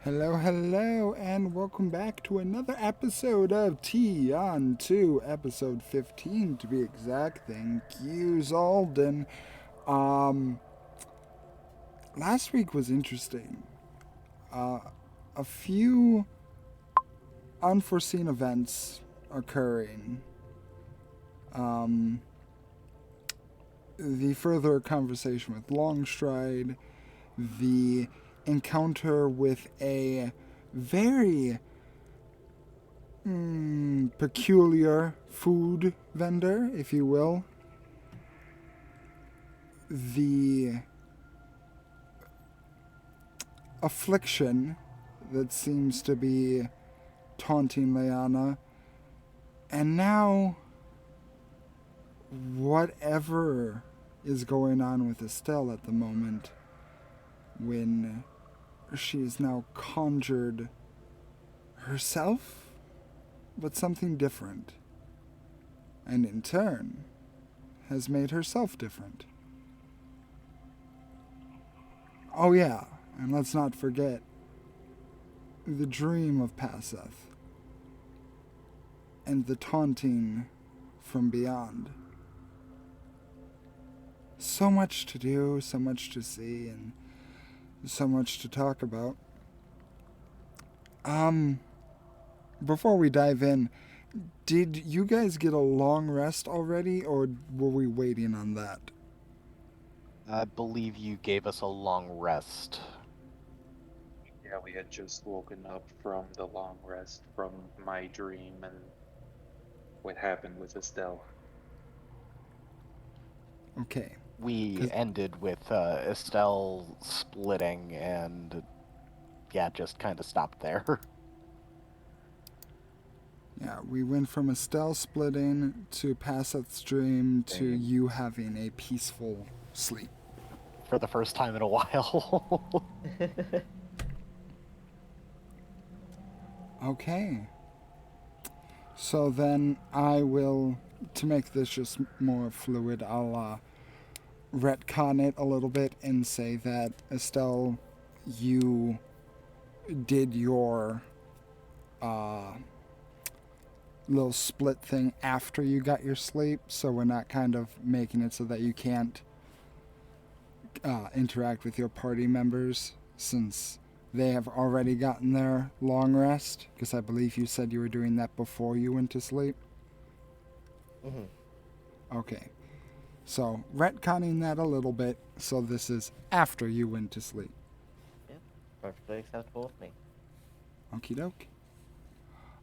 Hello, hello, and welcome back to another episode of Tiān 2, episode 15 to be exact. Thank you, Zalden. Um, Last week was interesting. Uh, a few unforeseen events occurring. Um, the further conversation with Longstride, the encounter with a very peculiar food vendor, if you will. The affliction that seems to be taunting Leanna. And now, whatever is going on with Estelle at the moment, when she is now conjured herself, but something different. And in turn, has made herself different. Oh, yeah, and let's not forget the dream of Passeth and the taunting from beyond. So much to do, so much to see, and so much to talk about. Before we dive in, did you guys get a long rest already, or were we waiting on that? I believe you gave us a long rest. Yeah, we had just woken up from the long rest from my dream and what happened with Estelle. Okay. We 'Cause, ended with Estelle splitting and, yeah, just kind of stopped there. yeah, we went from Estelle splitting to Passeth's dream to Dream. you having a peaceful sleep. For the first time in a while. Okay. So then I will, to make this just more fluid, I'll retcon it a little bit and say that Estelle, you did your uh, little split thing after you got your sleep, so we're not kind of making it so that you can't interact with your party members since they have already gotten their long rest, because I believe you said you were doing that before you went to sleep. Mhm. Okay. So, retconning that a little bit, so this is after you went to sleep. Yep, perfectly acceptable with me. Okie doke.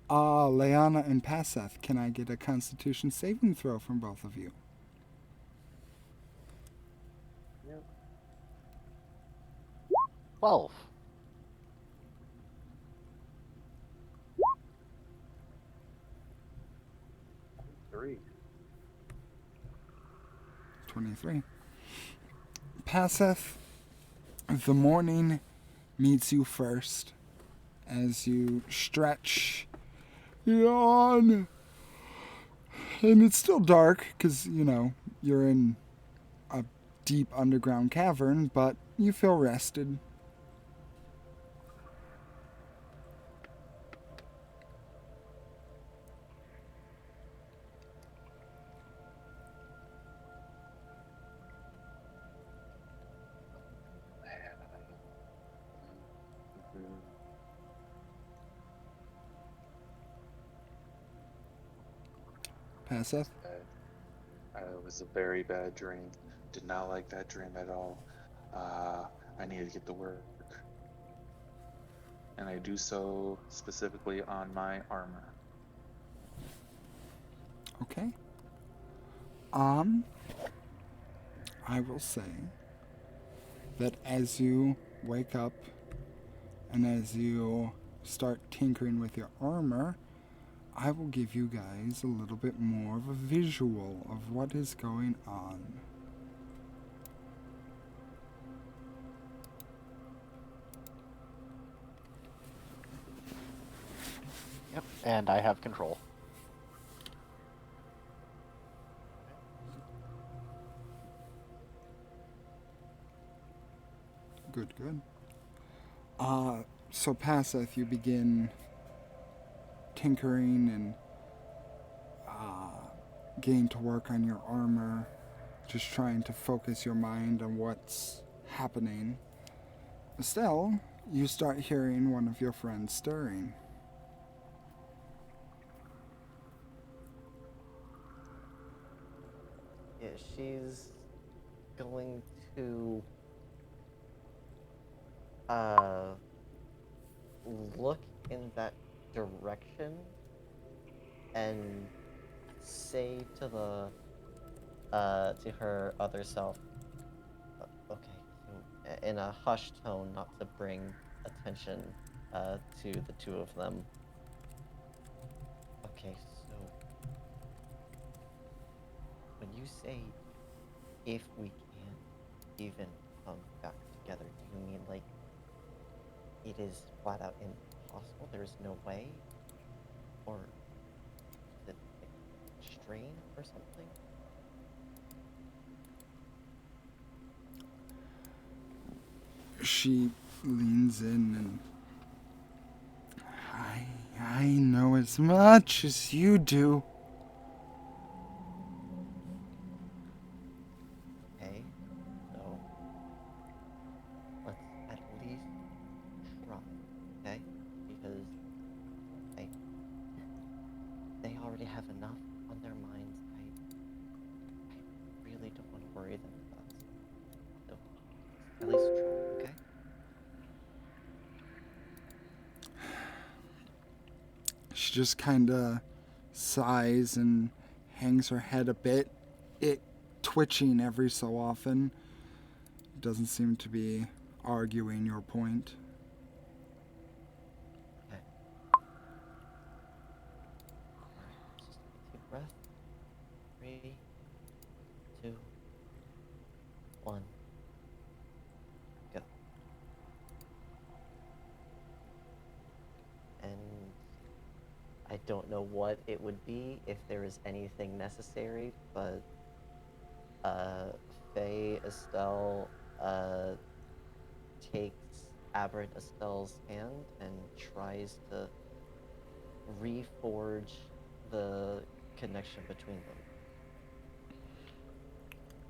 Leanna and Passeth, can I get a constitution saving throw from both of you? Yep. 12. 3. 23. Passeth, the morning meets you first as you stretch, yawn, and it's still dark because, you're in a deep underground cavern, but you feel rested. Mhm. Passeth? Bad. It was a very bad dream. Did not like that dream at all. I need to get to work. And I do so specifically on my armor. Okay. Um, I will say that as you wake up and as you start tinkering with your armor, I will give you guys a little bit more of a visual of what is going on. Yep, and I have control. Good, good. Uh, So passeth, you begin tinkering and getting to work on your armor, just trying to focus your mind on what's happening. Estelle, you start hearing one of your friends stirring. Yeah, she's going to look in that direction and say to the to her other self, okay, so in a hushed tone, not to bring attention to the two of them. Okay, so when you say if we can even come back together, do you mean like it is flat out impossible? There's no way? Or is it like strain or something? She leans in and I know as much as you do. Okay, so let's at least try, okay? Because I, they already have enough on their minds. I really don't want to worry them about something. So at least try, okay? She just kind of sighs and hangs her head a bit, it twitching every so often. Doesn't seem to be arguing your point. Okay. Alright, just take a deep breath. 3, 2, 1, go. And I don't know what it would be if there is anything necessary, but Faye Estelle takes Aberrant Estelle's hand and tries to reforge the connection between them.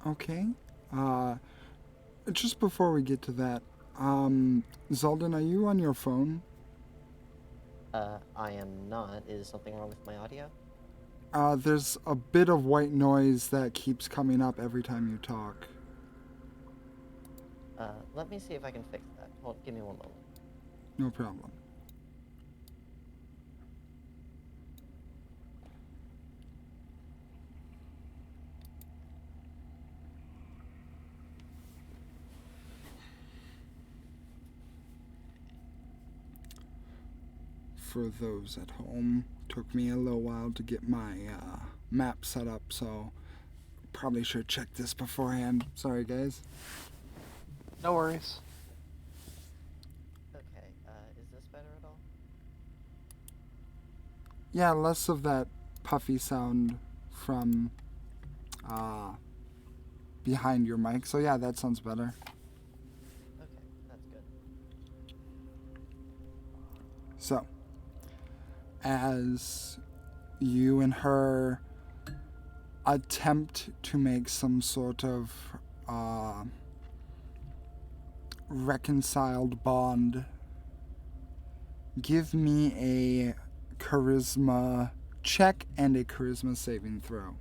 Okay. Just before we get to that, Zalden, are you on your phone? I am not. Is something wrong with my audio? There's a bit of white noise that keeps coming up every time you talk. Let me see if I can fix that. Hold, give me one moment. No problem. For those at home, took me a little while to get my map set up, so probably should check this beforehand. Sorry, guys. No worries. Okay, is this better at all? Yeah, less of that puffy sound from behind your mic. So yeah, that sounds better. Okay, that's good. So, as you and her attempt to make some sort of reconciled bond, give me a charisma check and a charisma saving throw. Alright.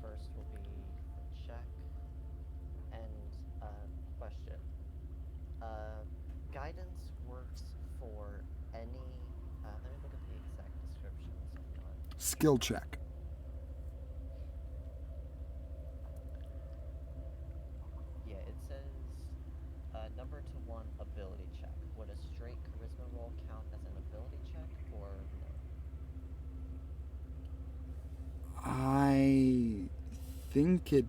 First will be the check. And, question. Guidance works for any, let me look at the exact description so I'm not. Skill check. Yeah, it says, number to 1 ability check. Would a straight charisma roll count as an ability check, or no? I think it,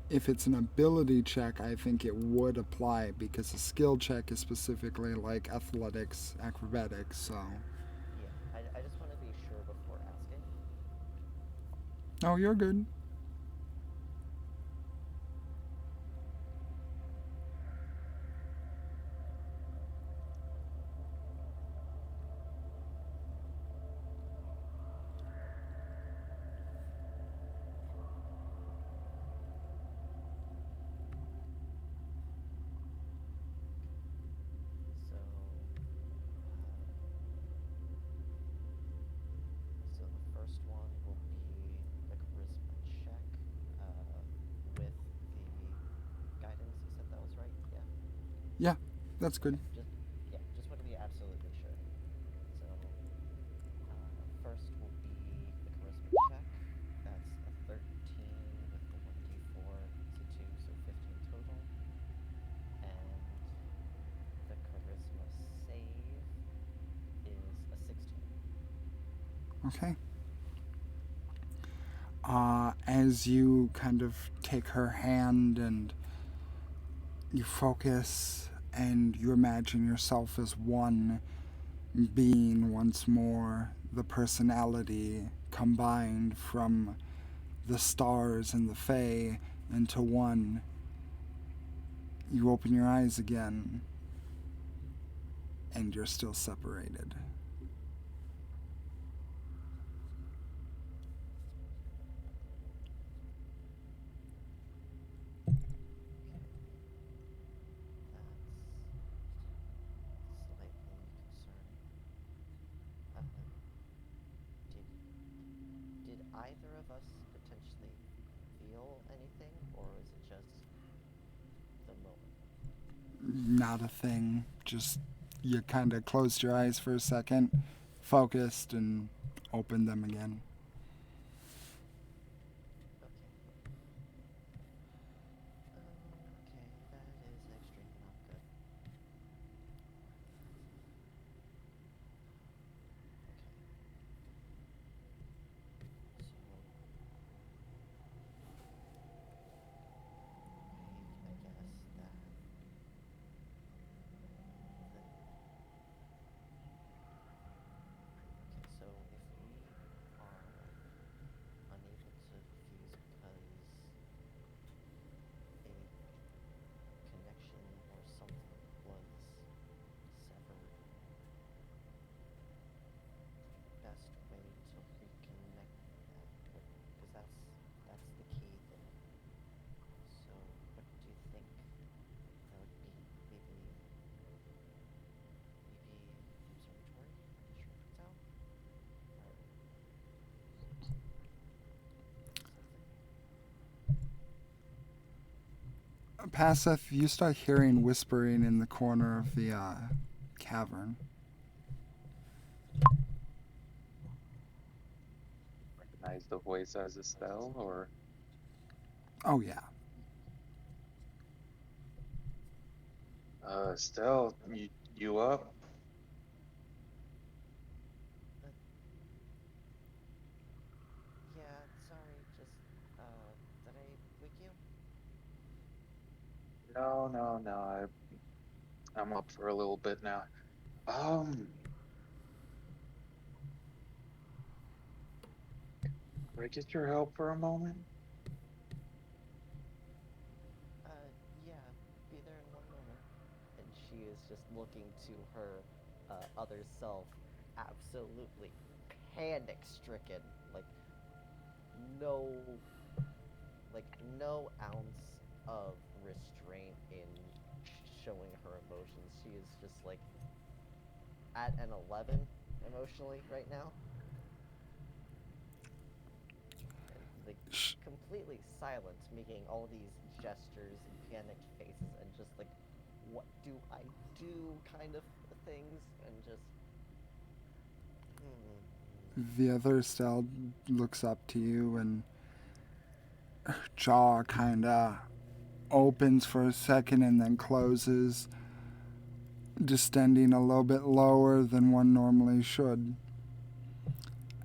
if it's an ability check, I think it would apply because a skill check is specifically like athletics, acrobatics, so. Yeah, I just want to be sure before asking. Oh, you're good. Yeah, that's good. Just want to be absolutely sure. So, first will be the charisma check. That's a 13 with the 1d4. It's a 2, so 15 total. And the charisma save is a 16. Okay. As you kind of take her hand and you focus and you imagine yourself as one being once more, the personality combined from the stars and the Fae into one, you open your eyes again and you're still separated. That's slightly concerning. Did either of us potentially feel anything, or is it just the moment? Not a thing. Just you kind of closed your eyes for a second, focused, and opened them again. Okay. Okay, that is extremely not good. Okay. So, I guess that the okay, so if we are unable to fuse because a connection or something was severed, best way to reconnect that, because that's the key there. So what do you think that would be? Maybe observatory, or something. Passeth, you start hearing whispering in the corner of the cavern. Recognize the voice as Estelle, or Oh, yeah. Estelle, you up? Yeah, sorry, just did I wake you? No, no, no. I'm up for a little bit now. Um, could I get your help for a moment? Yeah, be there in one moment. And she is just looking to her other self, absolutely panic stricken. No, like no ounce of restraint in showing her emotions. She is just like at an 11 emotionally right now. And like completely silent, making all these gestures and panicked faces and just like, what do I do kind of things, and just The other Estelle looks up to you and her jaw kind of opens for a second and then closes, distending a little bit lower than one normally should.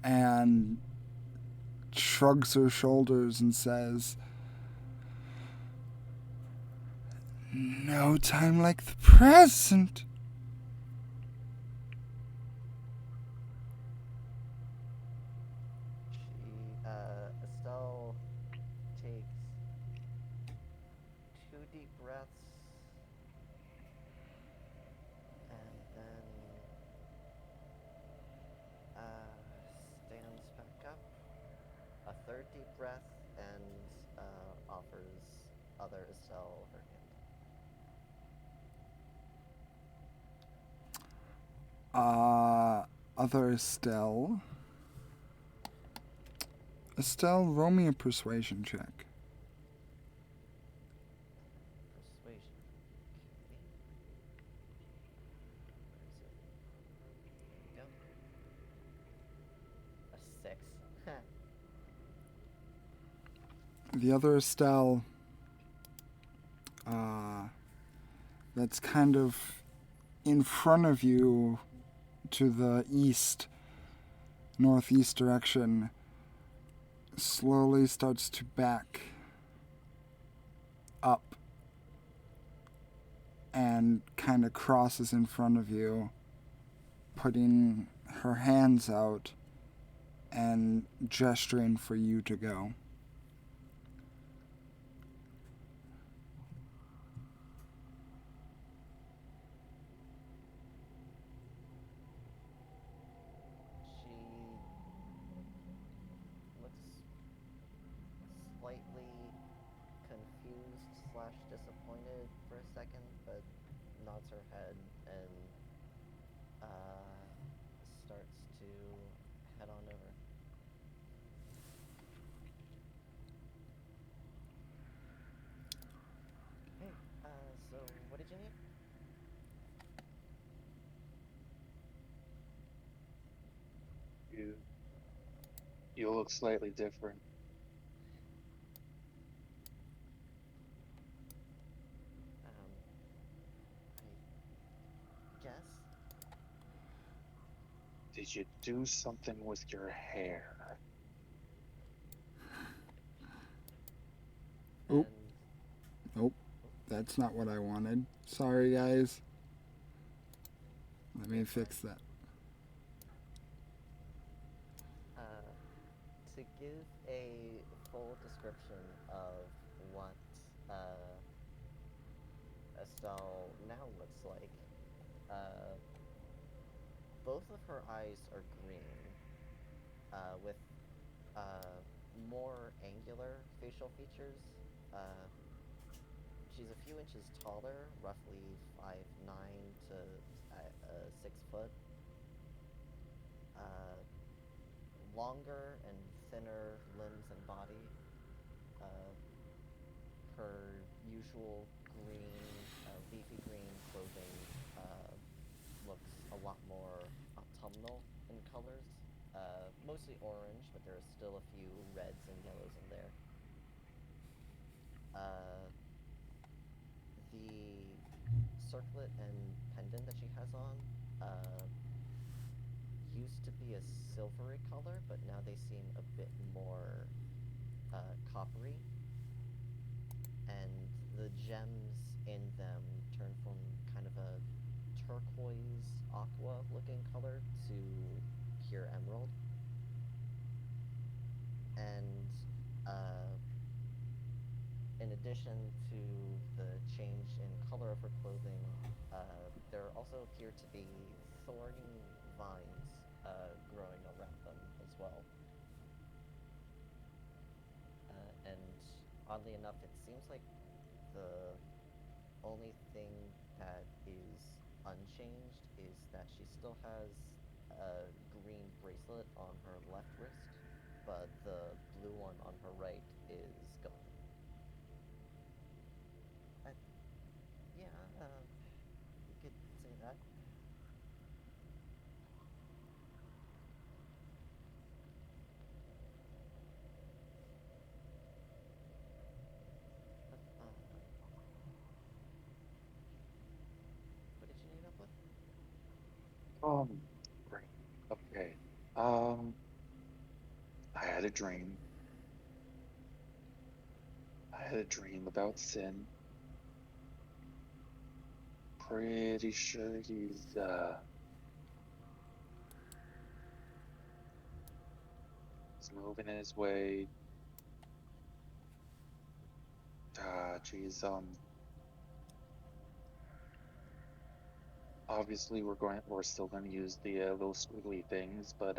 And shrugs her shoulders and says, "No time like the present." Estelle takes 2 deep breaths and then stands back up, a third deep breath, and offers other Estelle her hand. Other Estelle. Estelle, roll me a persuasion check. Persuasion. Okay. the other Estelle, that's kind of in front of you to the east, northeast direction, slowly starts to back up and kind of crosses in front of you, putting her hands out and gesturing for you to go. She looks slightly confused slash disappointed for a second, but nods her head and starts to head on over. Hey, so what did you need? You look slightly different. I guess. Did you do something with your hair? Oop. And Nope, that's not what I wanted. Sorry, guys. Let me fix that. To give a full description of what Estelle now looks like, both of her eyes are green, with more angular facial features. She's a few inches taller, roughly 5'9" to 6 foot. Longer and thinner limbs and body. Her usual green, leafy green clothing looks a lot more autumnal in colors. Mostly orange, but there are still a few reds and yellows in there. The circlet and pendant that she has on used to be a silvery color, but now they seem a bit more coppery. And the gems in them turn from kind of a turquoise aqua looking color to pure emerald. And in addition to the change in color of her clothing, there also appear to be thorny vines growing around them as well. And oddly enough, it seems like the only thing that is unchanged is that she still has a green bracelet on her left wrist, but the blue one on her right is gone. Yeah, you could say that. What did you need help with? Great. Okay. I had a dream. I had a dream about Sin. Pretty sure he's moving his way. Geez, obviously we're still gonna use the those squiggly things, but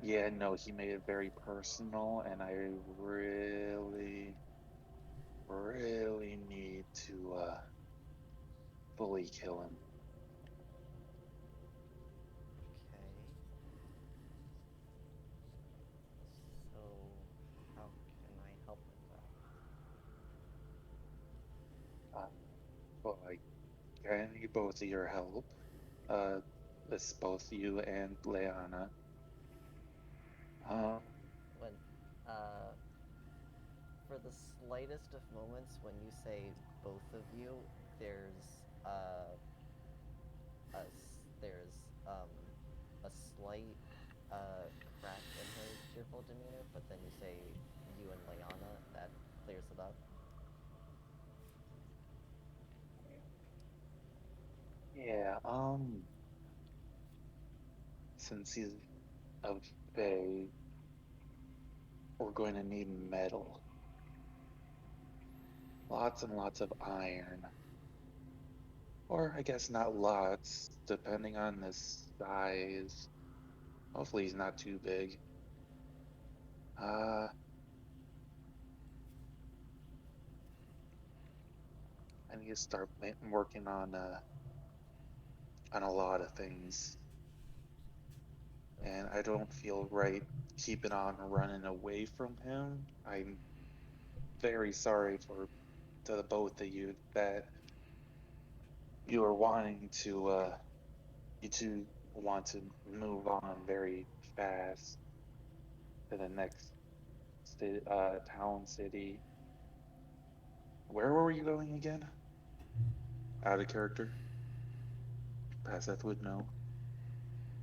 yeah, no, he made it very personal, and I really, really need to fully kill him. Okay. So, how can I help with that? Uh, but I need both of your help. Uh, it's both you and Leanna. Um, When For the slightest of moments when you say both of you, there's a slight crack in her cheerful demeanor, but then you say you and Leanna, that clears it up. Yeah, since he's of Fae, we're going to need metal. Lots and lots of iron. Or I guess not lots, depending on the size. Hopefully he's not too big. Uh, I need to start working on a lot of things, and I don't feel right keeping on running away from him. I'm very sorry for to the both of you that you are wanting to you two want to move on very fast to the next city, town city. Where were you going again? Out of character. Paseth would know.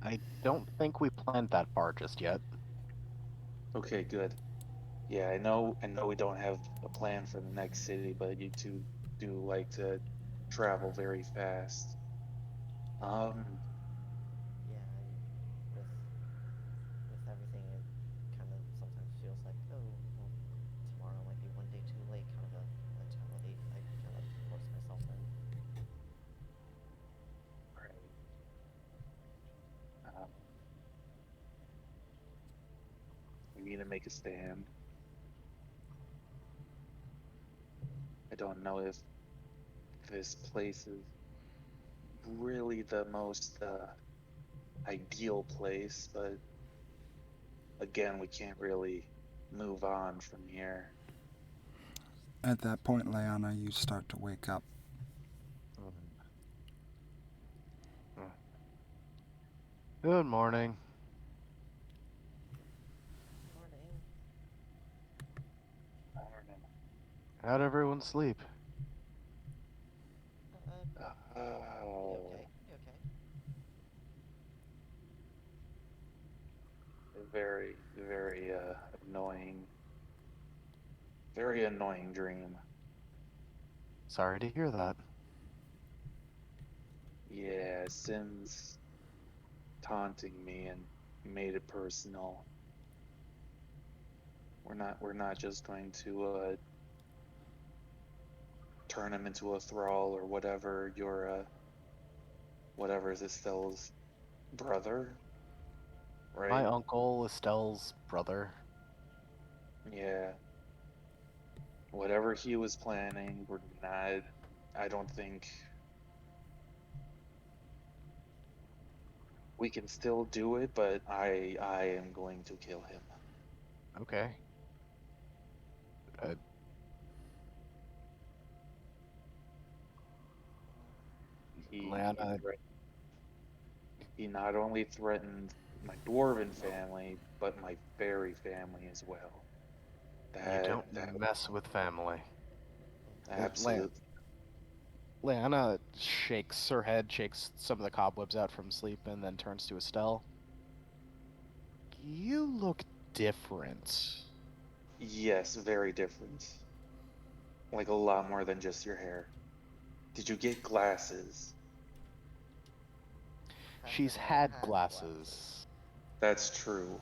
I don't think we planned that far just yet. Okay, good. Yeah, I know we don't have a plan for the next city, but you two do like to travel very fast. Um, Yeah, with everything, it kind of sometimes feels like, oh, well, tomorrow might be one day too late, kind of a mentality I kind of force myself in. right. Um, we need to make a stand. I don't know if this place is really the most ideal place, but again, we can't really move on from here. At that point, Leanna, you start to wake up. Good morning. Morning. Morning. How'd everyone sleep? You Oh, okay? You okay? very, very annoying. Very annoying dream. Sorry to hear that. Yeah, Sim's taunting me and made it personal. We're not just going to turn him into a thrall or whatever. Your whatever is Estelle's brother, My right? uncle, Estelle's brother. Yeah. Whatever he was planning, we're not. I don't think we can still do it, but I am going to kill him. Okay. Uh, He Lana, he not only threatened my dwarven family, but my fairy family as well. you don't That mess with family. absolute. Lana shakes her head, shakes some of the cobwebs out from sleep, and then turns to Estelle. You look different. Yes, very different. Like a lot more than just your hair. Did you get glasses? She's Hasn't never had had glasses. glasses. That's true.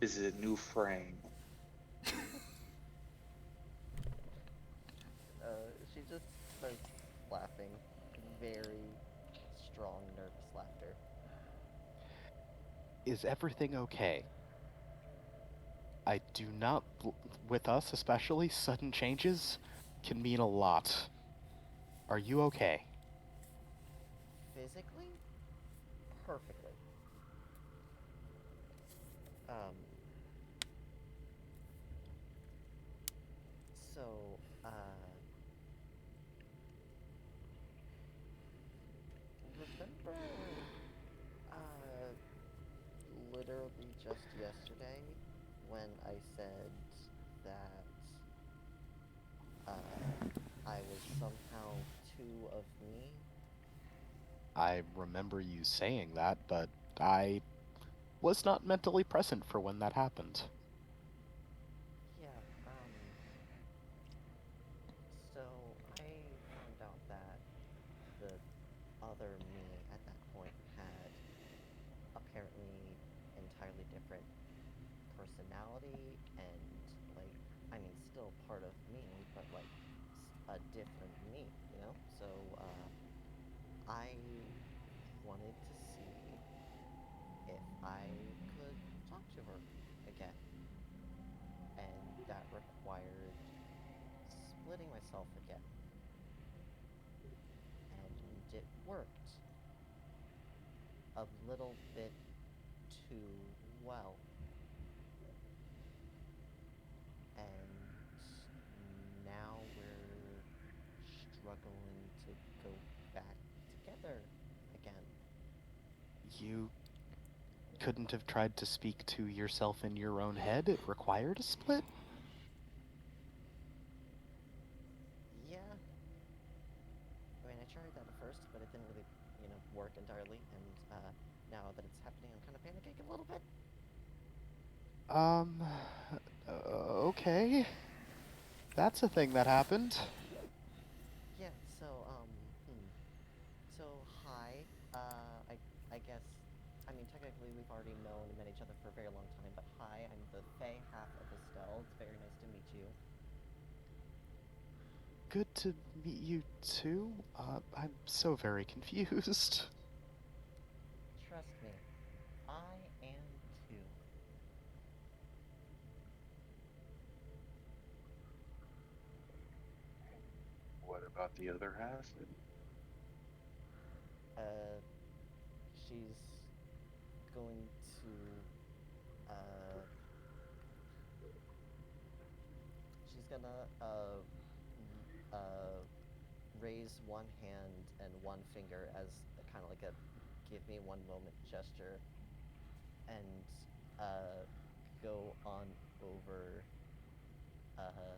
Is it a new frame? She just starts laughing. Very strong, nervous laughter. Is everything okay? I do not, with us especially, sudden changes can mean a lot. Are you okay? Physically, perfectly. Um, so, remember, uh, literally just yesterday when I said that I was somehow two of me? I remember you saying that, but I was not mentally present for when that happened. Yeah, so I found out that the other me at that point had apparently entirely different personality and, like, I mean, still part of me, but, like, a different me, you know? So, I wanted to see if I could talk to her again. And that required splitting myself again. And it worked a little bit too well. And now we're struggling to go back together again. You couldn't have tried to speak to yourself in your own head? It required a split? Yeah, I mean, I tried that at first, but it didn't really, work entirely. And now that it's happening, I'm kind of panicking a little bit. Um, okay. That's a thing that happened. Yeah. So, So, hi. I guess. I mean, technically, we've already met each other for a very long time. But hi, I'm the Fey half of Estelle. It's very nice to meet you. Good to meet you too. I'm so very confused. Trust me, I am too. What about the other half? Uh, she's going to. Uh, she's gonna. Raise one hand and one finger as kind of like a give me one moment gesture, and go on over uh,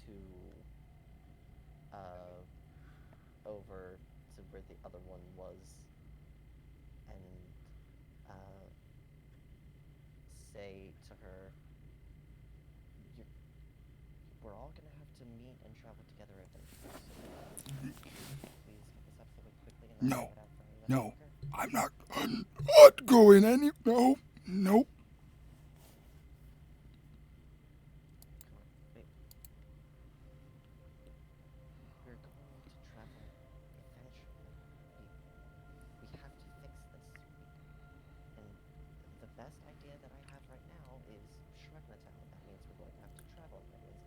to uh, over to where the other one was, and uh, say to her, You're, "We're all gonna have to meet and travel together eventually. So please get this out of the way quickly, and I can No, get out for any no, longer." I'm not going any. No, nope. Come on, wait. We're going to travel eventually. We have to fix this. And the best idea that I have right now is Shrugnatown. That means we're going to have to travel. That means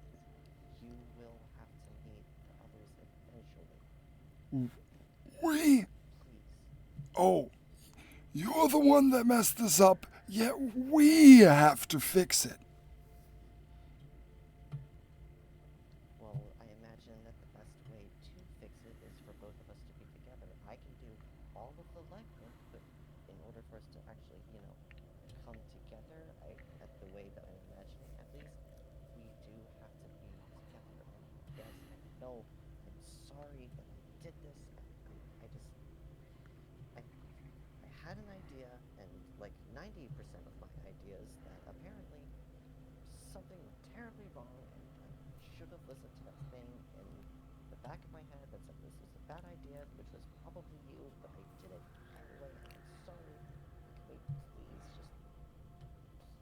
you will have to meet the others eventually. We. Please. Oh, you're the one that messed this up, yet we have to fix it. Well, I imagine that the best way to fix it is for both of us to be together. I can do all of the legwork, but in order for us to actually, come together, at the way that I'm imagining at least, we do have to be together. And yes, I know, I'm sorry that I did this. I had an idea, and like 90% of my ideas that apparently something went terribly wrong, and I should have listened to that thing in the back of my head that said this was a bad idea, which was probably you, but I did it anyway, and I'm sorry. Can we please just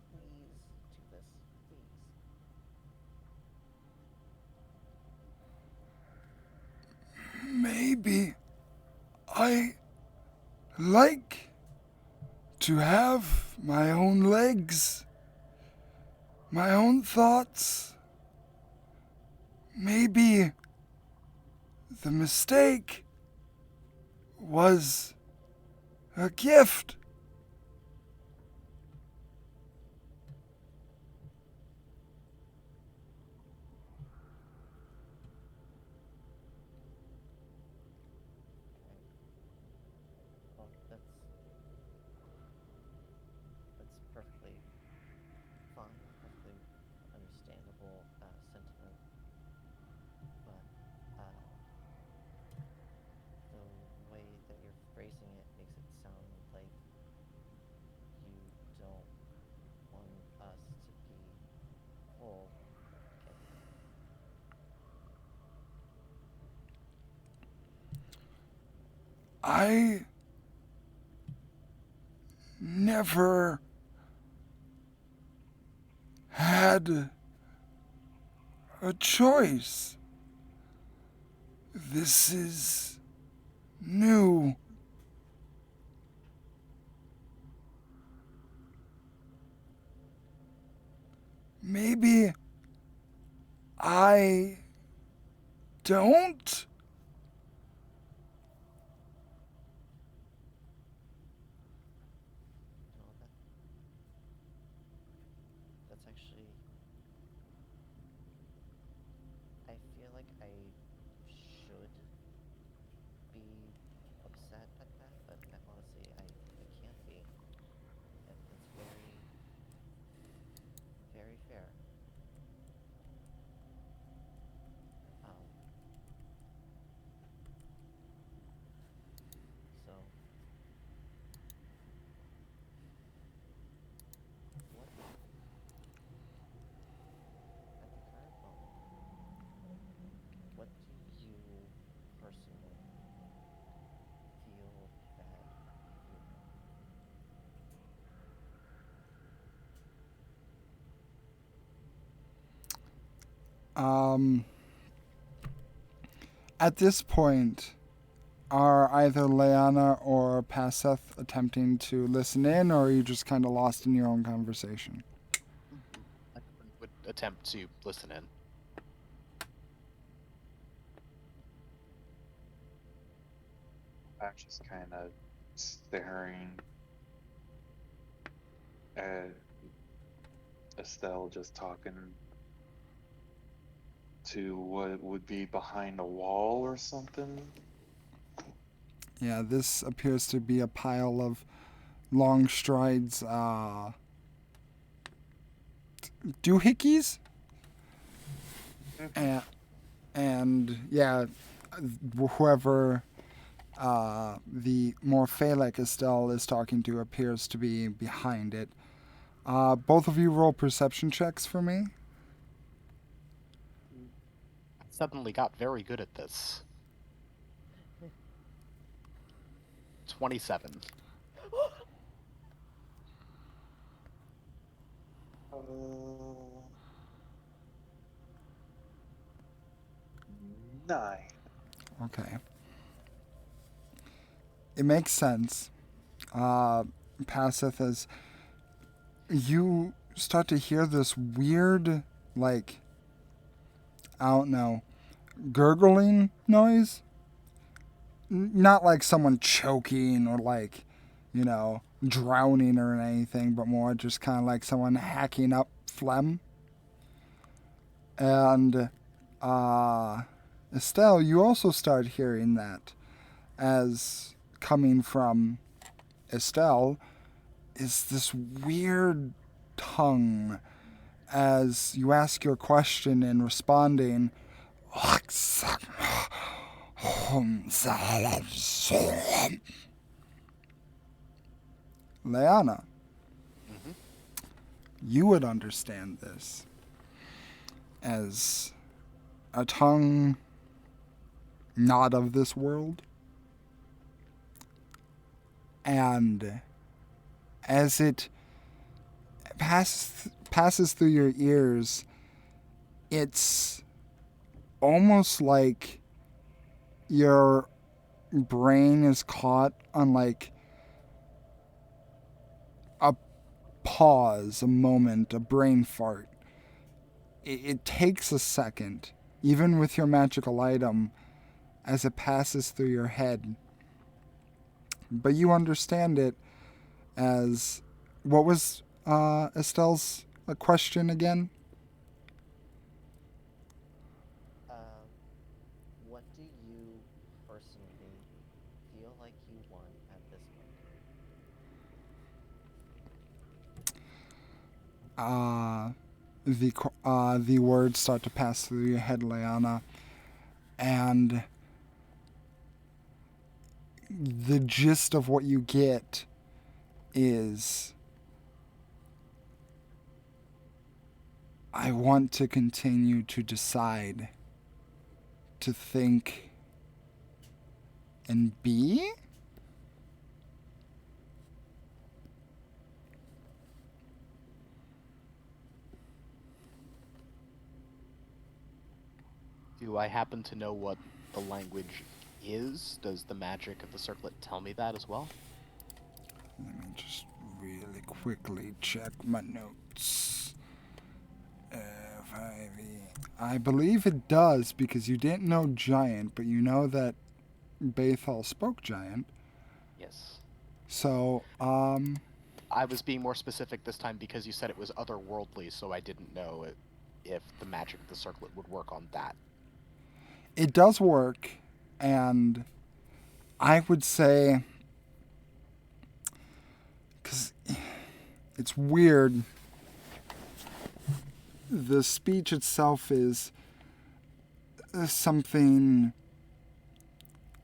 please do this, please? Maybe I like to have my own legs, my own thoughts. Maybe the mistake was a gift. Right. Well, that's perfectly I never had a choice. This is new. Maybe I don't? No, that's actually. I feel like I should be upset at that, but honestly, I can't be. It's very, very fair. Um, so what at the current moment, what do you personally feel that you want? Um, at this point, are either Leanna or Paseth attempting to listen in, or are you just kind of lost in your own conversation? I would attempt to listen in. I'm just kind of staring at Estelle just talking to what would be behind a wall or something. Yeah, this appears to be a pile of long strides, doohickeys? And yeah, whoever the more phallic Estelle is talking to appears to be behind it. Both of you roll perception checks for me. I suddenly got very good at this. 27. Uh, 9. Okay. It makes sense. Passeth as you start to hear this weird, like, I don't know, gurgling noise. Not like someone choking or like, drowning or anything, but more just kind of like someone hacking up phlegm. And Estelle, you also start hearing that as coming from Estelle is this weird tongue as you ask your question and responding. Leanna, Mm-hmm. you would understand this as a tongue not of this world. And as it passes through your ears, it's almost like your brain is caught on like a pause, a moment, a brain fart. It takes a second, even with your magical item, as it passes through your head. But you understand it as what was Estelle's question again? Um, what do you personally feel like you want at this moment? The words start to pass through your head, Leanna, and the gist of what you get is I want to continue to decide, to think, and be? Do I happen to know what the language is? Does the magic of the circlet tell me that as well? Let me just really quickly check my notes. I believe it does, because you didn't know giant, but you know that Bethel spoke giant. Yes. So, I was being more specific this time because you said it was otherworldly, so I didn't know if the magic of the circlet would work on that. it does work, and I would say, because it's weird, the speech itself is something,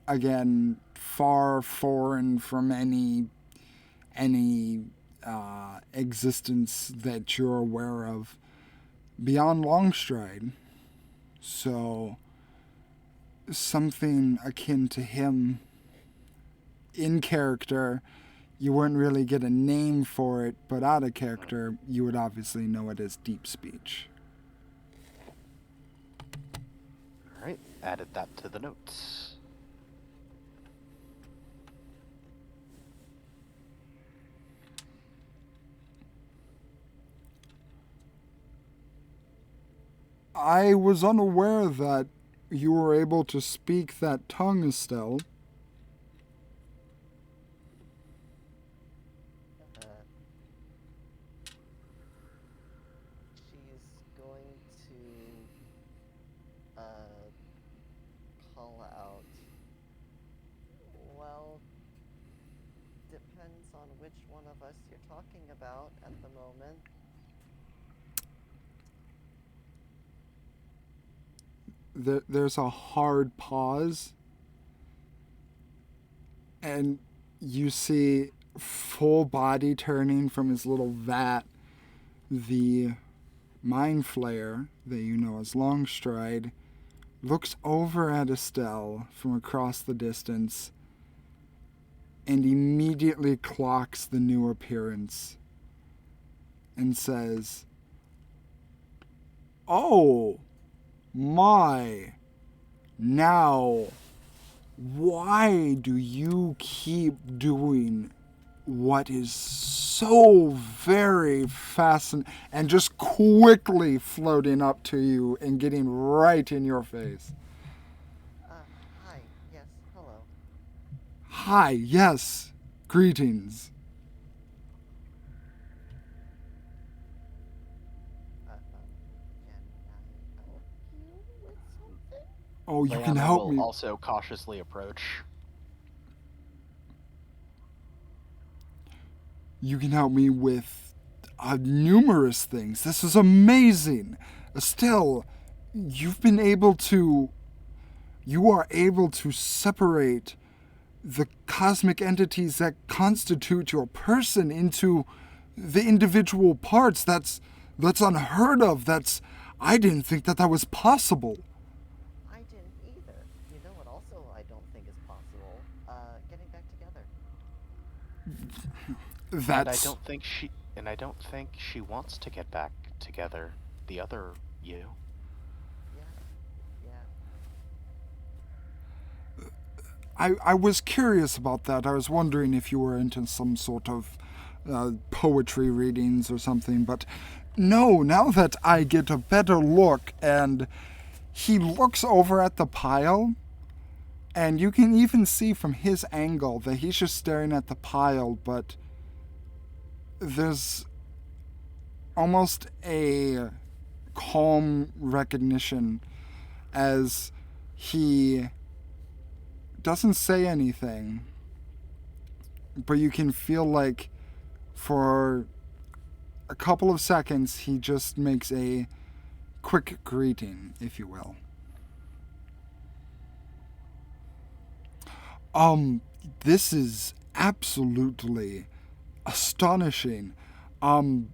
again, far foreign from any existence that you're aware of beyond Longstride. So something akin to him in character. You wouldn't really get a name for it, but out of character, you would obviously know it as deep speech. Alright, added that to the notes. I was unaware that you were able to speak that tongue, Estelle. She's going to call out. Well, depends on which one of us you're talking about at the moment. There's a hard pause, and you see full body turning from his little vat, the mind flayer that you know as Longstride looks over at Estelle from across the distance and immediately clocks the new appearance and says, "Oh, my. Now, why do you keep doing what is so very fascinating and just quickly floating up to you and getting right in your face?" Hi, yes, hello. "Hi, yes, greetings." Can I help you with something? "Oh, you can Leanna help will me." also cautiously approach. "You can help me with numerous things. This is amazing. Still, you are able to separate the cosmic entities that constitute your person into the individual parts. That's unheard of. I didn't think that was possible." I didn't either. You know what also I don't think is possible? Getting back together. And I don't think she wants to get back together. The other you. Yeah. I was curious about that. I was wondering if you were into some sort of poetry readings or something, but no, now that I get a better look, and he looks over at the pile, and you can even see from his angle that he's just staring at the pile, but there's almost a calm recognition as he doesn't say anything, but you can feel like for a couple of seconds he just makes a quick greeting, if you will. This is absolutely astonishing. I've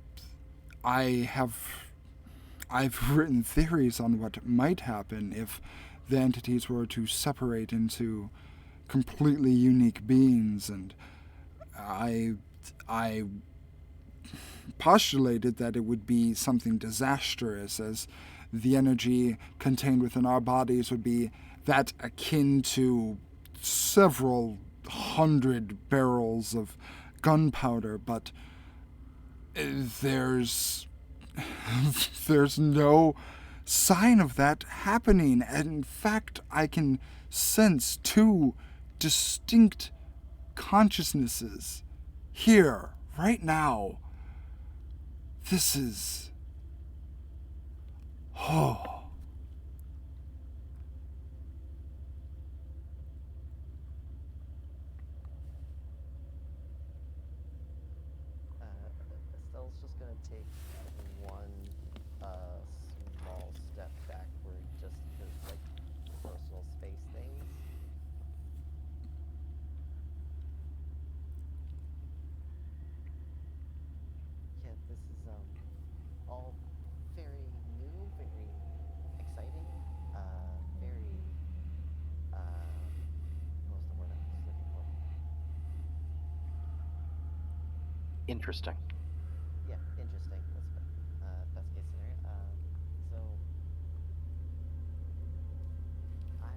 written theories on what might happen if the entities were to separate into completely unique beings, and I postulated that it would be something disastrous, as the energy contained within our bodies would be that akin to several hundred barrels of gunpowder, but there's there's no sign of that happening. And in fact, I can sense two distinct consciousnesses here, right now. This is... Oh. Estelle's just gonna take one small step backward just because, like, personal space things. Yeah, this is all very new, very exciting, very what was the word I was looking for? Interesting. Yeah, interesting. That's best case scenario. So I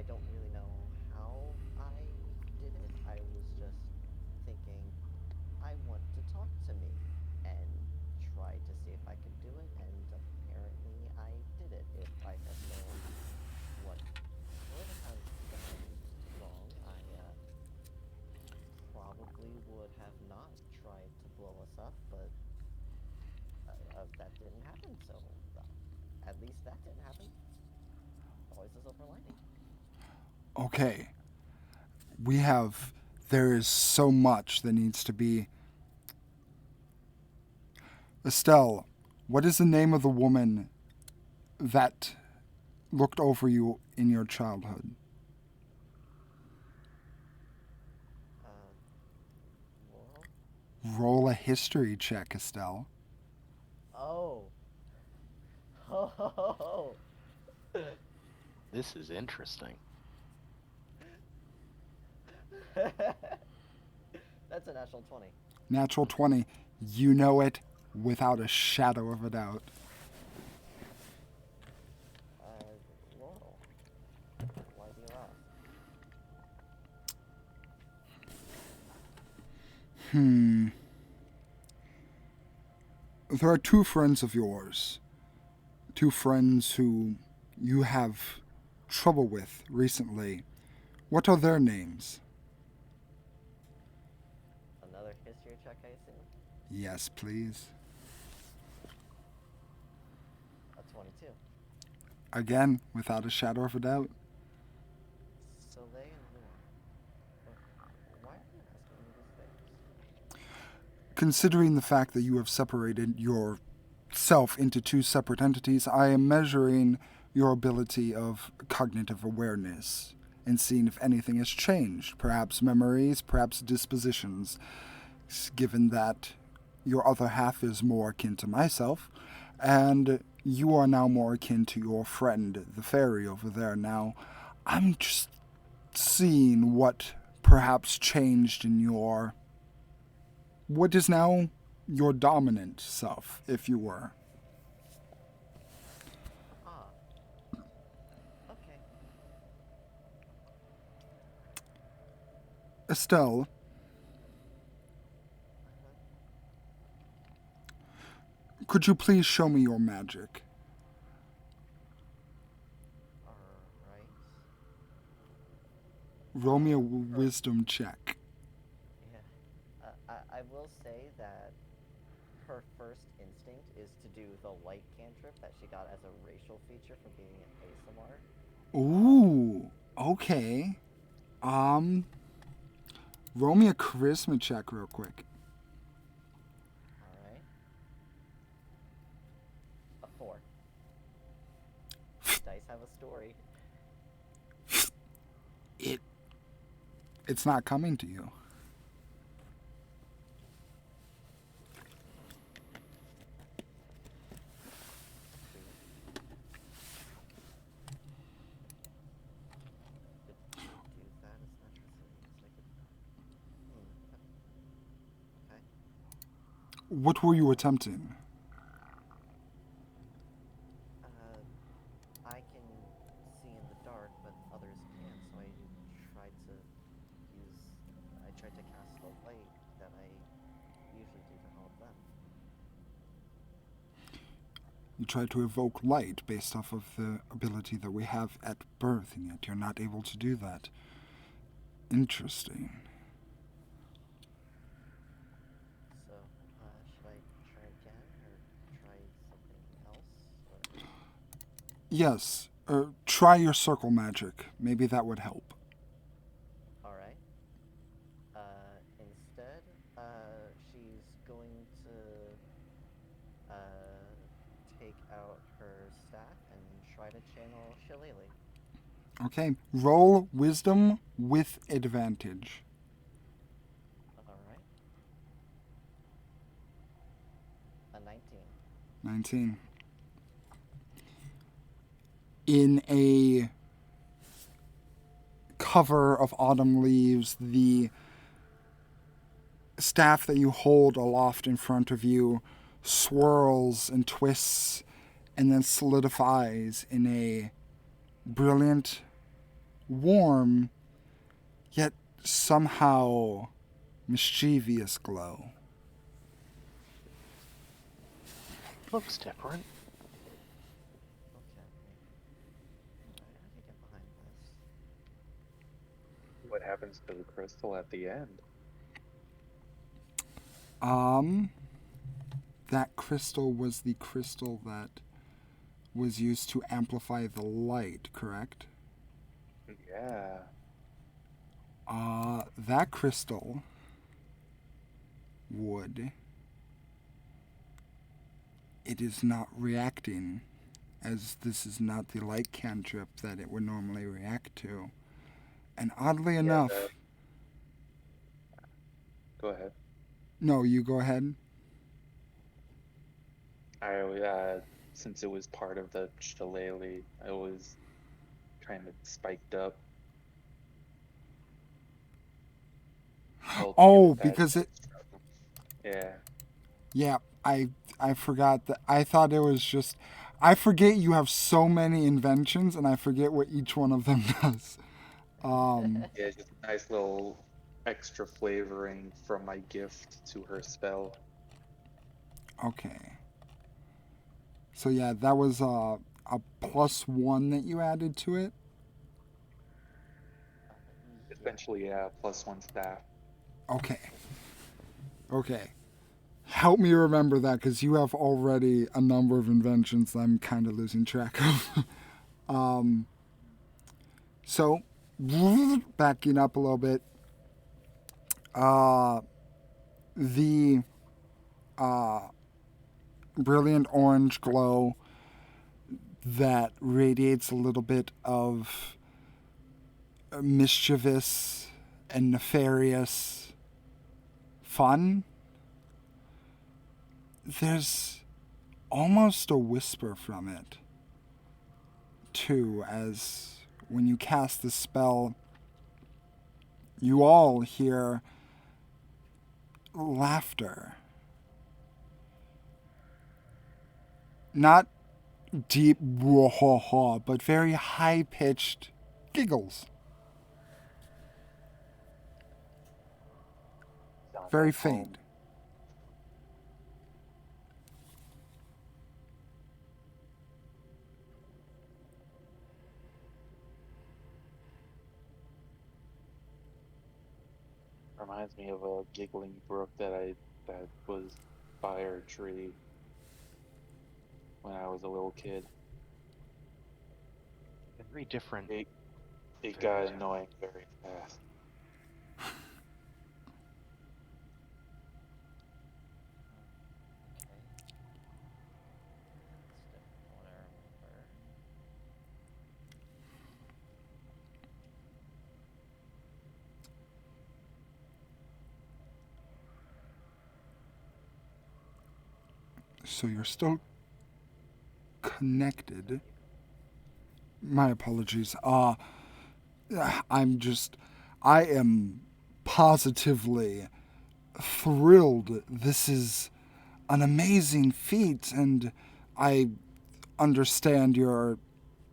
I don't really know how I did it. I was just thinking I want to talk to me and try to see if I could do it, and apparently I did it. If I had known what would have gone wrong, I probably would have not tried to blow us up, but that didn't happen, so at least that didn't happen. Always a silver lining. Okay. There is so much that needs to be... Estelle, what is the name of the woman that looked over you in your childhood? Laurel? Roll a history check, Estelle. Oh. Oh. This is interesting. That's a natural 20. Natural 20. You know it without a shadow of a doubt. Laurel. Why do you ask? There are two friends of yours. Two friends who you have trouble with recently. What are their names? Another history check, I assume? Yes, please. A 22. Again, without a shadow of a doubt. Soleil and Luan. Why are you asking me these things? Considering the fact that you have separated yourself into two separate entities, I am measuring your ability of cognitive awareness and seeing if anything has changed. Perhaps memories, perhaps dispositions. Given that your other half is more akin to myself, and you are now more akin to your friend, the fairy over there. Now, I'm just seeing what perhaps changed in what is now your dominant self, if you were. Ah. Okay. Estelle, could you please show me your magic? Alright. Roll me a wisdom check. Yeah. I will say that her first instinct is to do the light cantrip that she got as a racial feature from being an ASMR. Ooh, okay. Roll me a charisma check real quick. Alright. A 4. Dice have a story. It's not coming to you. Do that as natural settings. I could... What were you attempting? I can see in the dark, but others can't, so I tried to cast the light that I usually do to help them. You try to evoke light based off of the ability that we have at birth, and yet you're not able to do that. Interesting. So, should I try again, or try something else, or... Yes, try your circle magic. Maybe that would help. Alright. Instead, she's going to, take out her staff and try to channel Shillelagh. Okay, roll wisdom with advantage. Alright. A 19. 19. In a cover of autumn leaves, the staff that you hold aloft in front of you swirls and twists and then solidifies in a brilliant, warm, yet somehow mischievous glow. Looks different. Okay. Alright, I can get behind this. What happens to the crystal at the end? That crystal was the crystal that was used to amplify the light, correct? Yeah. That crystal would. It is not reacting, as this is not the light cantrip that it would normally react to. And oddly enough. Go ahead. No, you go ahead. Since it was part of the shillelagh, I was kind of spiked up. Oh, because it. Yeah. Yeah, I forgot that. I thought it was just. I forget you have so many inventions, and I forget what each one of them does. Yeah, just a nice little extra flavoring from my gift to her spell. Okay. So yeah, that was a +1 that you added to it. Essentially, yeah, +1 staff. Okay. Okay. Help me remember that, because you have already a number of inventions that I'm kind of losing track of. So, backing up a little bit, the brilliant orange glow that radiates a little bit of mischievous and nefarious fun. There's almost a whisper from it, too, as when you cast the spell, you all hear laughter. Not deep, but very high-pitched giggles. Very faint. Reminds me of a giggling brook that was by our tree when I was a little kid. Very different. It got annoying very fast. So you're still connected. My apologies. I am positively thrilled. This is an amazing feat, and I understand your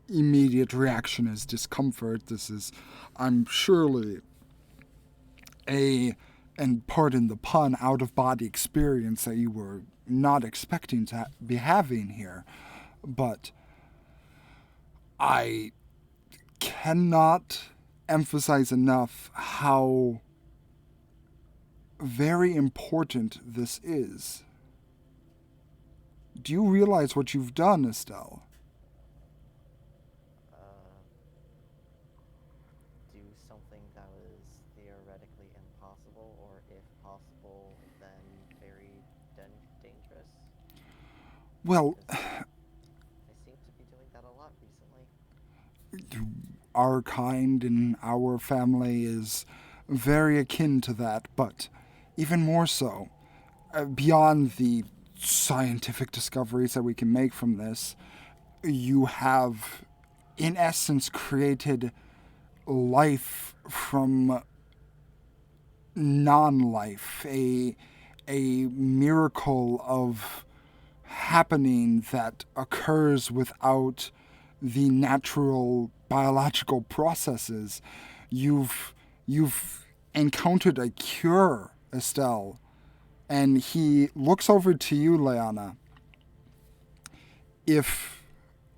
immediate reaction is discomfort. This is, I'm surely and pardon the pun, out-of-body experience that you were not expecting to be having here. But I cannot emphasize enough how very important this is. Do you realize what you've done, Estelle? Do something that was theoretically impossible, or if possible, then very dangerous? Well, Because I seem to be doing that a lot recently. our kind and our family is very akin to that, but even more so, beyond the scientific discoveries that we can make from this, you have, in essence, created life from non-life, a miracle of happening that occurs without the natural biological processes. You've encountered a cure, Estelle, and he looks over to you, Leanna. If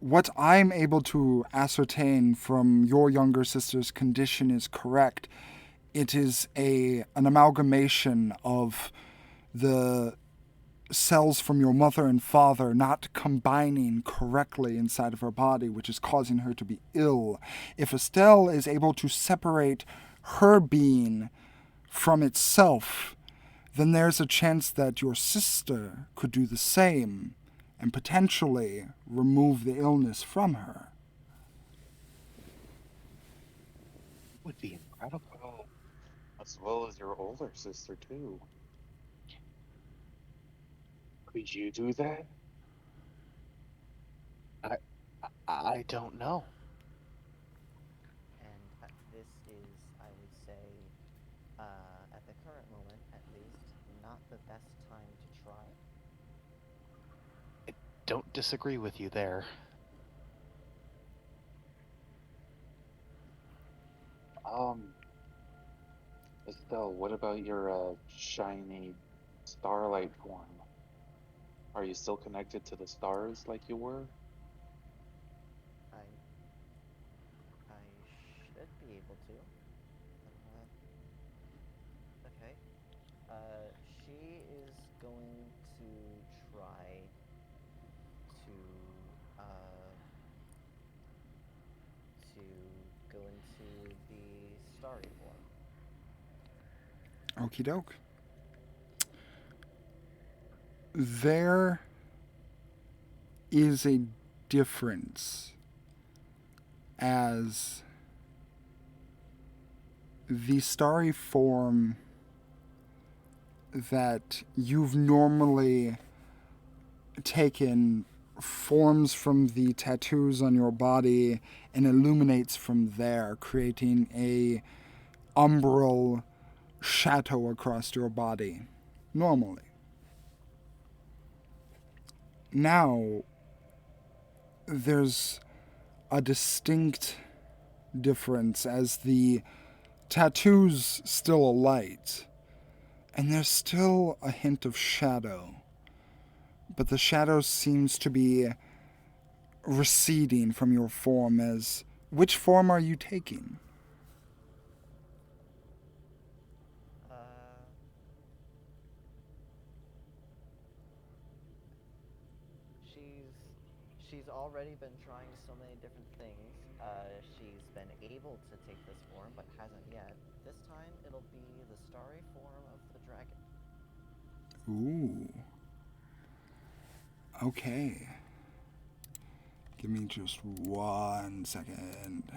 what I'm able to ascertain from your younger sister's condition is correct, it is an amalgamation of the cells from your mother and father not combining correctly inside of her body, which is causing her to be ill. If Estelle is able to separate her being from itself, then there's a chance that your sister could do the same and potentially remove the illness from her. Would be incredible. Oh, as well as your older sister, too. Could you do that? I don't know. And this is, I would say, at the current moment at least, not the best time to try. I don't disagree with you there. Estelle, what about your shiny starlight form? Are you still connected to the stars like you were? I should be able to. Okay. She is going to try to go into the starry form. Okie doke. There is a difference as the starry form that you've normally taken forms from the tattoos on your body and illuminates from there, creating a umbral shadow across your body normally. Now, there's a distinct difference as the tattoo's still a light, and there's still a hint of shadow, but the shadow seems to be receding from your form. As which form are you taking? She's already been trying so many different things. She's been able to take this form, but hasn't yet. This time, it'll be the starry form of the dragon. Ooh. Okay. Give me just 1 second.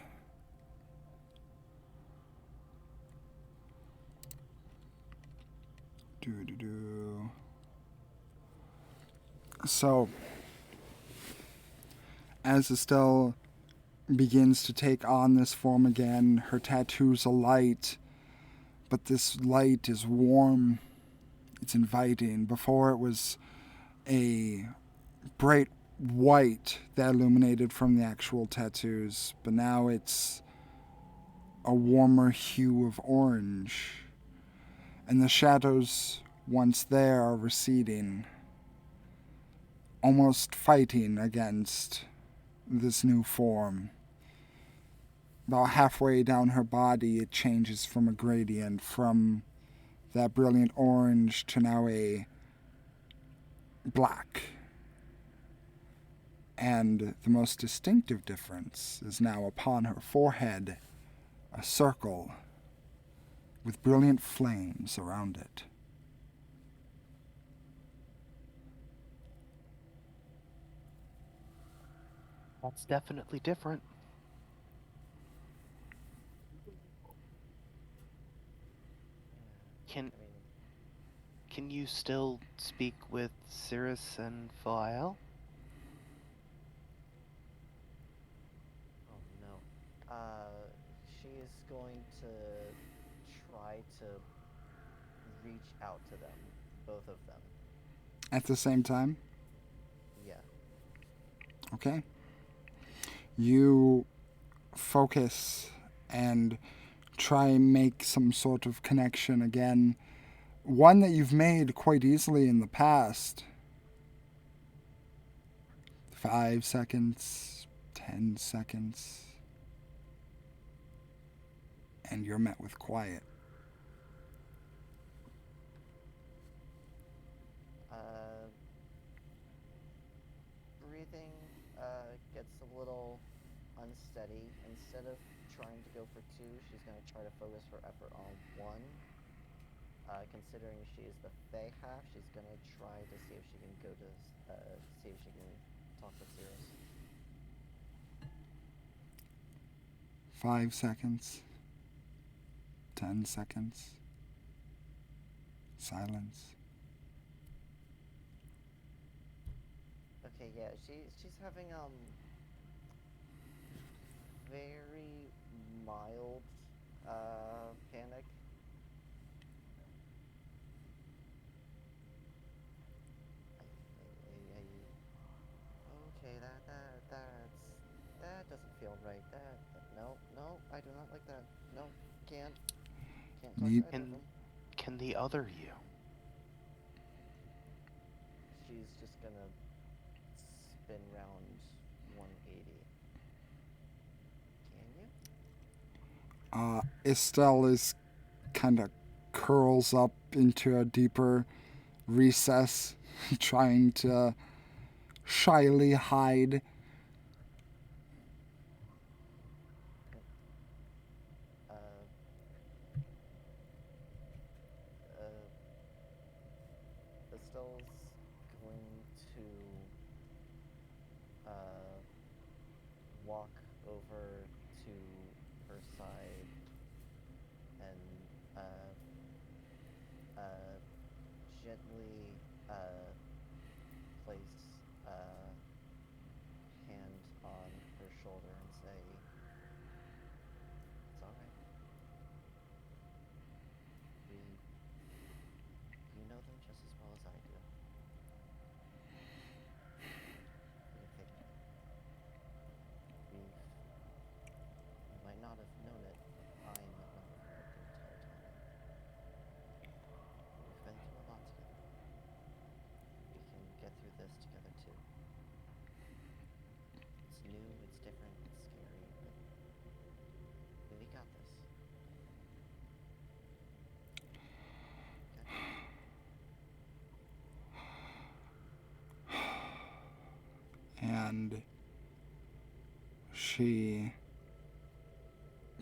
So, as Estelle begins to take on this form again, her tattoo's a light, but this light is warm, it's inviting. Before it was a bright white that illuminated from the actual tattoos, but now it's a warmer hue of orange. And the shadows once there are receding, almost fighting against this new form. About halfway down her body, it changes from a gradient from that brilliant orange to now a black. And the most distinctive difference is now upon her forehead, a circle with brilliant flames around it. That's definitely different. Can I mean, can you still speak with Cirrus and Phial? oh no. She is going to try to reach out to them, both of them. At the same time, Yeah. okay? You focus and try and make some sort of connection again. One that you've made quite easily in the past. 5 seconds, 10 seconds, and you're met with quiet. Breathing gets a little unsteady. Instead of trying to go for two, she's going to try to focus her effort on one. Considering she is the Fey half, she's going to try to see if she can go to see if she can talk with Cirrus. 5 seconds, 10 seconds, silence. Okay, yeah, she's having very mild panic. Okay, that doesn't feel right. No, I do not like that. No, can't talk to Need- either of them. Can the other you? She's just gonna spin round 180. Can you? Estelle is kind of curls up into a deeper recess, trying to shyly hide. Uh, Estelle's going to walk over to her side and gently place hand on her shoulder and say, "It's all right. You know them just as well as I do. We have faith in you. We might not have known it. I might not have known it the entire time. But we've been through a lot together. We can get through this together too. It's new, it's different, it's scary, but we got this. Okay? And she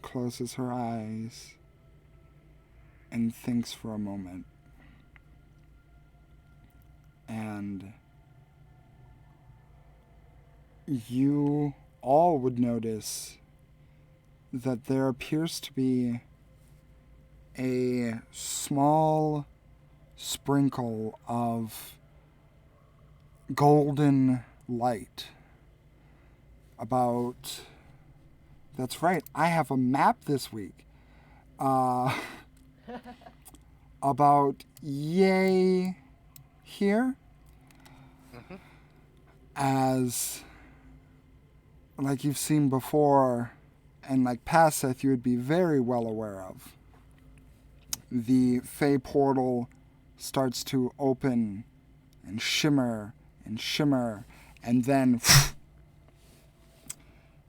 closes her eyes and thinks for a moment. And you all would notice that there appears to be a small sprinkle of golden light about. That's right, I have a map this week. About yay here. as like you've seen before, and like Passeth you would be very well aware of. The Fey portal starts to open and shimmer, and then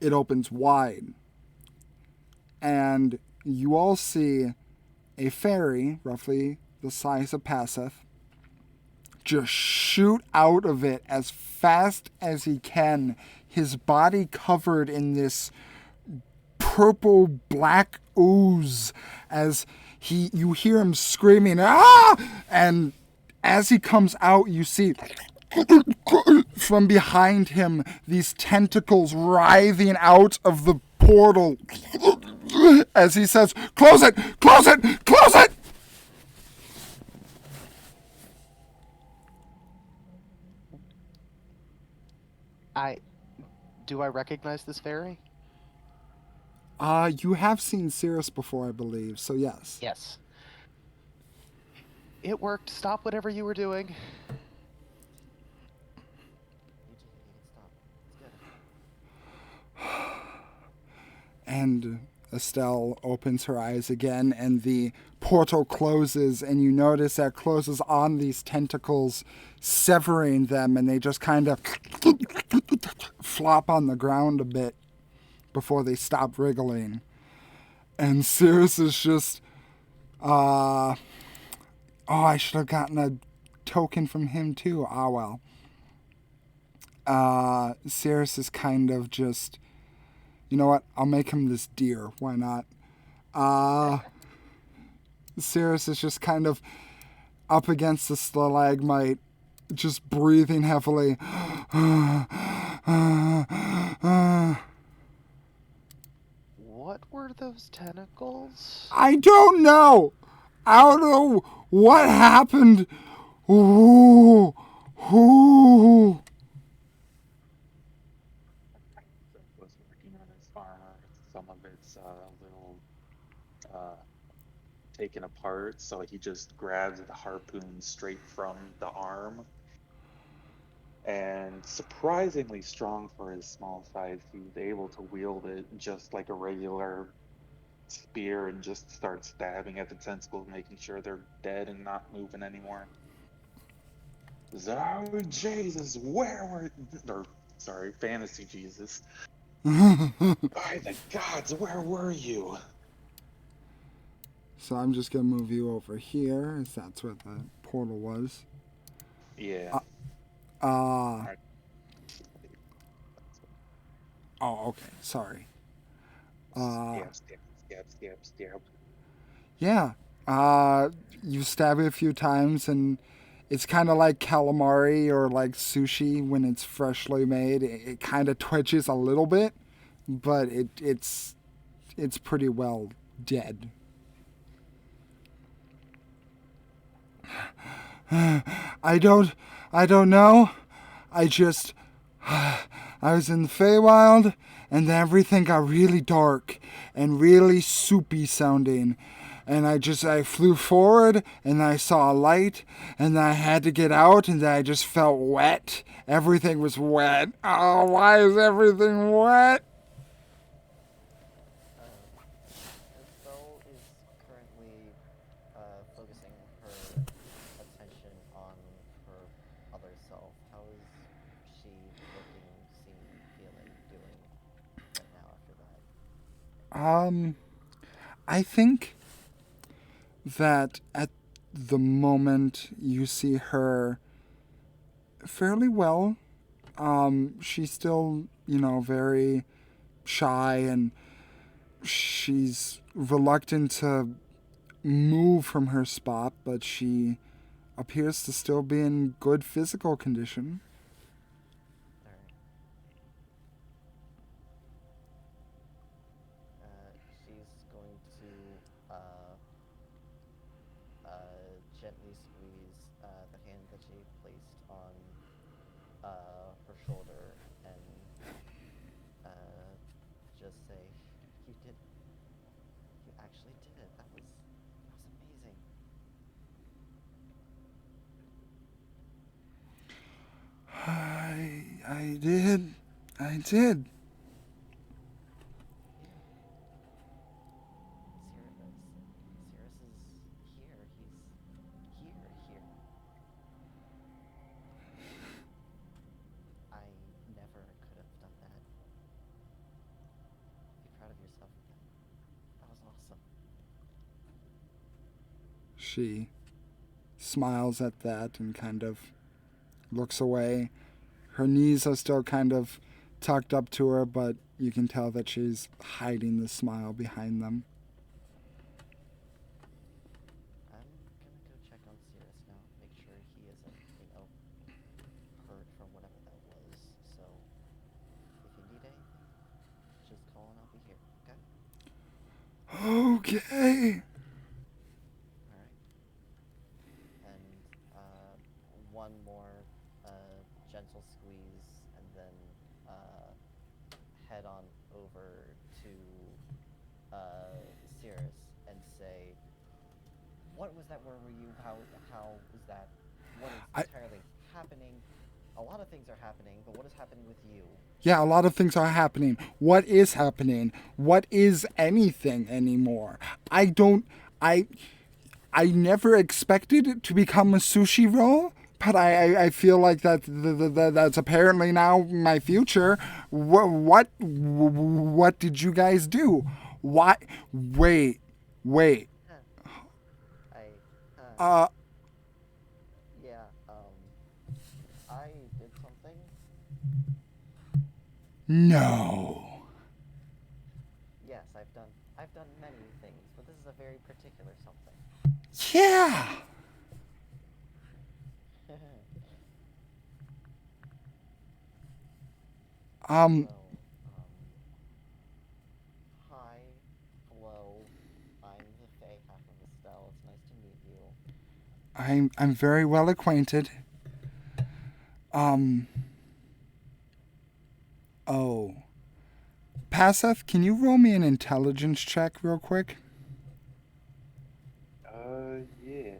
it opens wide. And you all see a fairy, roughly the size of Passeth, just shoot out of it as fast as he can, his body covered in this purple black ooze, as you hear him screaming, ah! And as he comes out, you see from behind him these tentacles writhing out of the portal as he says, close it, close it, close it! Do I recognize this fairy? You have seen Cirrus before, I believe, so yes. Yes. It worked. Stop whatever you were doing. You just need to stop. It's good. And Estelle opens her eyes again, and the portal closes, and you notice that closes on these tentacles, severing them, and they just kind of flop on the ground a bit before they stop wriggling. And Cirrus is just, oh, I should have gotten a token from him too. Ah, well. Cirrus is kind of just, you know what? I'll make him this deer. Why not? Cirrus is just kind of up against the stalagmite, just breathing heavily. What were those tentacles? I don't know. I don't know what happened. Ooh. Ooh. Was working on his armor. Some of it's a little taken apart, so he just grabs the harpoon straight from the arm. And surprisingly strong for his small size, he was able to wield it just like a regular spear and just start stabbing at the tentacles, making sure they're dead and not moving anymore. Oh, Jesus, where were... Or, sorry, fantasy Jesus. By the gods, where were you? So I'm just going to move you over here, as that's where the portal was. Yeah. Oh, okay, sorry. Stab. Yeah, you stab it a few times, and it's kind of like calamari or like sushi when it's freshly made. It kind of twitches a little bit, but it's pretty well dead. I don't know. I was in the Feywild, and then everything got really dark and really soupy sounding. And I flew forward, and I saw a light, and I had to get out, and I just felt wet. Everything was wet. Oh, why is everything wet? Estelle is currently focusing her attention on her other self. How is she looking, seeing, feeling, doing right now after that? I think that at the moment you see her fairly well. She's still, very shy, and she's reluctant to move from her spot, but she appears to still be in good physical condition. Alright. She's going to gently squeeze the hand that she placed on her shoulder and just say, "You did. You actually did it. That was amazing." I did. I did. Cirrus is here. He's here. I never could have done that. Be proud of yourself again. That was awesome. She smiles at that and kind of looks away. Her knees are still kind of tucked up to her, but you can tell that she's hiding the smile behind them. I'm gonna go check on Cirrus now. Make sure he isn't, hurt from whatever that was. So, if you need anything, just call and I'll be here. Okay? Okay. Alright. And one more gentle squeeze, and then head on over to Cirrus and say, "What was that? Where were you? How was that? What is entirely happening? A lot of things are happening, but what is happening with you?" Yeah, a lot of things are happening. What is happening? What is anything anymore? I never expected it to become a sushi roll, but I feel like that's apparently now my future. What did you guys do? Why? Wait. I Uh, yeah, I did something. no. Yes, I've done many things, but this is a very particular something. Yeah. So, hi, hello, I'm the Fae half of Estelle. It's nice to meet you. I'm very well acquainted. Oh. Paseth, can you roll me an intelligence check real quick? Yeah.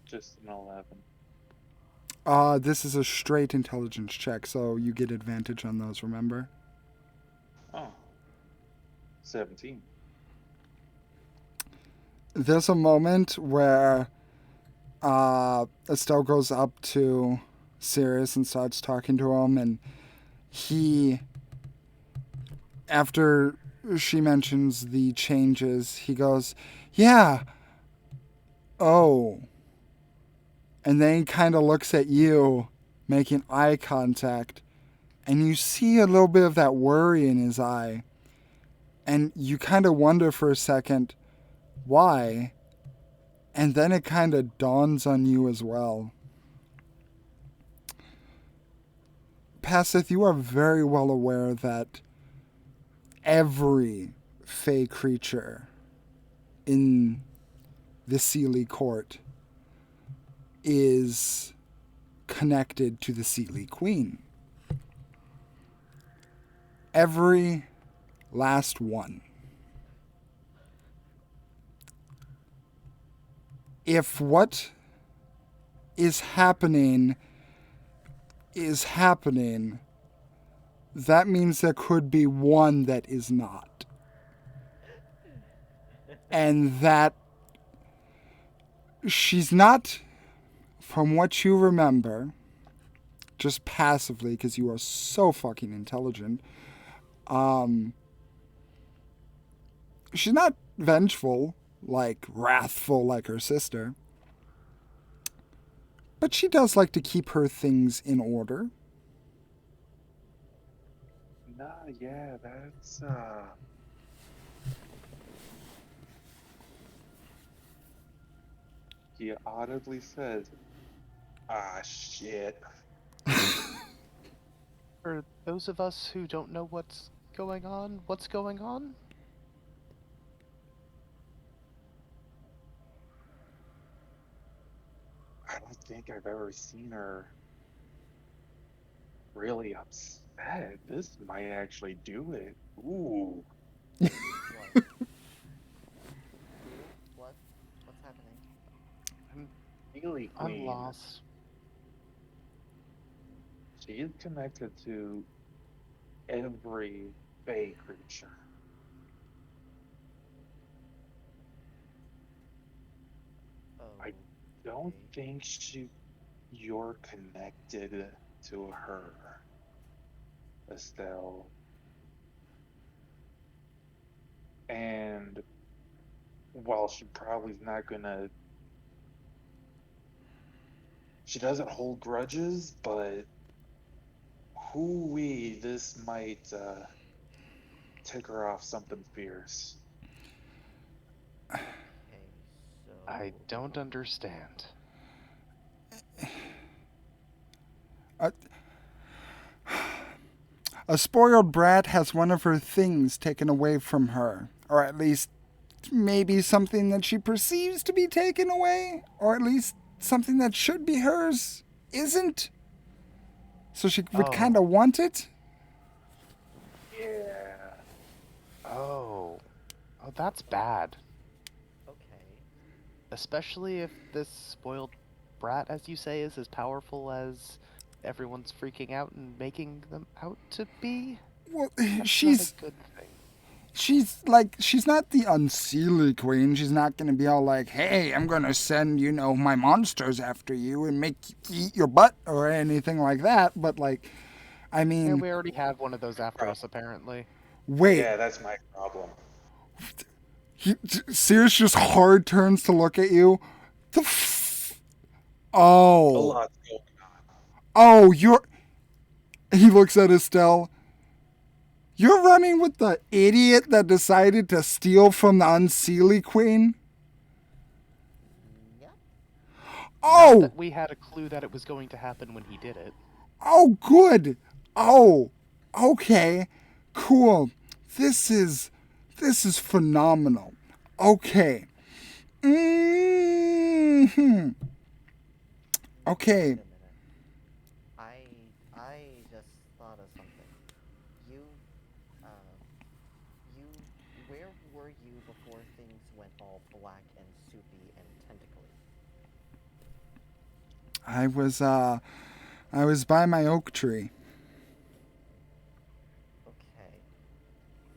Just an 11. This is a straight intelligence check, so you get advantage on those, remember? Oh. 17. There's a moment where Estelle goes up to Sirius and starts talking to him, and he, after she mentions the changes, he goes, "Yeah, oh." And then he kind of looks at you, making eye contact, and you see a little bit of that worry in his eye. And you kind of wonder for a second, why? And then it kind of dawns on you as well. Pasith, you are very well aware that every fey creature in the Sealy court is connected to the Sealy Queen. Every last one. If what is happening, that means there could be one that is not. And that she's not, from what you remember, just passively, because you are so fucking intelligent, she's not vengeful, like wrathful like her sister. But she does like to keep her things in order. Nah, yeah, that's, He audibly said, "Ah, shit." For those of us who don't know what's going on? I don't think I've ever seen her really upset. This might actually do it. Ooh. What? Who? What? What's happening? Neely I'm Queen. lost. She is connected to every Fey creature. I don't Okay. think you're connected to her, Estelle. And while she probably is not gonna, she doesn't hold grudges, but this might tick her off something fierce. Okay, I so don't understand. A, a spoiled brat has one of her things taken away from her, or at least maybe something that she perceives to be taken away, or at least something that should be hers isn't. So she would kind Oh, of want it. Yeah. oh, oh, that's bad. okay. Especially if this spoiled brat, as you say, is as powerful as everyone's freaking out and making them out to be. Well, That's not a she's good thing. she's not the unseelie queen. She's not gonna be all like, "Hey, I'm gonna send my monsters after you and make you eat your butt" or anything like that. But like, I Yeah, mean, we already have one of those after us, apparently. wait, Yeah, that's my problem. Sears just hard turns to look at you. The A oh lot's going oh you're. He looks at Estelle. You're running with the idiot that decided to steal from the unseelie queen. Yep. Not Oh, that we had a clue that it was going to happen when he did it. oh, good. Oh, okay, cool. This is this is phenomenal. Okay. Hmm. Okay. Wait a minute. I just thought of something. You, uh, you, where were you before things went all black and soupy and tentacly? I was I was by my oak tree. Okay.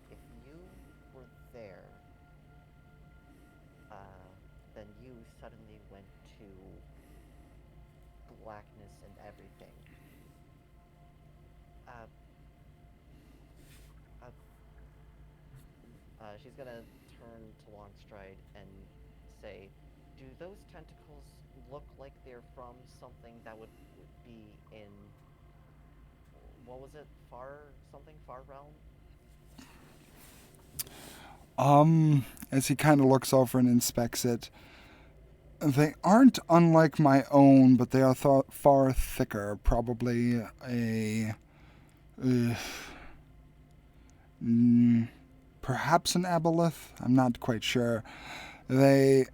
If you were there, then you suddenly went to blackness and everything. Uh, uh, she's gonna turn to Longstride and say, "Do those tentacles look like they're from something that would be in what was it? Far realm?" As he kind of looks over and inspects it, they aren't unlike my own, but they are far thicker. Probably a, uh, mm, perhaps an aboleth. I'm not quite sure. They,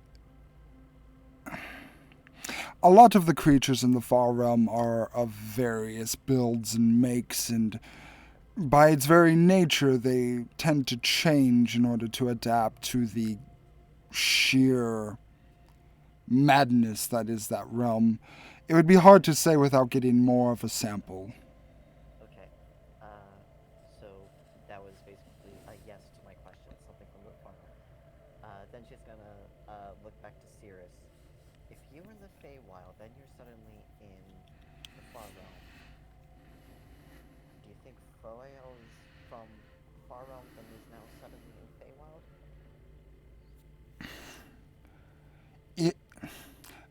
a lot of the creatures in the far realm are of various builds and makes, and by its very nature, they tend to change in order to adapt to the sheer madness that is that realm. It would be hard to say without getting more of a sample. Okay. So that was basically a yes to my question. Something from the far realm. Then she's gonna look back to Cirrus. If you were in the Feywild, then you're suddenly in the far realm. Do you think Froyo is from far realm, then is now suddenly in Feywild? It,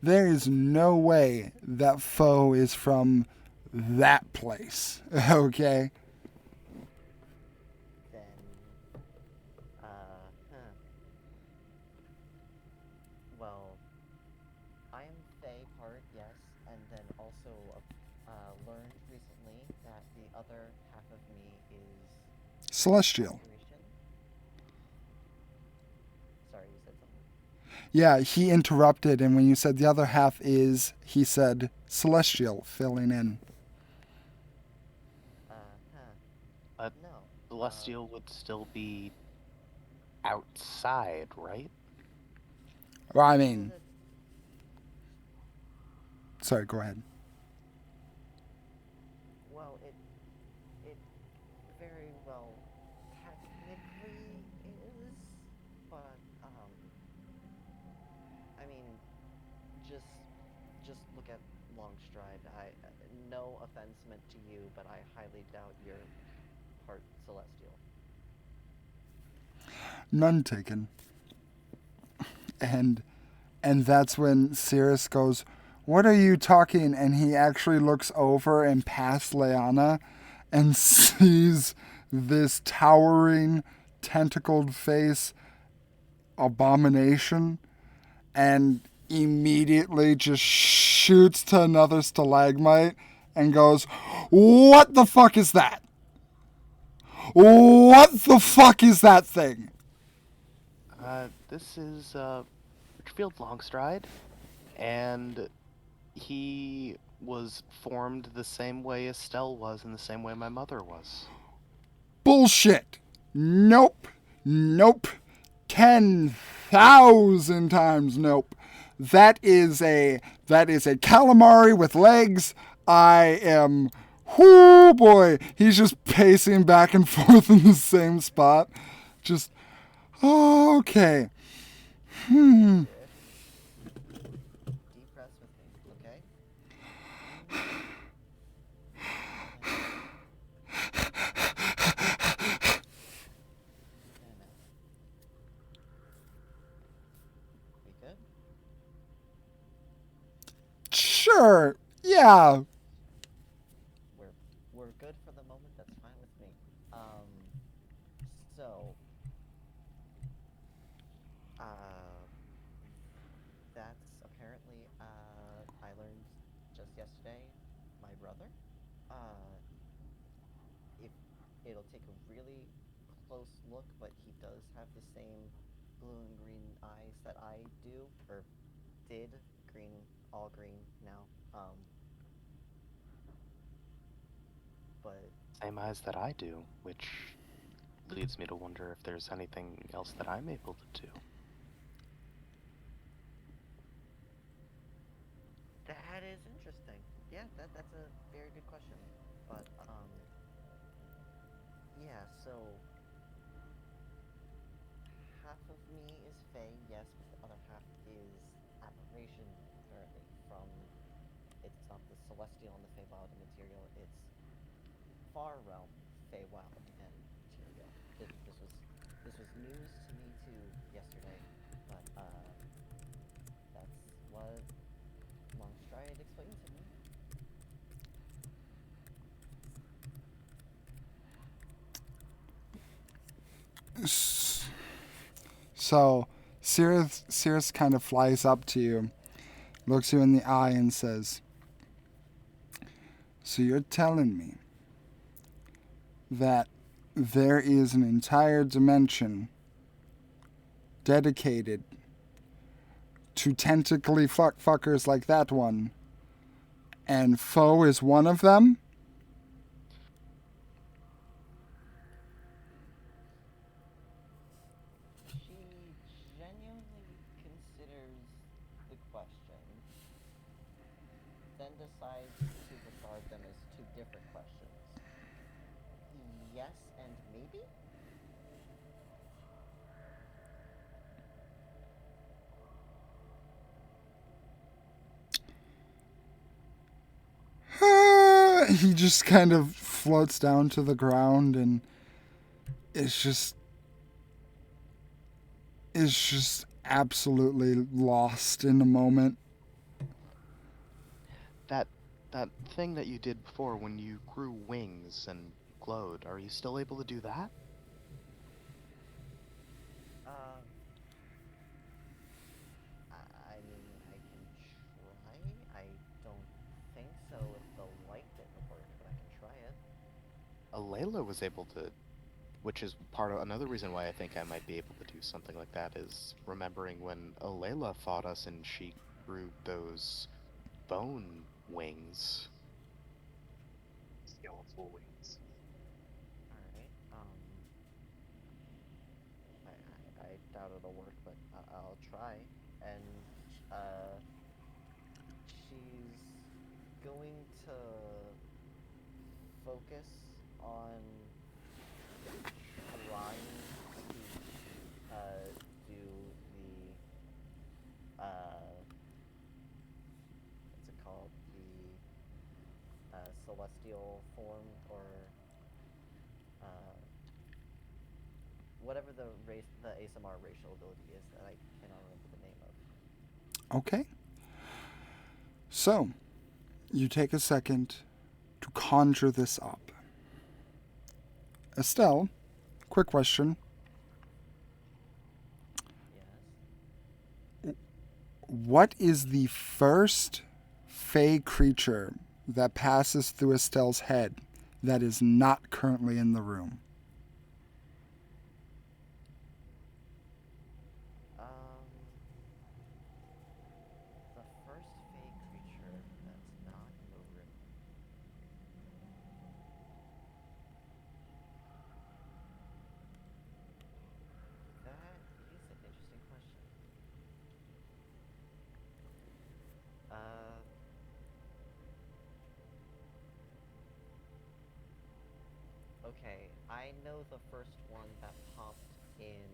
there is no way that foe is from that place. Okay? Then, huh. Well, I am Fey part, yes, and then also learned recently that the other half of me is Celestial. apparition. Sorry, you said something. Yeah, he interrupted, and when you said the other half is, he said celestial, filling in. Huh. A No. celestial would still be outside, right? Well, I So mean, that sorry, go ahead. just look at Longstride. No offense meant to you, but I highly doubt you're part celestial. None taken. And that's when Sirius goes, "What are you talking?" And he actually looks over and past Leanna and sees this towering, tentacled face abomination, and immediately just shoots to another stalagmite and goes, "What the fuck is that? What the fuck is that thing?" This is Richfield Longstride, and he was formed the same way Estelle was and the same way my mother was. Bullshit. Nope. Nope. 10,000 times nope. That is a calamari with legs. I am, whoo boy, he's just pacing back and forth in the same spot. Just, okay. Deep breaths with me, okay? And out. We good? Sure. Yeah. We're good for the moment. That's fine with me. So, that's apparently, I learned just yesterday, my brother. If it'll take a really close look, but he does have the same blue and green eyes that I do, or did. Green, all green now. But Same eyes that I do, which leads me to wonder if there's anything else that I'm able to do. that is interesting. Yeah, that's a very good question. But yeah. So half of me is Fey, yes, but the other half is aberration currently from. It's not the celestial and the Feywild material. It's far realm Feywild and material. This was news to me too yesterday, but that's what Longstride explained to me. So Sirius kind of flies up to you, looks you in the eye, and says, "So you're telling me that there is an entire dimension dedicated to tentacly fuckers like that one, and Foe is one of them?" She genuinely considers the question, then decides to regard them as two different questions. Yes and maybe? He just kind of floats down to the ground, and it's just absolutely lost in the moment. That thing that you did before when you grew wings and glowed, are you still able to do that? Um, I mean, I can try. I don't think so if the light didn't work, but I can try it. Alayla was able to, which is another reason why I think I might be able to do something like that, is remembering when Alayla fought us and she grew those bone wings. Skeletal wings. Alright, I doubt it'll work, but I'll try. And, she's going to focus on trying to do the celestial form or whatever the ASMR racial ability is that I cannot remember the name of. Okay. So, you take a second to conjure this up. Estelle, quick question. Yes. What is the first fey creature that passes through Estelle's head that is not currently in the room? The first fey creature that's not in the room. That is an interesting question. Okay, I know the first one that popped in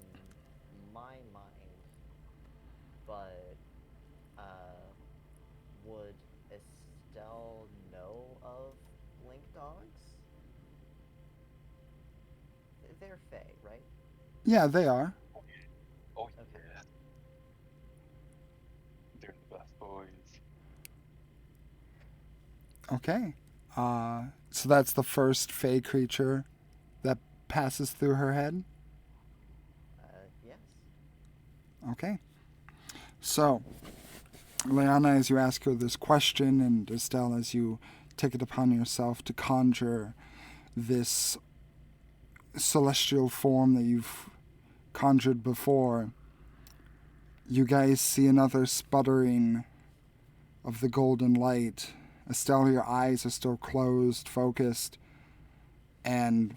my mind, but would Estelle know of blink dogs? They're fey, right? Yeah, they are. Oh, Okay. yeah. They're the best boys. Okay. So that's the first fey creature that passes through her head? Yes. Okay. So, Leanna, as you ask her this question, and Estelle, as you take it upon yourself to conjure this celestial form that you've conjured before, you guys see another sputtering of the golden light. Estelle, your eyes are still closed, focused, and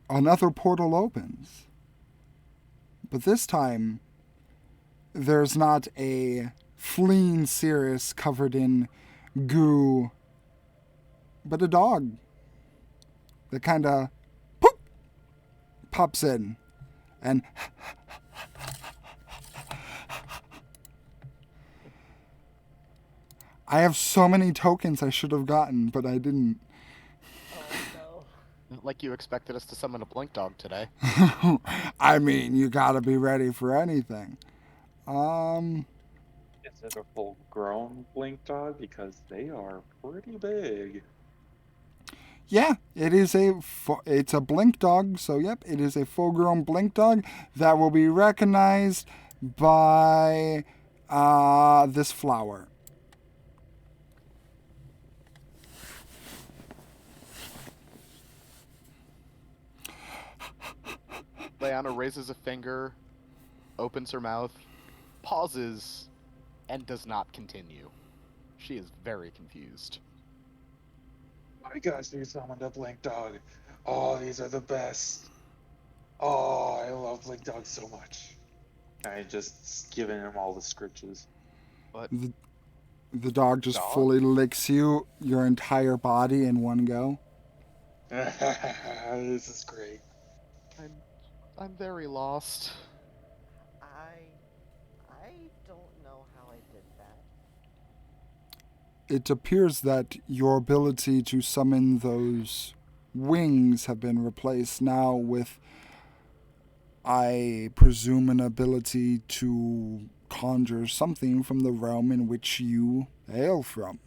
another portal opens. But this time, there's not a fleeing Cirrus covered in goo, but a dog that kind of pops in and I have so many tokens I should have gotten, but I didn't. Oh Like you expected us to summon a blink dog today. I mean, you gotta be ready for anything. Is it a full-grown blink dog? Because they are pretty big. Yeah, it's a blink dog. So yep, it is a full-grown blink dog that will be recognized by this flower. Leanna raises a finger, opens her mouth, pauses, and does not continue. She is very confused. My gosh, you summoned a blink dog. Oh, these are the best. Oh, I love blink dogs so much. I just giving him all the scritches. But The dog just dog? fully licks your entire body in one go. This is great. I'm very lost. I don't know how I did that. It appears that your ability to summon those wings have been replaced now with, I presume, an ability to conjure something from the realm in which you hail from.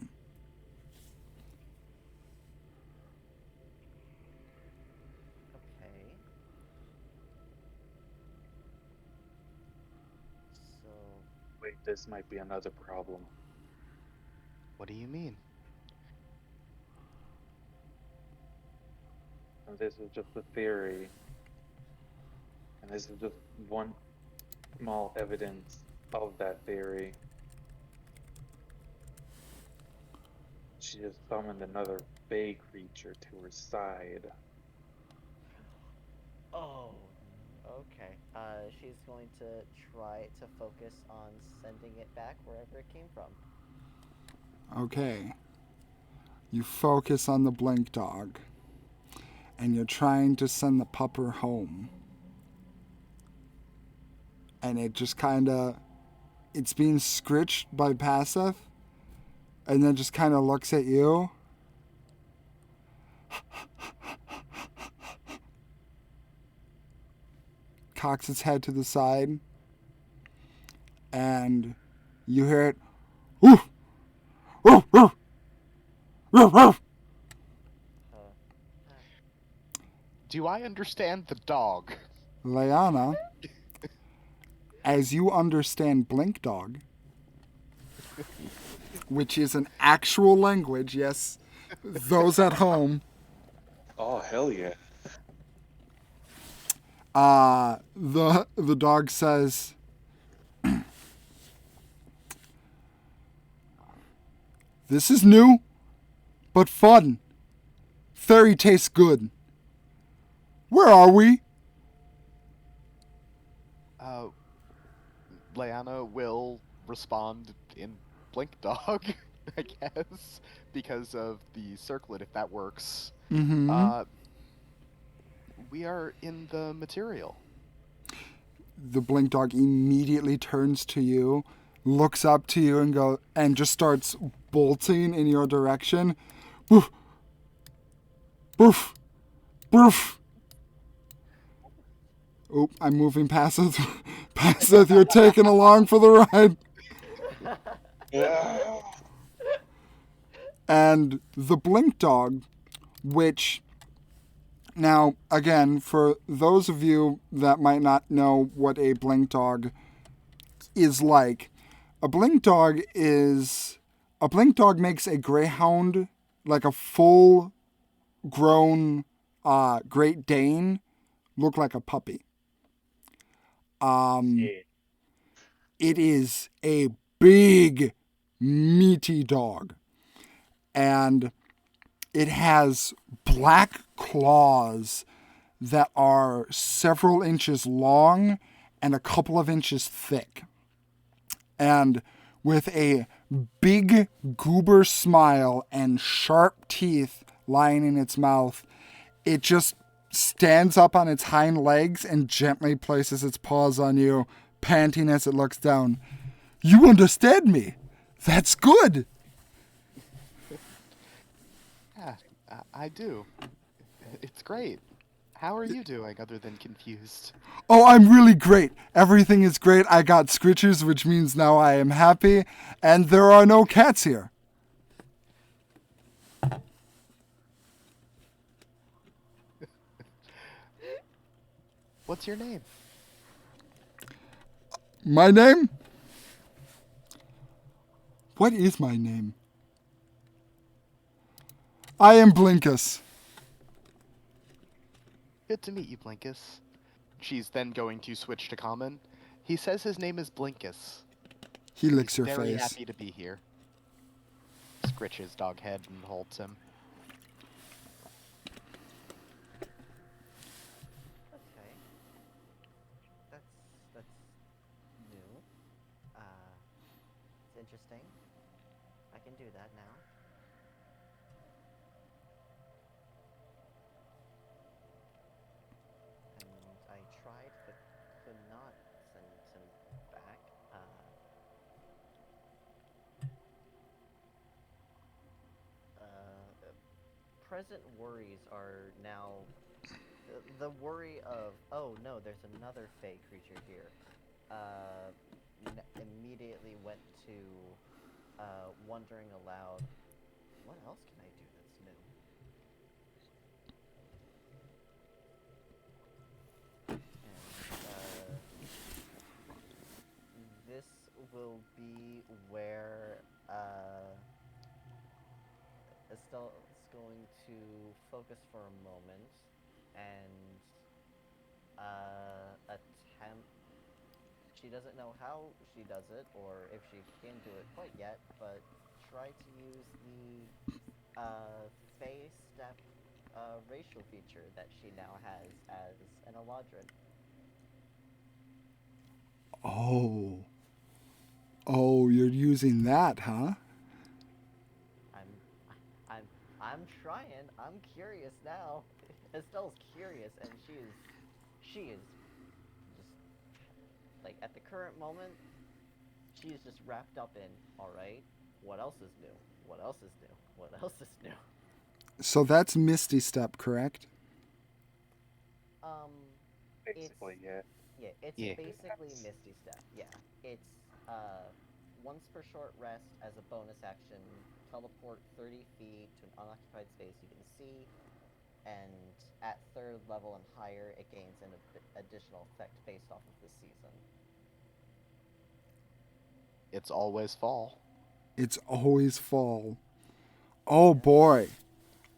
Okay. So, Wait, this might be another problem. What do you mean? And this is just a theory. And this is just one small evidence of that theory. She just summoned another Fey creature to her side. oh, okay. She's going to try to focus on sending it back wherever it came from. Okay. You focus on the blink dog, and you're trying to send the pupper home. And it just kind of, it's being scritched by Paseth, and then just kind of looks at you. Cocks its head to the side, and you hear it. Woof, woof, woof, woof, woof. Do I understand the dog? Leanna, as you understand Blink Dog, which is an actual language, yes, those at home, Oh, hell yeah. the dog says, "This is new, but fun. Fairy tastes good. Where are we?" Leanna will respond in Blink Dog, I guess, because of the circlet, if that works. Mm-hmm. We are in the material. The Blink Dog immediately turns to you, looks up to you, and just starts bolting in your direction. Boof, boof, boof. Oop, I'm moving past it. Past it, you're taken along for the ride. Yeah. And the Blink Dog, which, now, again, for those of you that might not know what a Blink Dog is like, a Blink Dog makes a greyhound, like a full grown Great Dane, look like a puppy. Yeah. It is a big, meaty dog. And it has black claws that are several inches long and a couple of inches thick. And with a big goober smile and sharp teeth lying in its mouth, it just stands up on its hind legs and gently places its paws on you, panting as it looks down. "You understand me. That's good." Yeah, I do. It's great. How are you doing other than confused? "Oh, I'm really great. Everything is great. I got scritches, which means now I am happy, and there are no cats here." What's your name? "My name? What is my name? I am Blinkus." Good to meet you, Blinkus. She's then going to switch to common. He says his name is Blinkus. He licks He's your very face. happy to be here. Scritches dog head and holds him. Okay. That's new. It's interesting. I can do that now. And I tried but could not send him back. Present worries are now the worry of, oh no, there's another fey creature here. Immediately went to wondering aloud, what else can I do that's new? And this will be where Estelle is going to focus for a moment and attempt. She doesn't know how she does it or if she can do it quite yet, but try to use the Fey Step racial feature that she now has as an Eladrin. Oh. Oh, you're using that, huh? I'm, I'm, I'm trying. I'm curious now. Estelle's curious, and she is just like at the current moment, she is just wrapped up in. All right, What else is new? What else is new? What else is new? So that's Misty Step, correct? Um, it's Basically, yeah. yeah, it's Yeah. basically Misty Step. Yeah, it's uh, once per short rest as a bonus action, teleport 30 feet to an unoccupied space you can see, and at third level and higher, it gains an additional effect based off of the season. It's always fall. It's always fall. Oh Yes. boy.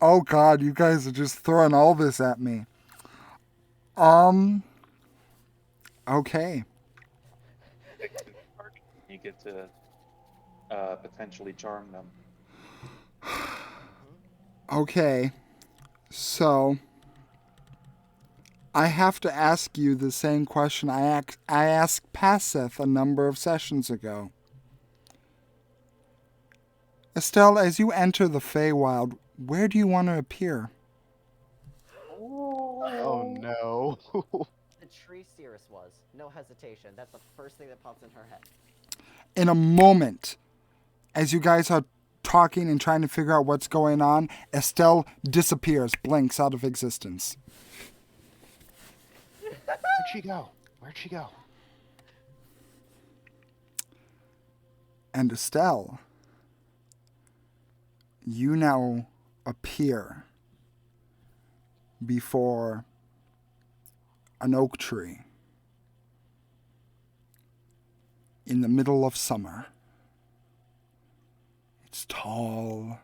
Oh god, you guys are just throwing all this at me. Um, okay. Next to charge, you get to potentially charm them. Mm-hmm. Okay. So, I have to ask you the same question I asked Paseth a number of sessions ago. Estelle, as you enter the Feywild, where do you want to appear? Oh no. The tree Cirrus was. No hesitation. That's the first thing that pops in her head. In a moment, as you guys are talking and trying to figure out what's going on, Estelle disappears, blinks out of existence. Where'd she go? Where'd she go? And Estelle, you now appear before an oak tree in the middle of summer. It's tall,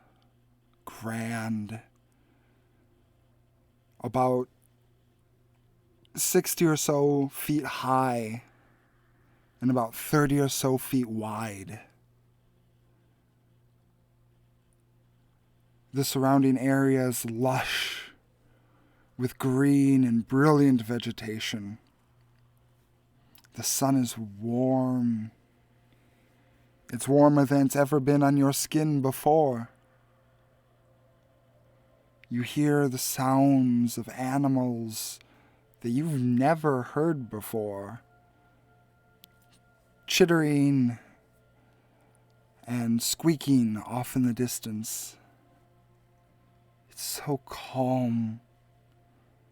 grand, about 60 or so feet high and about 30 or so feet wide. The surrounding area is lush with green and brilliant vegetation. The sun is warm. It's warmer than it's ever been on your skin before. You hear the sounds of animals that you've never heard before. Chittering and squeaking off in the distance. It's so calm,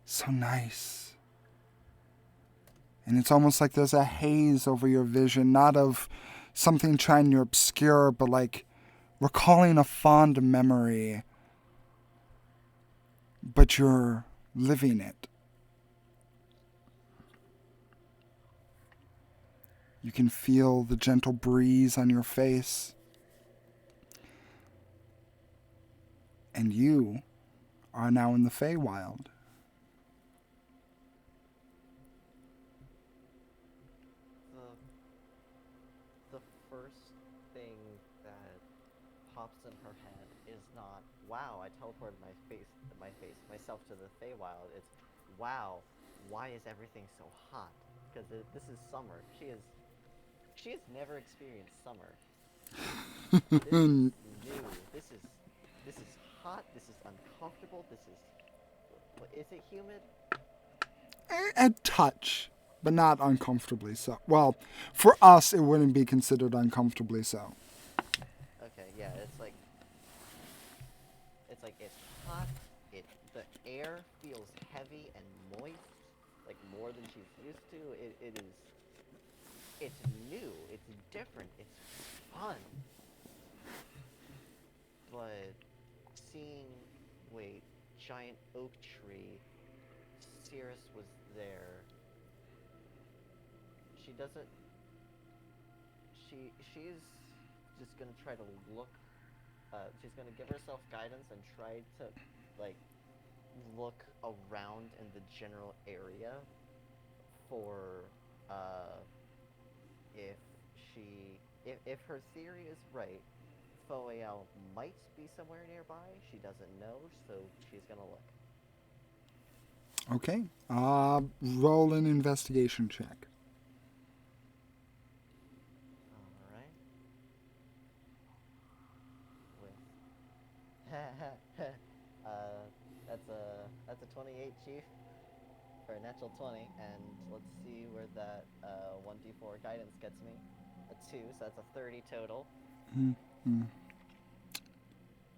so nice. And it's almost like there's a haze over your vision, not of something trying to obscure, but like recalling a fond memory, but you're living it. You can feel the gentle breeze on your face. And you are now in the Feywild. The first thing that pops in her head is not, wow, I teleported myself to the Feywild. It's, wow, why is everything so hot? Because this is summer. She has never experienced summer. This is new. This is hot. This is uncomfortable. This is, is it humid? A touch, but not uncomfortably so. Well, for us, it wouldn't be considered uncomfortably so. Okay, yeah, it's hot. The air feels heavy and moist, like more than she's used to. It's new. It's different. It's fun. But seeing, wait, giant oak tree, Cirrus was there. She doesn't. She's just gonna try to look. She's gonna give herself guidance and try to, like, look around in the general area for if if her theory is right, Foal might be somewhere nearby. She doesn't know, so she's gonna look. Okay. Roll an investigation check. All right. With that's a 28, Chief, for a natural 20, and let's see where that 1d4 guidance gets me. A 2, so that's a 30 total.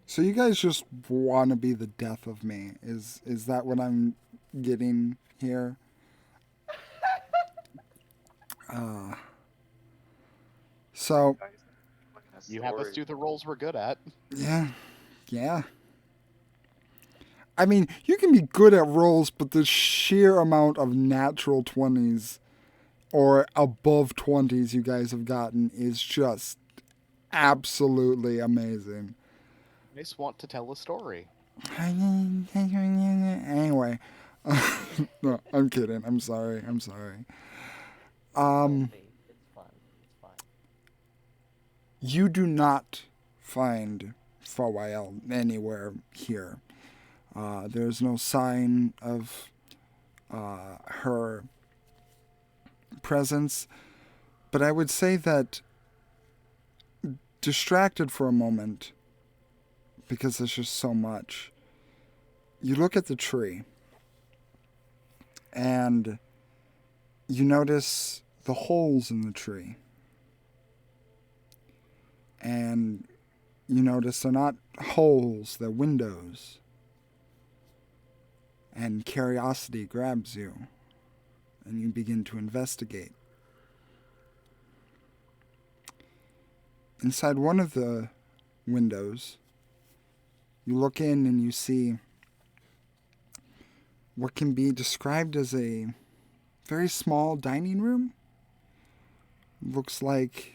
So you guys just want to be the death of me. Is that what I'm getting here? So Guys, telling a You have us story. do the roles we're good at. yeah, yeah. I mean, you can be good at rolls, but the sheer amount of natural 20s or above 20s you guys have gotten is just absolutely amazing. I just want to tell a story. Anyway, no, I'm kidding. I'm sorry. I'm sorry. Don't be. It's fun. It's fine. You do not find Fawael anywhere here. There's no sign of her presence, but I would say that distracted for a moment, because there's just so much, you look at the tree and you notice the holes in the tree. And you notice they're not holes, they're windows. And curiosity grabs you, and you begin to investigate. Inside one of the windows, you look in and you see what can be described as a very small dining room. Looks like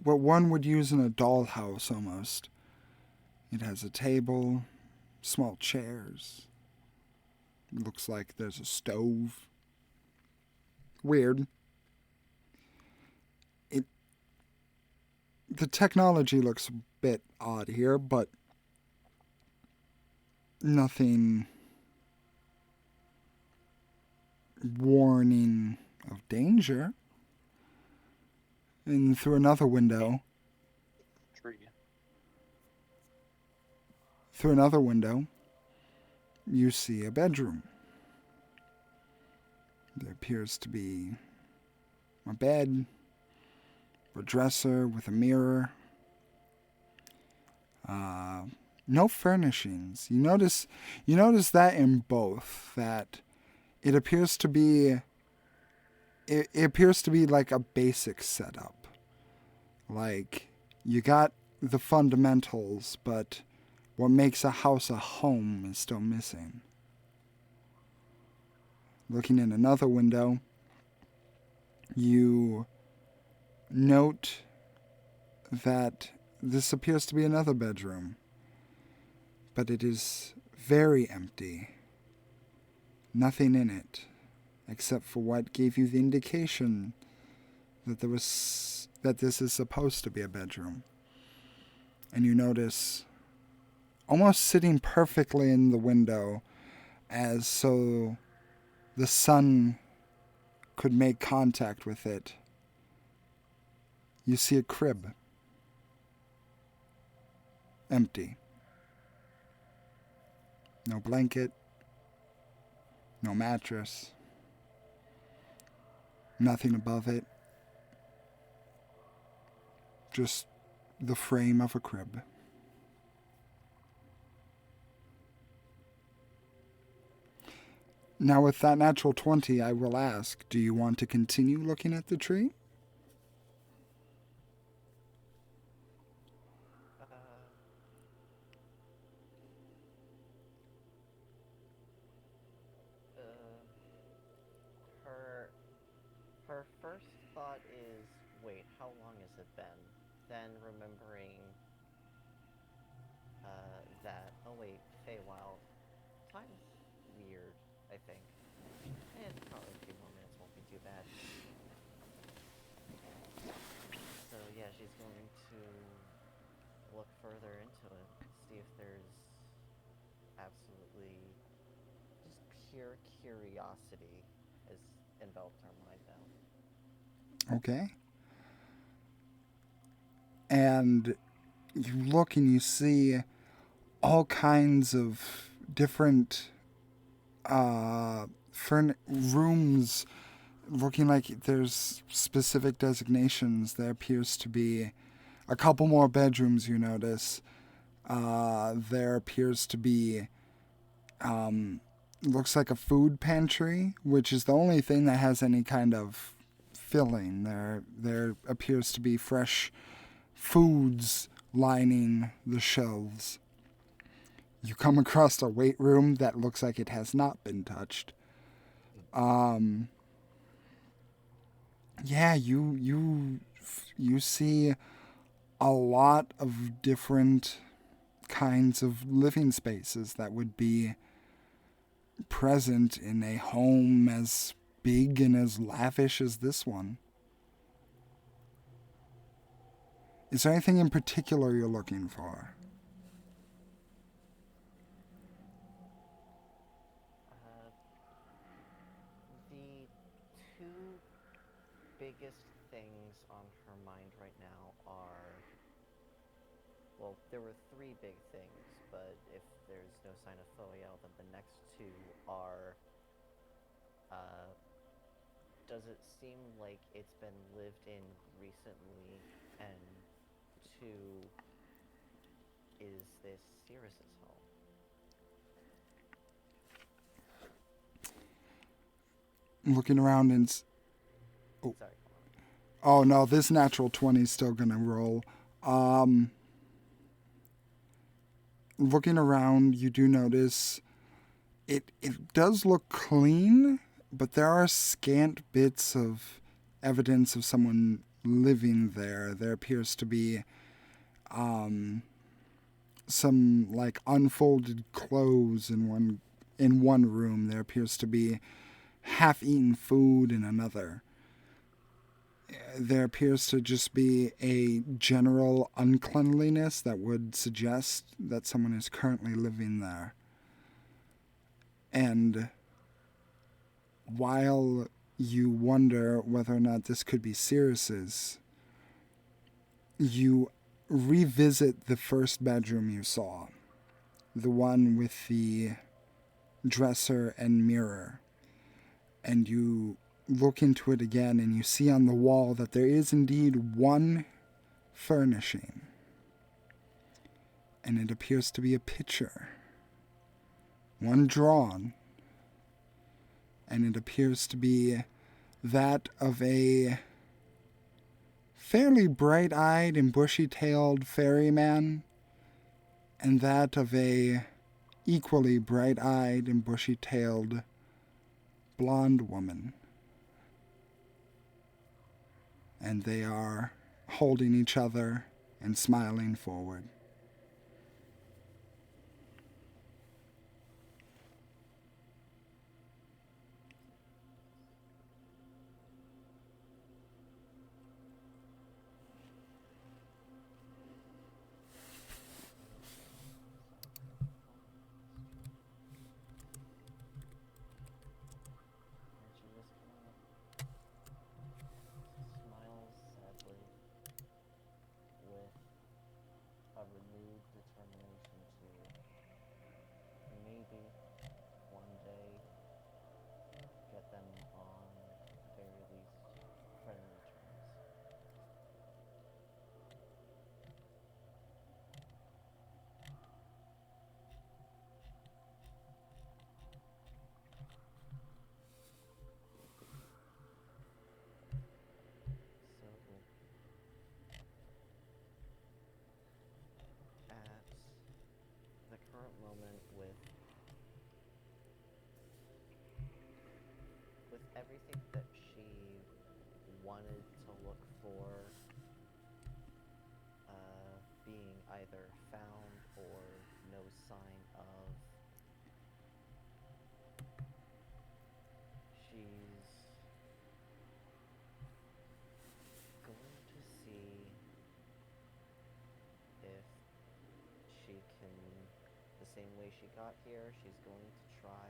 what one would use in a dollhouse almost. It has a table, small chairs. Looks like there's a stove. Weird. The technology looks a bit odd here, but nothing warning of danger. And through another window, Tree. You see a bedroom. There appears to be a bed, a dresser with a mirror. No furnishings. You notice that in both, that it appears to be like a basic setup. Like, you got the fundamentals, but what makes a house a home is still missing. Looking in another window, you note that this appears to be another bedroom, but it is very empty. Nothing in it, except for what gave you the indication that this is supposed to be a bedroom. And you notice, almost sitting perfectly in the window, as so the sun could make contact with it, you see a crib. Empty. No blanket. No mattress. Nothing above it. Just the frame of a crib. Now, with that natural 20, I will ask, do you want to continue looking at the tree? Her first thought is, wait, how long has it been? Then remembering that, oh wait, Feywild, time's weird, I think. And probably a few more minutes won't be too bad. So yeah, she's going to look further into it, see if there's absolutely just pure curiosity has enveloped her mind now. Okay. And you look and you see all kinds of different rooms, looking like there's specific designations. There appears to be a couple more bedrooms, you notice. There appears to be, looks like a food pantry, which is the only thing that has any kind of filling. There appears to be fresh foods lining the shelves. You come across a weight room that looks like it has not been touched. Yeah, you see a lot of different kinds of living spaces that would be present in a home as big and as lavish as this one. Is there anything in particular you're looking for? The two biggest things on her mind right now are, well, there were three big things, but if there's no sign of Foyel, then the next two are, does it seem like it's been lived in recently, and two, is this Sirius's home? Looking around and Sorry. oh no, this natural 20 is still gonna roll. Looking around, you do notice it does look clean, but there are scant bits of evidence of someone living there. There appears to be some like unfolded clothes in one room. There appears to be half-eaten food in another. There appears to just be a general uncleanliness that would suggest that someone is currently living there. And while you wonder whether or not this could be Sirius's, you revisit the first bedroom you saw, the one with the dresser and mirror, and you look into it again and you see on the wall that there is indeed one furnishing, and it appears to be a picture, one drawn, and it appears to be that of a fairly bright-eyed and bushy-tailed ferryman, and that of a equally bright-eyed and bushy-tailed blonde woman. And they are holding each other and smiling forward. And she just kind of smiles sadly with a renewed determination to maybe one day get them on, at the very least, friendly terms. So, at the current moment, with everything that she wanted to look for being either found or no sign of, she's going to see if she can, the same way she got here, she's going to try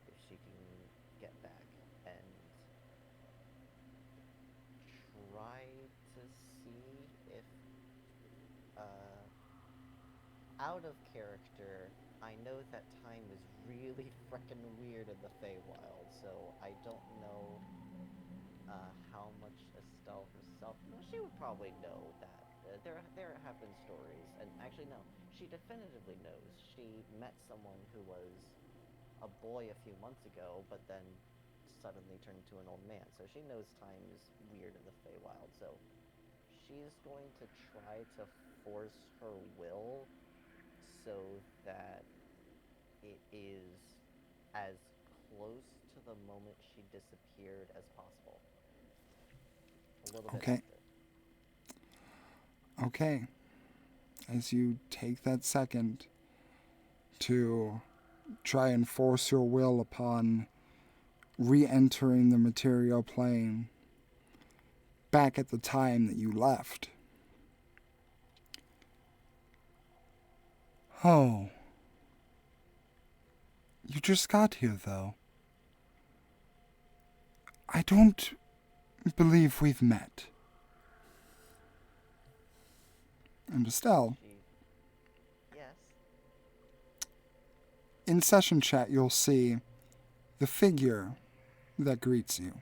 if she can get back and try to see if, out of character, I know that time is really frickin' weird in the Feywild, so I don't know how much Estelle herself, well, she would probably know that there have been stories, and actually no, she definitively knows. She met someone who was a boy a few months ago, but then suddenly turned into an old man. So she knows time is weird in the Feywild. So she's going to try to force her will so that it is as close to the moment she disappeared as possible. A little bit Okay. after. Okay. As you take that second to try and force your will upon re-entering the material plane back at the time that you left. Oh. You just got here, though. I don't believe we've met. And Estelle, Yes. in session chat you'll see the figure that greets you.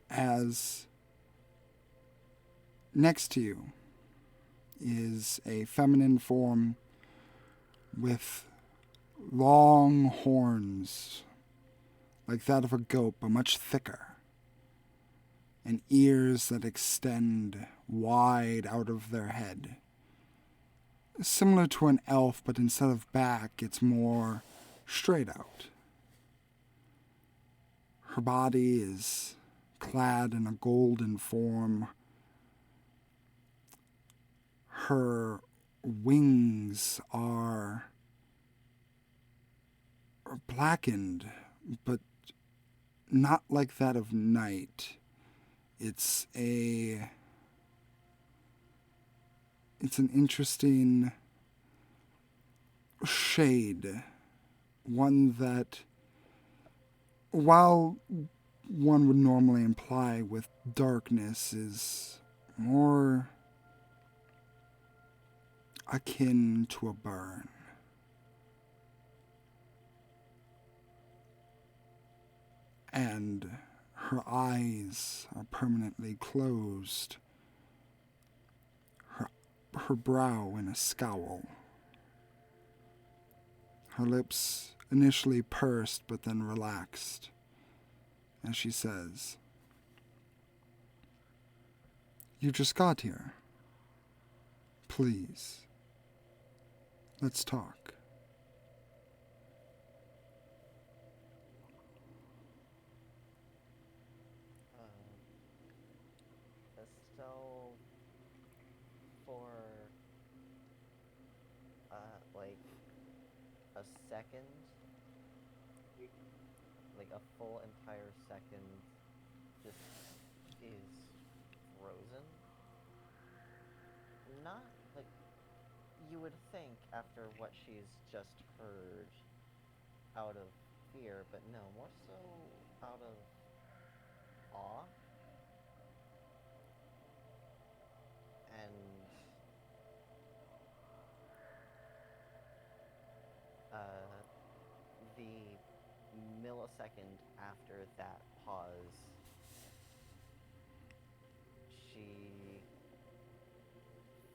As next to you is a feminine form with long horns, like that of a goat, but much thicker, and ears that extend wide out of their head. Similar to an elf, but instead of back, it's more straight out. Her body is clad in a golden form. Her wings are blackened, but not like that of night. It's an interesting shade, one that, while one would normally imply with darkness, is more akin to a burn. And her eyes are permanently closed, her brow in a scowl. Her lips initially pursed but then relaxed as she says, "You just got here. Please, let's talk." Estelle, for like a second, like a full entire second, just is frozen. Not like you would think after what she's just heard out of fear, but no, more so out of awe. And the millisecond after that pause, she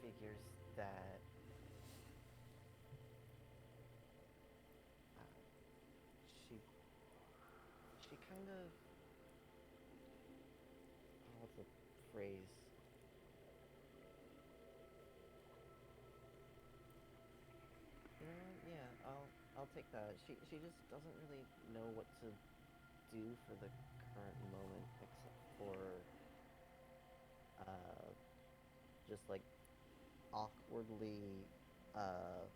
figures that she kind of, what's the phrase? You know what? Yeah, I'll take that. She just doesn't really know what to do for the current moment except for just like awkwardly uh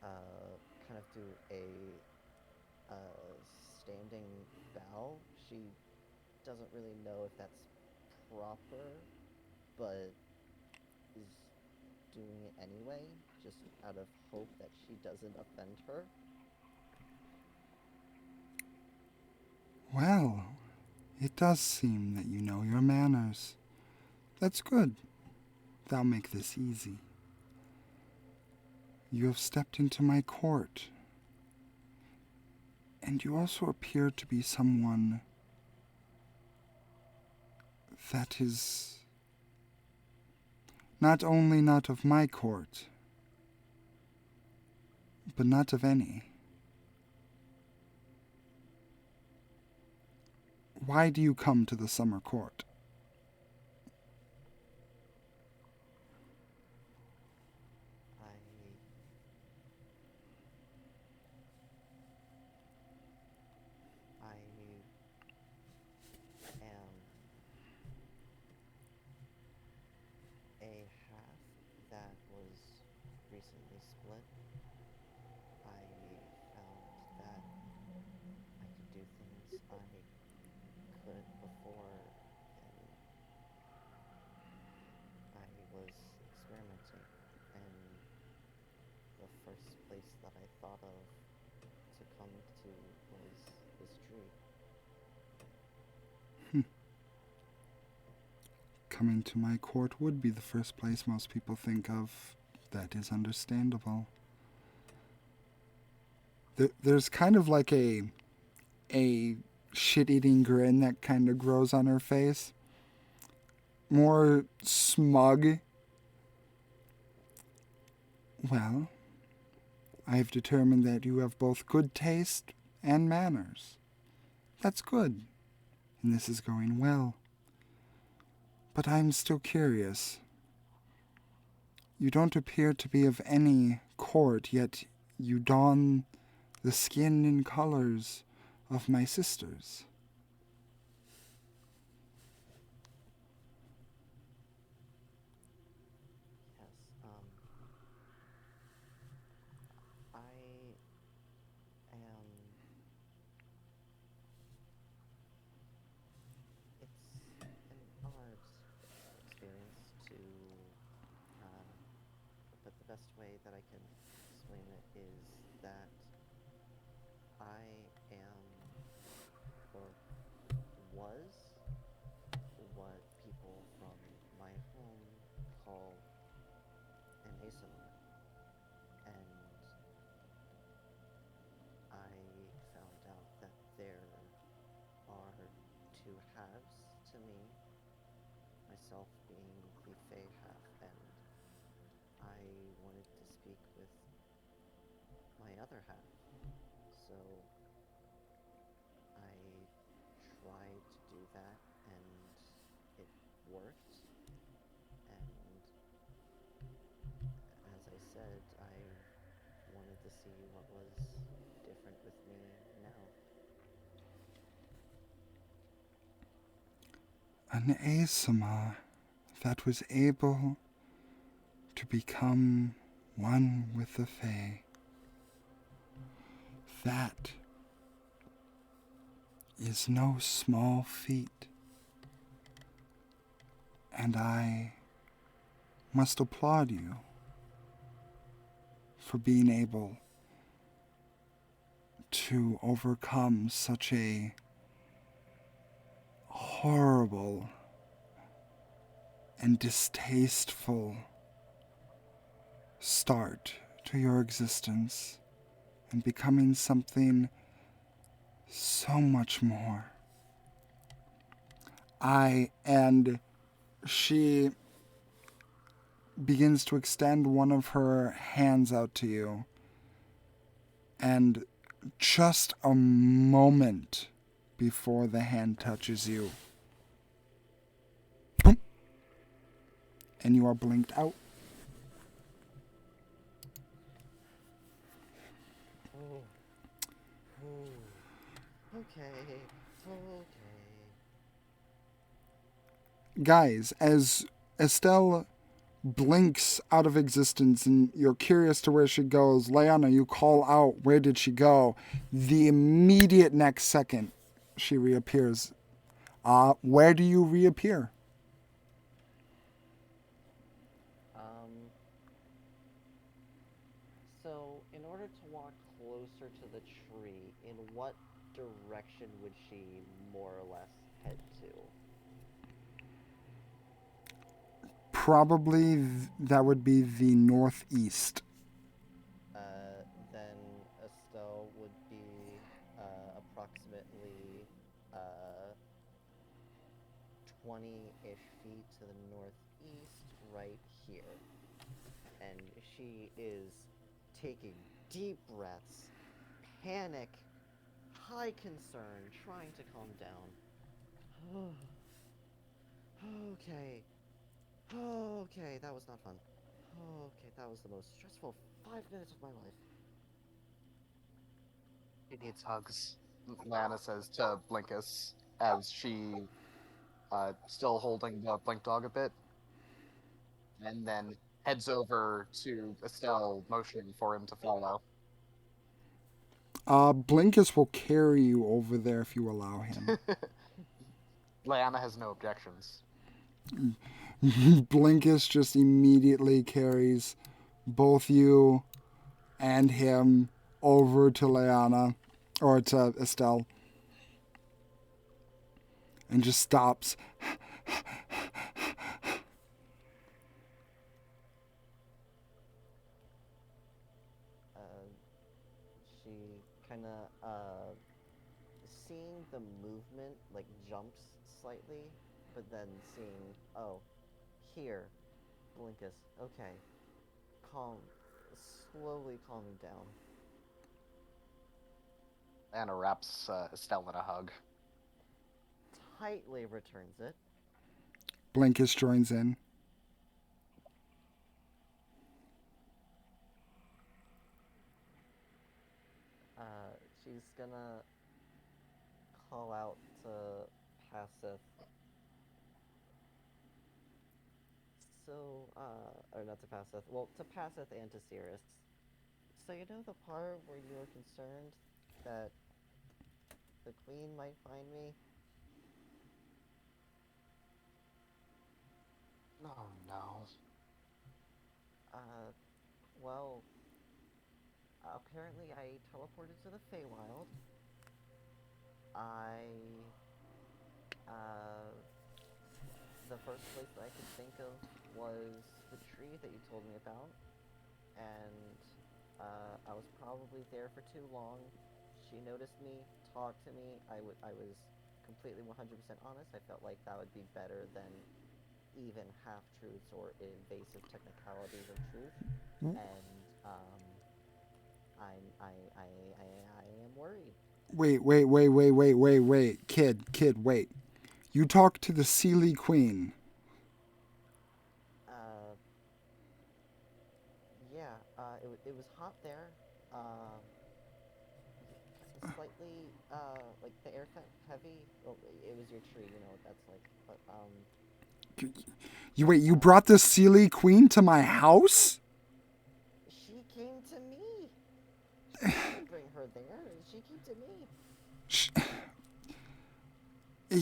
kind of do a standing bow. She doesn't really know if that's proper, but is doing it anyway, just out of hope that she doesn't offend her. Well, it does seem that you know your manners. That's good. That'll make this easy. You have stepped into my court, And you also appear to be someone that is not only not of my court, but not of any. Why do you come to the summer court? I am a half that was recently split. I found that I could do things I couldn't before, and I was experimenting, and the first place that I thought of to come to was this tree. Coming to my court would be the first place most people think of. That is understandable. There's kind of like a shit-eating grin that kind of grows on her face. More smug. Well, I've determined that you have both good taste and manners. That's good, and this is going well. But I'm still curious. You don't appear to be of any court, yet you don the skin and colors of my sisters. Yes, I am. It's an odd experience to, uh, but the best way that I can explain it is that I am, or was, what people from my home call an ASMR. And I found out that there are two halves to me, myself being the Fey half, and I wanted to speak with my other half. So I tried to do that, and it worked. And as I said, I wanted to see what was different with me now. An ASMR that was able to become one with the Fae. That is no small feat. And I must applaud you for being able to overcome such a horrible and distasteful start to your existence and becoming something so much more. And she begins to extend one of her hands out to you, and just a moment before the hand touches you, boom, and you are blinked out. Oh, okay, okay. Guys, as Estelle blinks out of existence and you're curious to where she goes, Leanna, you call out, where did she go? The immediate next second, she reappears. Where do you reappear? So in order to walk closer to the tree, in what direction would she more or less head to? Probably that would be the northeast. Then Estelle would be approximately 20-ish feet to the northeast, right here. And she is taking deep breaths, panic, high concern, trying to calm down. Okay. Okay, that was not fun. Okay, that was the most stressful 5 minutes of my life. He needs hugs, Lana says to Blinkus as she, still holding the Blink Dog a bit, and then heads over to Estelle, motioning for him to follow. Blinkus will carry you over there if you allow him. Lana has no objections. Blinkus just immediately carries both you and him over to Leanna, or to Estelle, and just stops. She kind of, seeing the movement, like, jumps slightly, but then seeing, oh, here, Blinkus, okay, slowly calming down. Lana wraps Estelle in a hug. Tightly returns it. Blinkus joins in. She's gonna call out to Passeth. So, or not to Passeth, well, to Passeth and to Cirrus. So you know the part where you were concerned that the Queen might find me? Oh no. Well, apparently I teleported to the Feywild. The first place that I could think of was the tree that you told me about, and I was probably there for too long. She noticed me, talked to me. I was completely 100% honest. I felt like that would be better than even half-truths or invasive technicalities of truth. And I am worried. Wait. Kid, wait. You talked to the Seelie Queen. Yeah, it was hot there. Slightly, like the air felt heavy. Well, it was your tree, you know what that's like. But, You brought the Seelie Queen to my house? she came to me. I didn't bring her there. She came to me.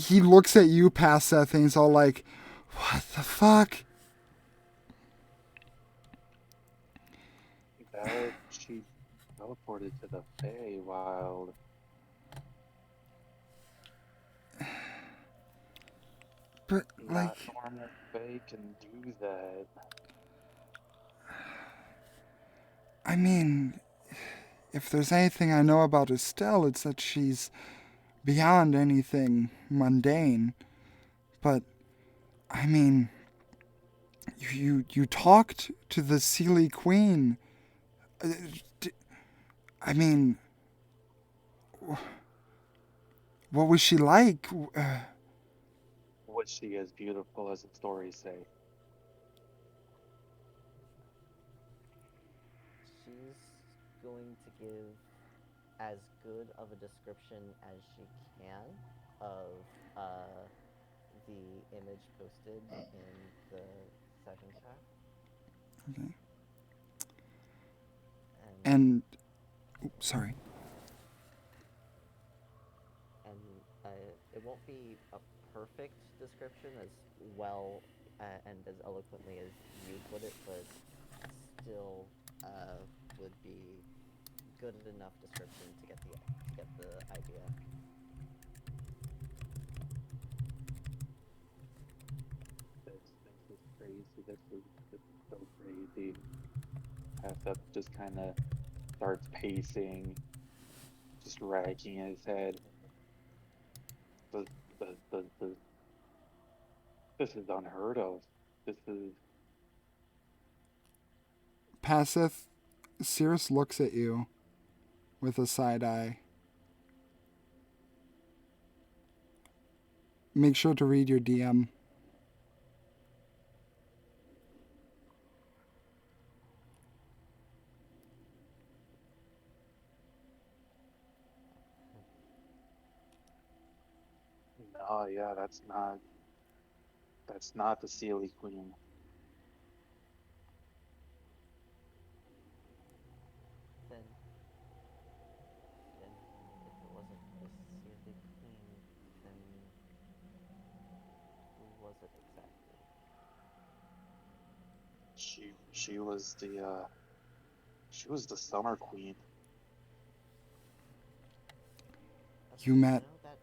He looks at you past that thing, he's all like, what the fuck? That she teleported to the Feywild. But, Not like, normal Fey can do that. I mean, if there's anything I know about Estelle, it's that she's beyond anything mundane. But, I mean, you talked to the Seelie Queen. I mean, what was she like? Was she as beautiful as the stories say? She's going to give as good of a description as she can of the image posted in the session chat. Okay. And Sorry. and it won't be a perfect description as well and as eloquently as you put it, but still would be good enough description to get the idea. This is crazy. This is so crazy. Asap just kind of starts pacing, just ragging his head. the, the this is unheard of. This is Passeth, Cirrus looks at you with a side eye. Make sure to read your DM. no, yeah, that's not the Sealy Queen. Then, then if it wasn't the Sealy Queen, then who was it exactly? She was the Summer Queen. You Okay, met- that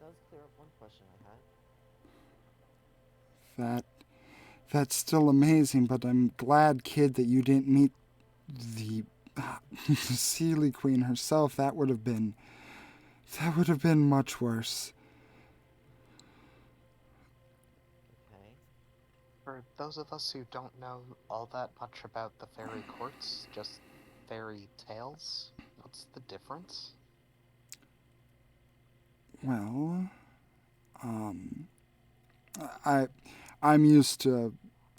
does clear up one question I had. That's still amazing, but I'm glad, kid, that you didn't meet the the Sealy Queen herself. That would have been much worse. Okay. For those of us who don't know all that much about the fairy courts, just fairy tales, what's the difference? Well, I'm used to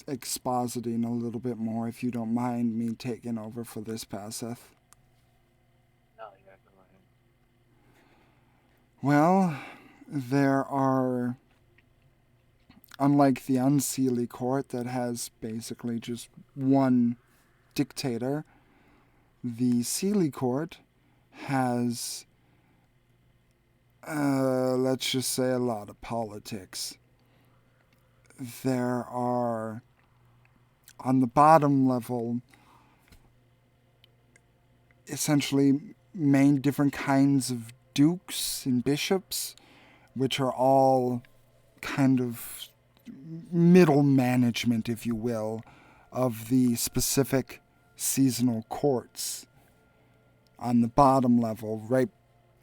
expositing a little bit more. If you don't mind me taking over for this, Passeth. No, yeah, go ahead. Well, there are, unlike the Unseelie court that has basically just one dictator, the Sealy court has, let's just say, a lot of politics. There are, on the bottom level, essentially different kinds of dukes and bishops, which are all kind of middle management, if you will, of the specific seasonal courts. On the bottom level, right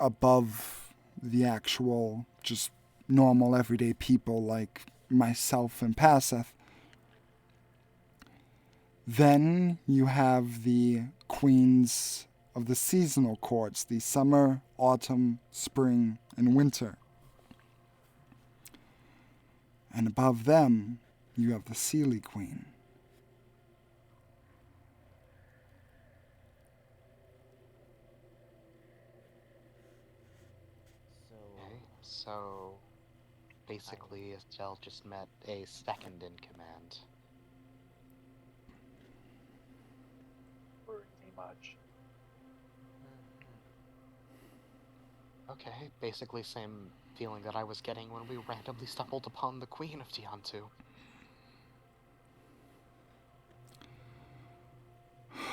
above the actual just normal everyday people like myself and Passeth. Then you have the queens of the seasonal courts, the summer, autumn, spring, and winter. And above them, you have the Sealy Queen. So, Okay, so basically Estelle just met a second in command. Pretty much. Okay, basically same feeling that I was getting when we randomly stumbled upon the Queen of Tiān.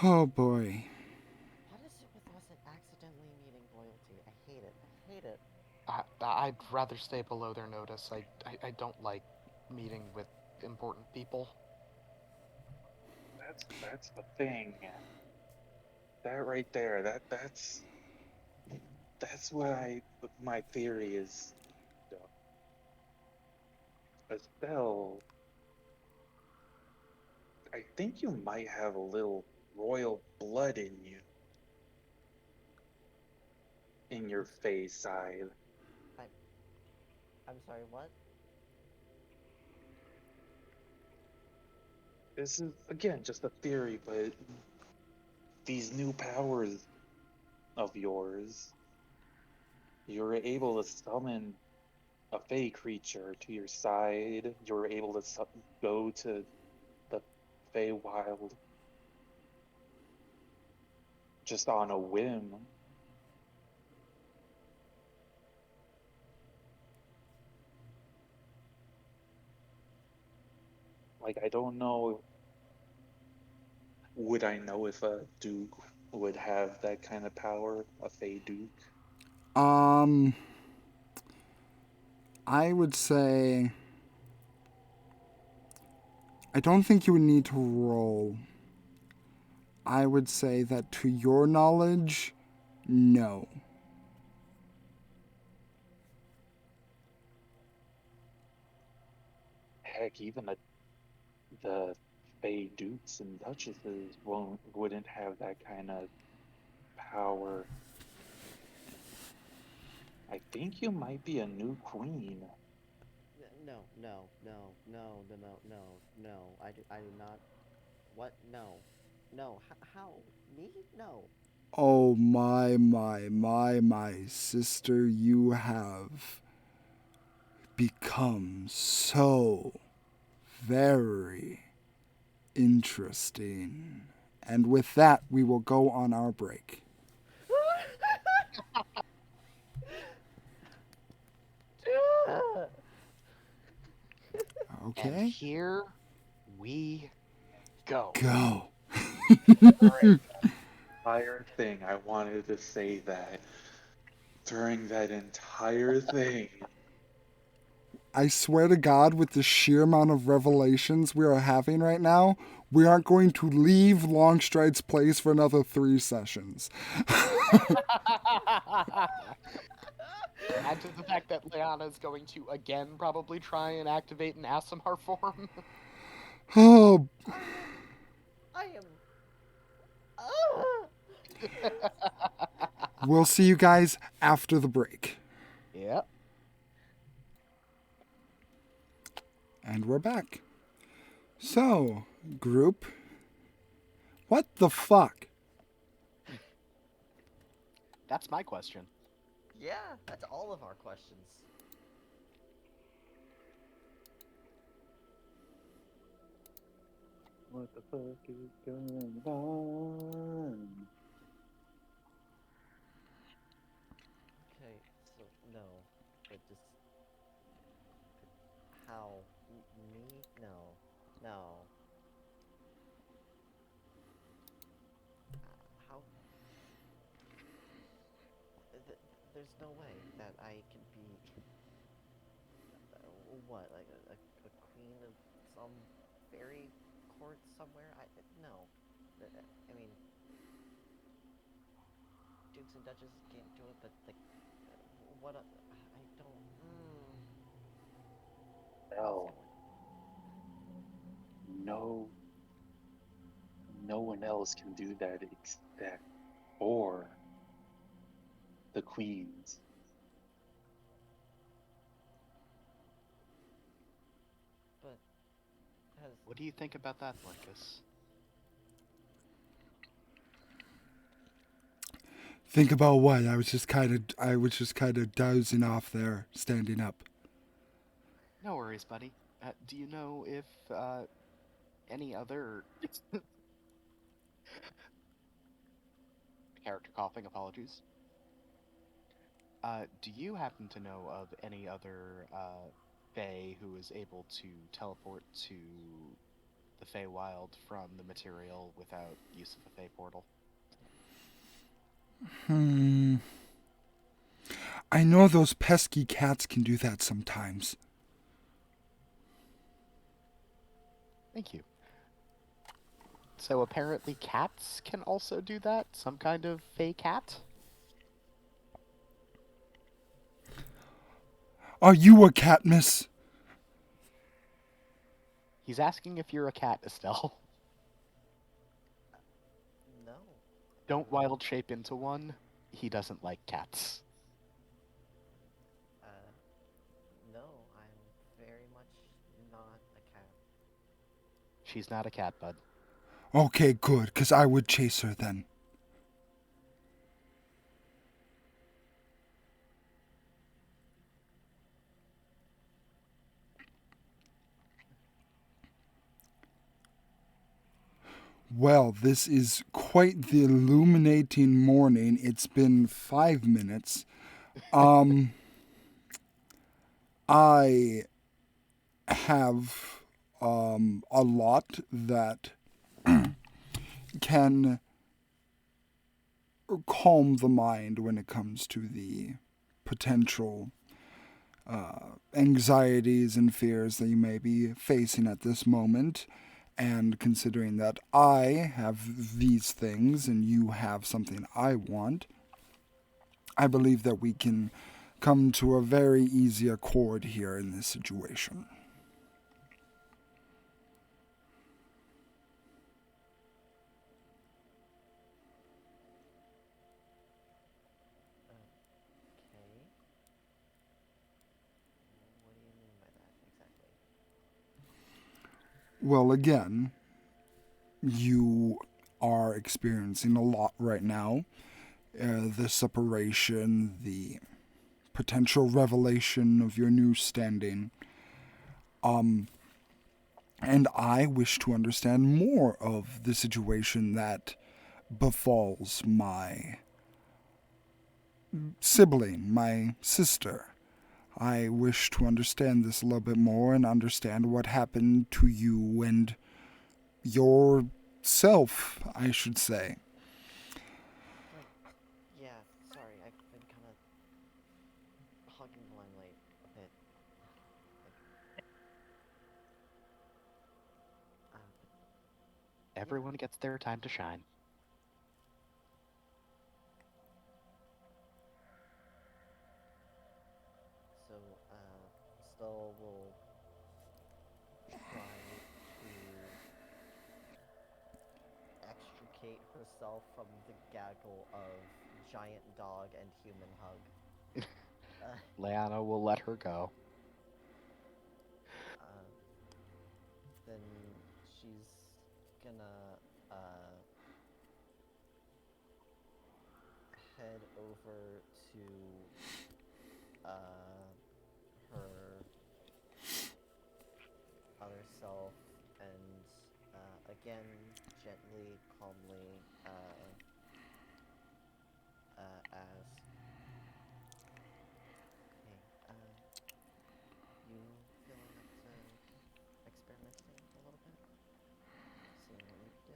Oh boy. what is it with us and accidentally meeting royalty? I hate it. I hate it. I'd rather stay below their notice. I don't like meeting with important people. That's the thing. That right there, that's what my theory is. Estelle, I think you might have a little royal blood in your face side. I'm sorry, what? This is again just a theory, but these new powers of yours, you're able to summon a fey creature to your side. You're able to go to the Feywild just on a whim. Like, I don't know. Would I know if a duke would have that kind of power? A Fey duke? I would say I don't think you would need to roll. I would say that to your knowledge, no. heck, even the Fey Dukes and Duchesses wouldn't have that kind of power. I think you might be a new queen. No, no, no, no, no, no, no, no. I do not. What? No, no. How? Me? No. Oh my, sister, you have become so very interesting. And with that, we will go on our break. And Okay? here we go. Go. During that entire thing, I wanted to say that during that entire thing, I swear to God, with the sheer amount of revelations we are having right now, we aren't going to leave Longstride's place for another 3 sessions. Add to the fact that Liana is going to again probably try and activate an Asimar form. Oh, I am. Ah! we'll see you guys after the break. Yep. And we're back. So, group, what the fuck? That's my question. Yeah, that's all of our questions. what the fuck is going on? Okay, so no, but just how me? No, no. How? There's no way that I can be what like a queen of some fairy court somewhere. No. I mean, dukes and duchesses can't do it, but like, what? I don't. No, no, no one else can do that except for the queens. But has What do you think about that, Marcus? Think about what? I was just kind of dozing off there, standing up. No worries, buddy. Do you know if any other character coughing? Apologies. Do you happen to know of any other Fae who is able to teleport to the Feywild from the material without use of a Fey portal? I know those pesky cats can do that sometimes. Thank you. So apparently cats can also do that? Some kind of Fey cat? Are you a cat, miss? He's asking if you're a cat, Estelle. no? Don't wild shape into one. He doesn't like cats. No, I'm very much not a cat. She's not a cat, bud. Okay, good, because I would chase her then. Well, this is quite the illuminating morning. It's been 5 minutes. I have a lot that can calm the mind when it comes to the potential anxieties and fears that you may be facing at this moment. And considering that I have these things and you have something I want, I believe that we can come to a very easy accord here in this situation. Well, again, you are experiencing a lot right now. The separation, the potential revelation of your new standing. And I wish to understand more of the situation that befalls my sibling, my sister. I wish to understand this a little bit more and understand what happened to you and yourself, I should say. Right. Yeah, sorry, I've been kind of hogging the limelight a bit. But yeah. Everyone gets their time to shine. So, Estelle will try to extricate herself from the gaggle of giant dog and human hug. Leanna will let her go. Uh, then she's gonna head over to her other self and again gently, calmly ask, "Hey, you feeling up to experimenting a little bit? Seeing what you can do?"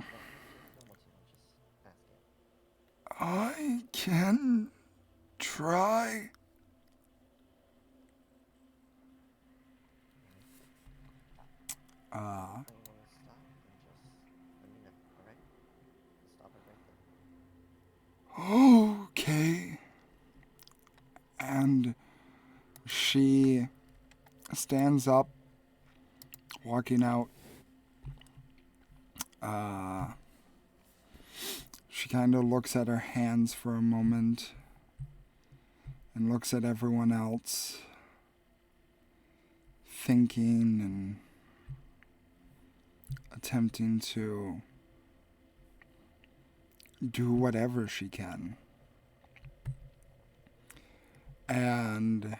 You don't want to. I'm just asking. I can try. If you want to stop, then just let me know. All right? I'll stop it right there. Okay. And she stands up, walking out. She kind of looks at her hands for a moment and looks at everyone else, thinking and attempting to do whatever she can. And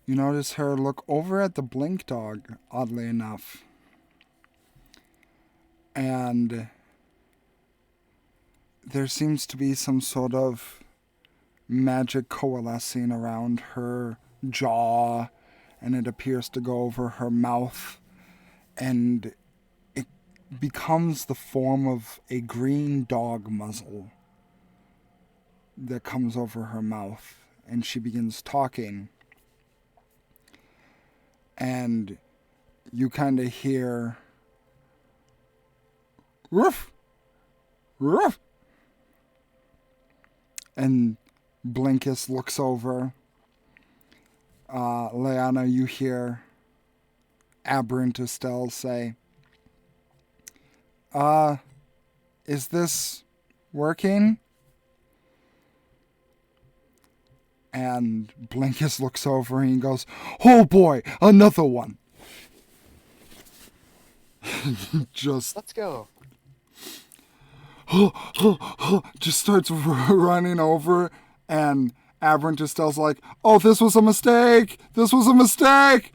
you notice her look over at the blink dog, oddly enough. And there seems to be some sort of magic coalescing around her jaw, and it appears to go over her mouth, and it becomes the form of a green dog muzzle that comes over her mouth, and she begins talking. And you kind of hear, "Ruff! Ruff!" And Blinkus looks over. Leanna, you hear Aberrant Estelle say, is this working? And Blinkus looks over and he goes, "Oh boy, another one." Just Let's go. just starts running over, and Aberrant Estelle's like, "Oh, this was a mistake! This was a mistake!"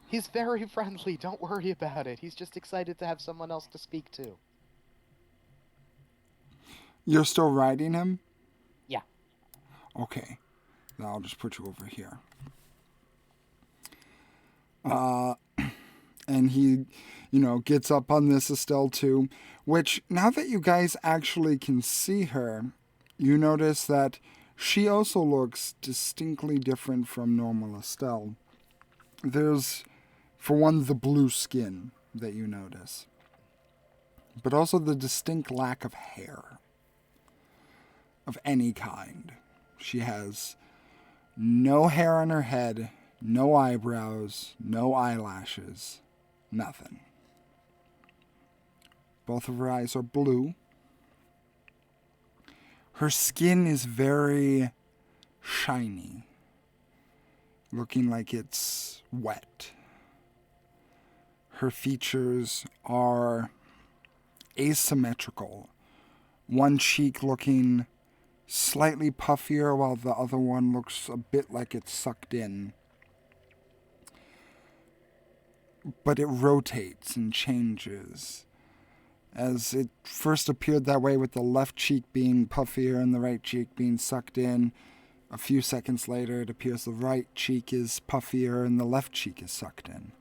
He's very friendly. Don't worry about it. He's just excited to have someone else to speak to. You're still riding him? Yeah. Okay. Then I'll just put you over here. And he, gets up on this Estelle too, which now that you guys actually can see her, you notice that she also looks distinctly different from normal Estelle. There's, for one, the blue skin that you notice, but also the distinct lack of hair of any kind. She has no hair on her head, no eyebrows, no eyelashes, nothing. Both of her eyes are blue. Her skin is very shiny, looking like it's wet. Her features are asymmetrical, one cheek looking slightly puffier while the other one looks a bit like it's sucked in. But it rotates and changes. As it first appeared that way with the left cheek being puffier and the right cheek being sucked in, a few seconds later it appears the right cheek is puffier and the left cheek is sucked in.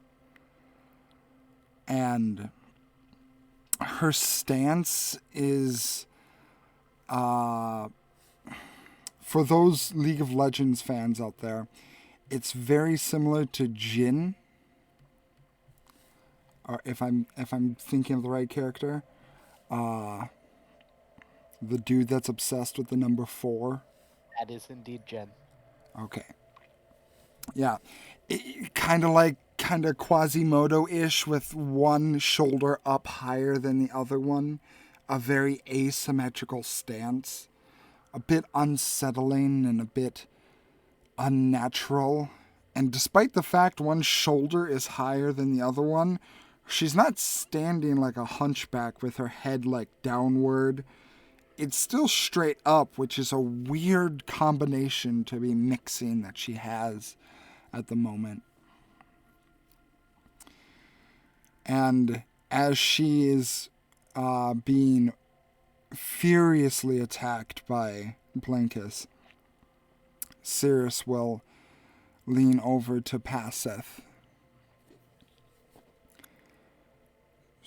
And her stance is, for those League of Legends fans out there, it's very similar to Jhin. Or if I'm thinking of the right character, the dude that's obsessed with the number 4. That is indeed Jen. Okay. Yeah. Kind of Quasimodo-ish with one shoulder up higher than the other one. A very asymmetrical stance. A bit unsettling and a bit unnatural. And despite the fact one shoulder is higher than the other one, she's not standing like a hunchback with her head like downward. It's still straight up, which is a weird combination to be mixing that she has at the moment. And as she is being furiously attacked by Blinkus, Cirrus will lean over to Passeth.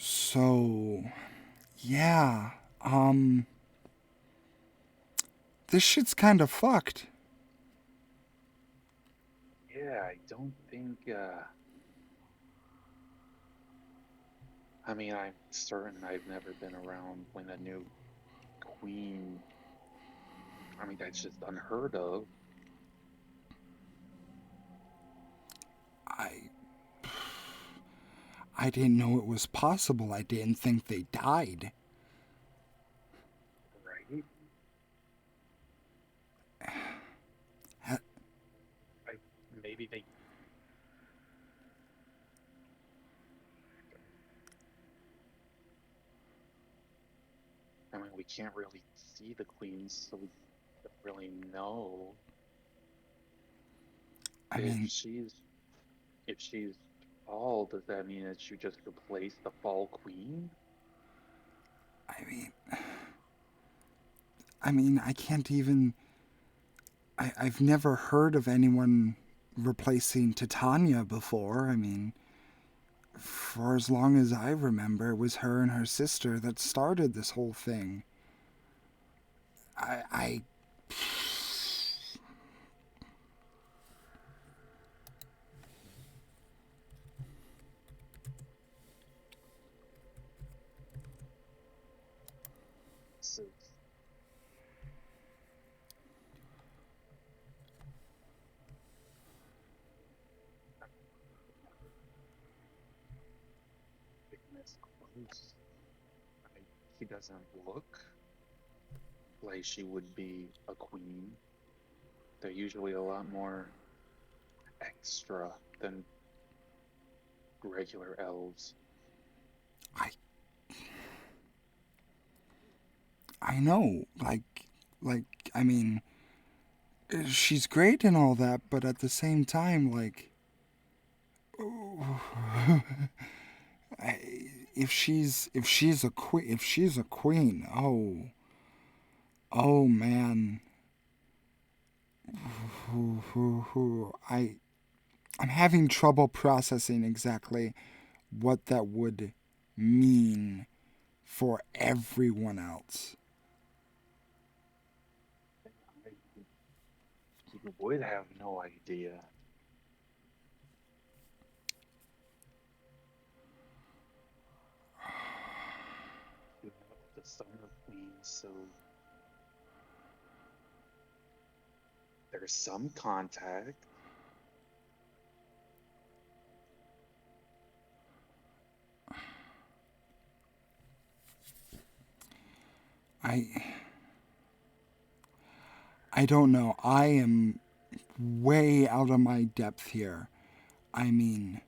So, yeah, this shit's kind of fucked. Yeah, I don't think, I mean, I'm certain I've never been around when a new queen, I mean, that's just unheard of. I didn't know it was possible. I didn't think they died. Right? Maybe they. I mean, we can't really see the queens, so we don't really know if she's fall. Does that mean that she just replaced the fall queen? I mean, I can't even. I've never heard of anyone replacing Titania before. I mean, for as long as I remember, it was her and her sister that started this whole thing. I So this close. She doesn't look like she would be a queen. They're usually a lot more extra than regular elves. I know, I mean, she's great and all that, but at the same time, if she's a queen, oh man, I'm having trouble processing exactly what that would mean for everyone else. You would have no idea. You know, the son of queens, so there's some contact. I I don't know. I am way out of my depth here. I mean,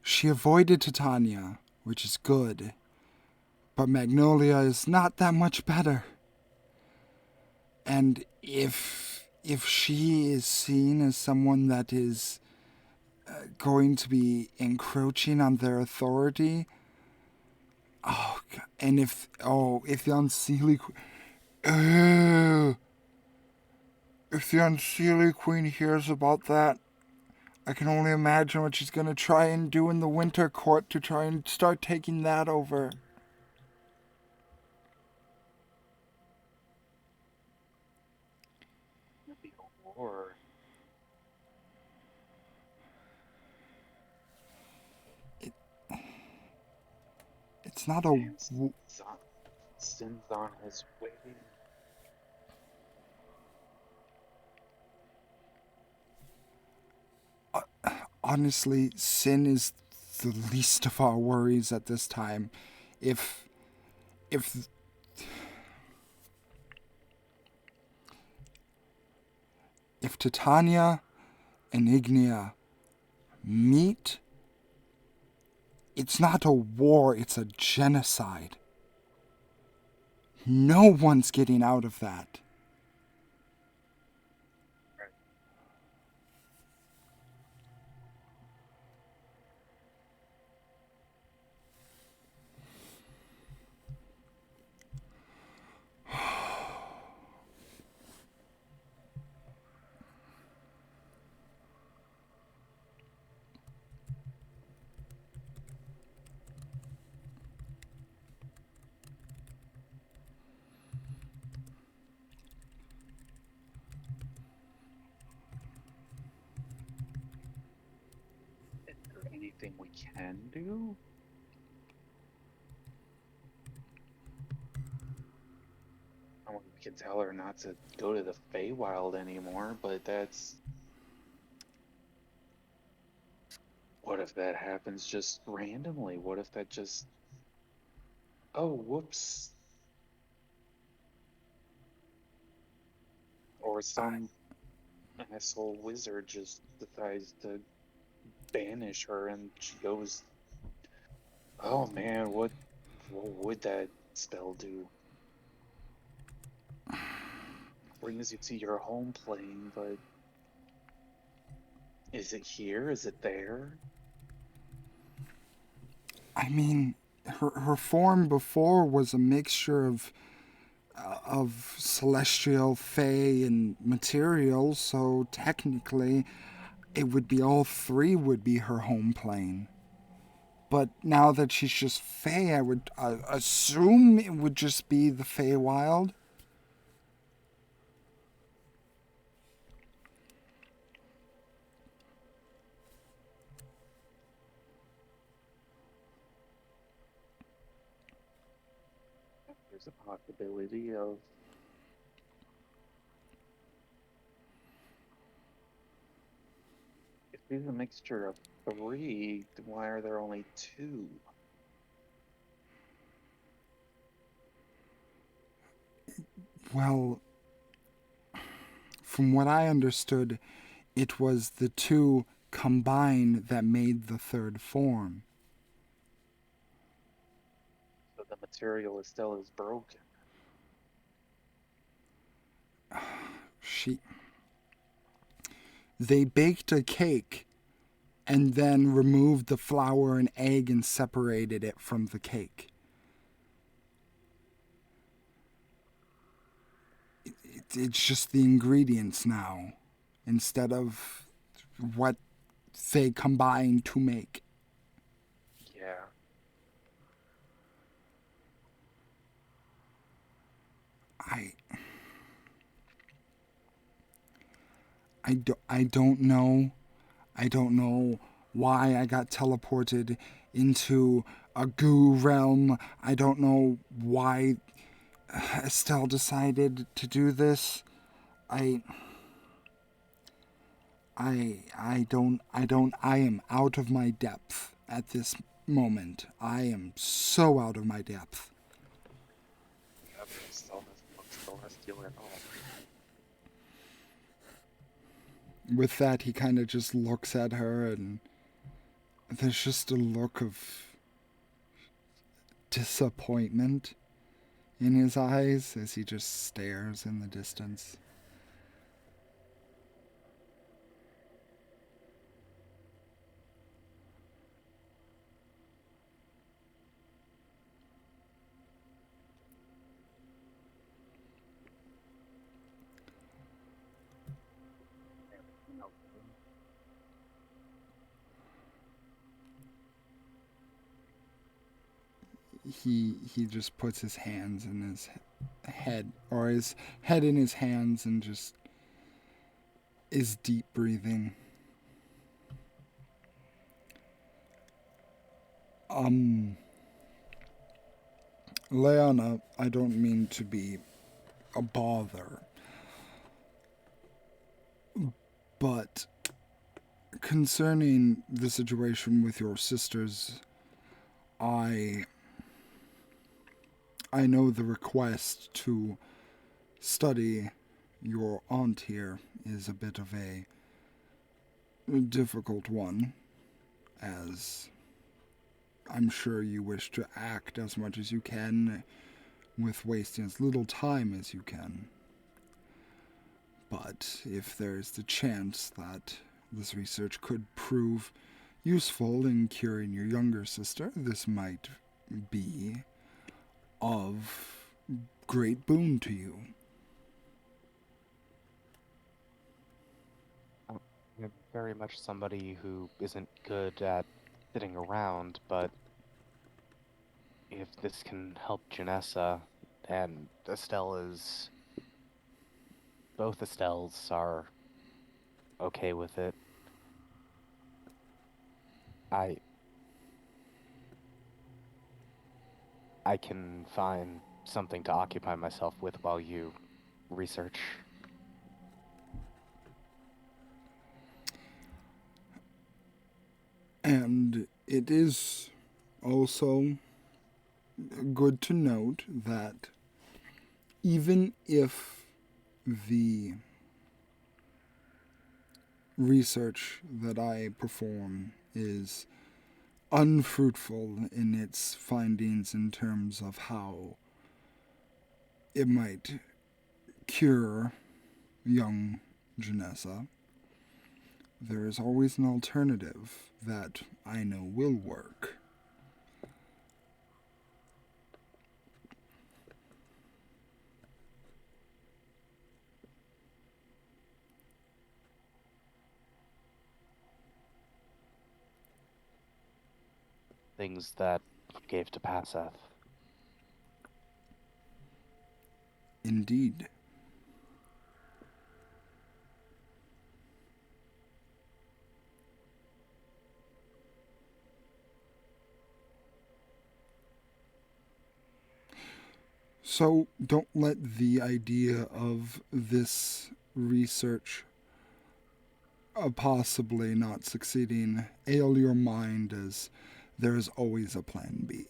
she avoided Titania, which is good, but Magnolia is not that much better. And if she is seen as someone that is going to be encroaching on their authority, oh, God. And if the Unseelie if the Unseelie Queen hears about that, I can only imagine what she's going to try and do in the Winter Court to try and start taking that over. It'd be a war. It's not a... And Sin's on his way. Honestly, Sin is the least of our worries at this time. If Titania and Ignia meet, it's not a war, it's a genocide. No one's getting out of that. Is there anything we can do? I mean, we can tell her not to go to the Feywild anymore, but that's... What if that happens just randomly? What if that just... Oh, whoops. Or some asshole wizard just decides to banish her and she goes... Oh man, what would that spell do? Brings you to your home plane, but is it here? Is it there? I mean, her form before was a mixture of celestial, fey, and material, so technically it would be all three would be her home plane. But now that she's just fey, I would assume it would just be the Feywild. There's a possibility of... If it's a mixture of three, then why are there only two? Well, from what I understood, it was the two combined that made the third form. So the material is still as broken. They baked a cake and then removed the flour and egg and separated it from the cake. It's just the ingredients now instead of what they combine to make. Yeah. I don't know. I don't know why I got teleported into a goo realm. I don't know why Estelle decided to do this. I am out of my depth at this moment. I am so out of my depth. steal it all. With that, he kind of just looks at her, and there's just a look of disappointment in his eyes as he just stares in the distance. He just puts his hands in his head, or his head in his hands, and just is deep breathing. Leanna, I don't mean to be a bother, but concerning the situation with your sisters, I know the request to study your aunt here is a bit of a difficult one, as I'm sure you wish to act as much as you can with wasting as little time as you can. But if there's the chance that this research could prove useful in curing your younger sister, this might be of great boon to you. I'm very much somebody who isn't good at sitting around, but if this can help Janessa, and both Estelles are okay with it, I can find something to occupy myself with while you research. And it is also good to note that even if the research that I perform is unfruitful in its findings in terms of how it might cure young Janessa, there is always an alternative that I know will work. Things that you gave to Paseth. Indeed. So don't let the idea of this research possibly not succeeding ail your mind, as there is always a plan B.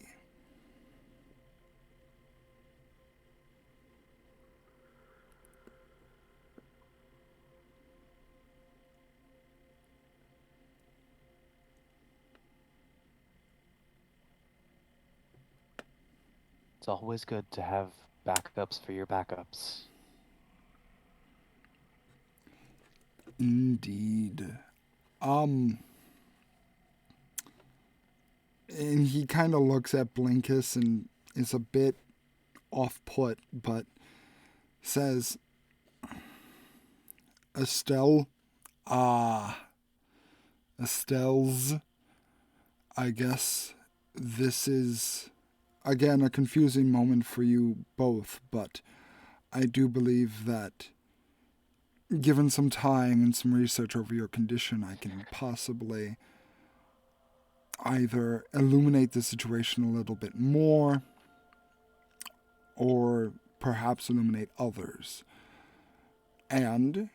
It's always good to have backups for your backups. Indeed. And he kind of looks at Blinkus and is a bit off-put, but says, Estelle, Estelle's, I guess this is, again, a confusing moment for you both, but I do believe that given some time and some research over your condition, I can possibly either illuminate the situation a little bit more or perhaps illuminate others. And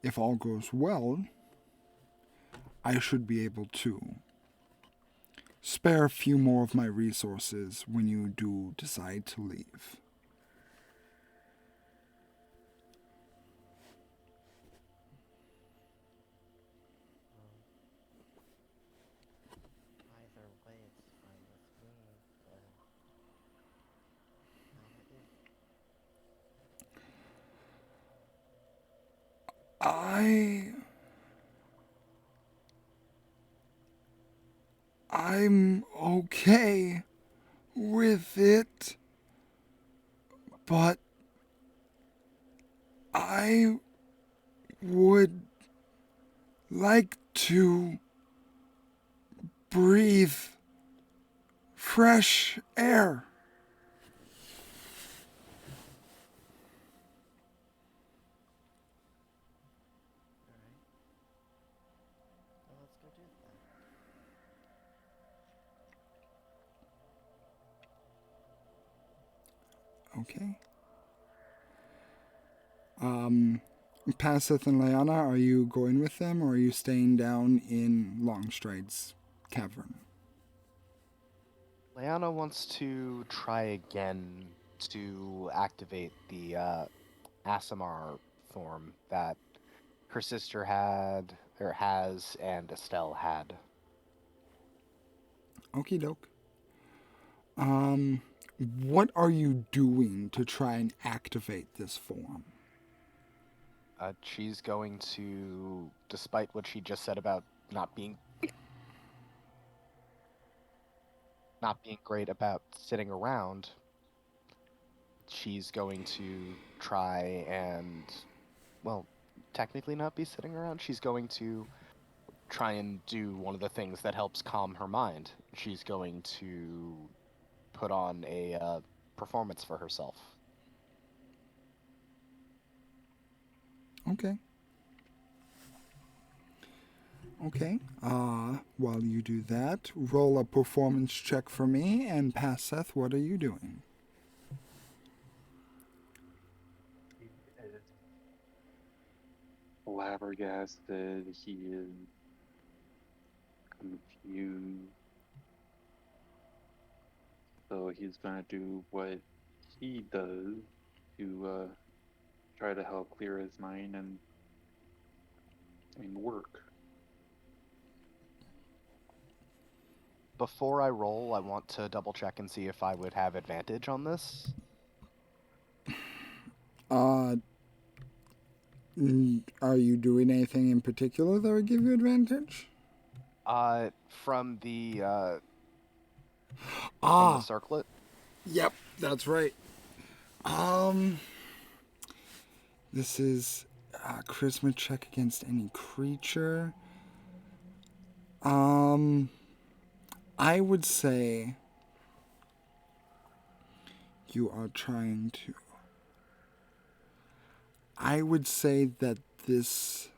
if all goes well, I should be able to spare a few more of my resources when you do decide to leave. I I'm okay with it, but I would like to breathe fresh air. Alright. So let's go do that. Okay. Passeth and Leanna, are you going with them or are you staying down in Longstride's cavern? Leanna wants to try again to activate the Asimar form that her sister had, or has, and Estelle had. Okie doke. What are you doing to try and activate this form? She's going to, despite what she just said about not being great about sitting around, she's going to try and, well, technically not be sitting around. She's going to try and do one of the things that helps calm her mind. She's going to put on a performance for herself. Okay. Okay. While you do that, roll a performance check for me, and pass Seth, what are you doing? He is flabbergasted. He is confused. So he's gonna do what he does to try to help clear his mind and work. Before I roll, I want to double check and see if I would have advantage on this. Uh, are you doing anything in particular that would give you advantage? From the Ah, circlet. yep, that's right. This is a charisma check against any creature. I would say you are trying to. I would say that this.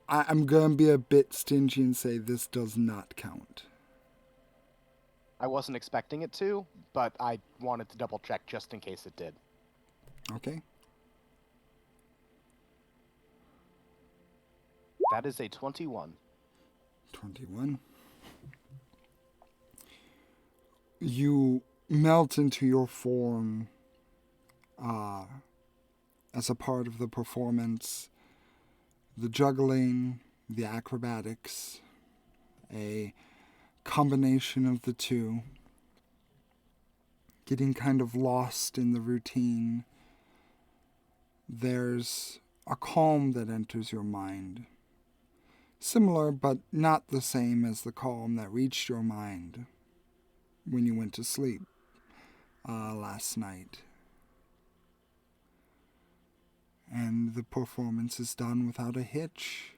I'm gonna be a bit stingy and say this does not count. I wasn't expecting it to, but I wanted to double check just in case it did. Okay. That is a 21. 21. You melt into your form as a part of the performance. The juggling, the acrobatics, a combination of the two. Getting kind of lost in the routine. There's a calm that enters your mind. Similar, but not the same as the calm that reached your mind when you went to sleep last night. And the performance is done without a hitch.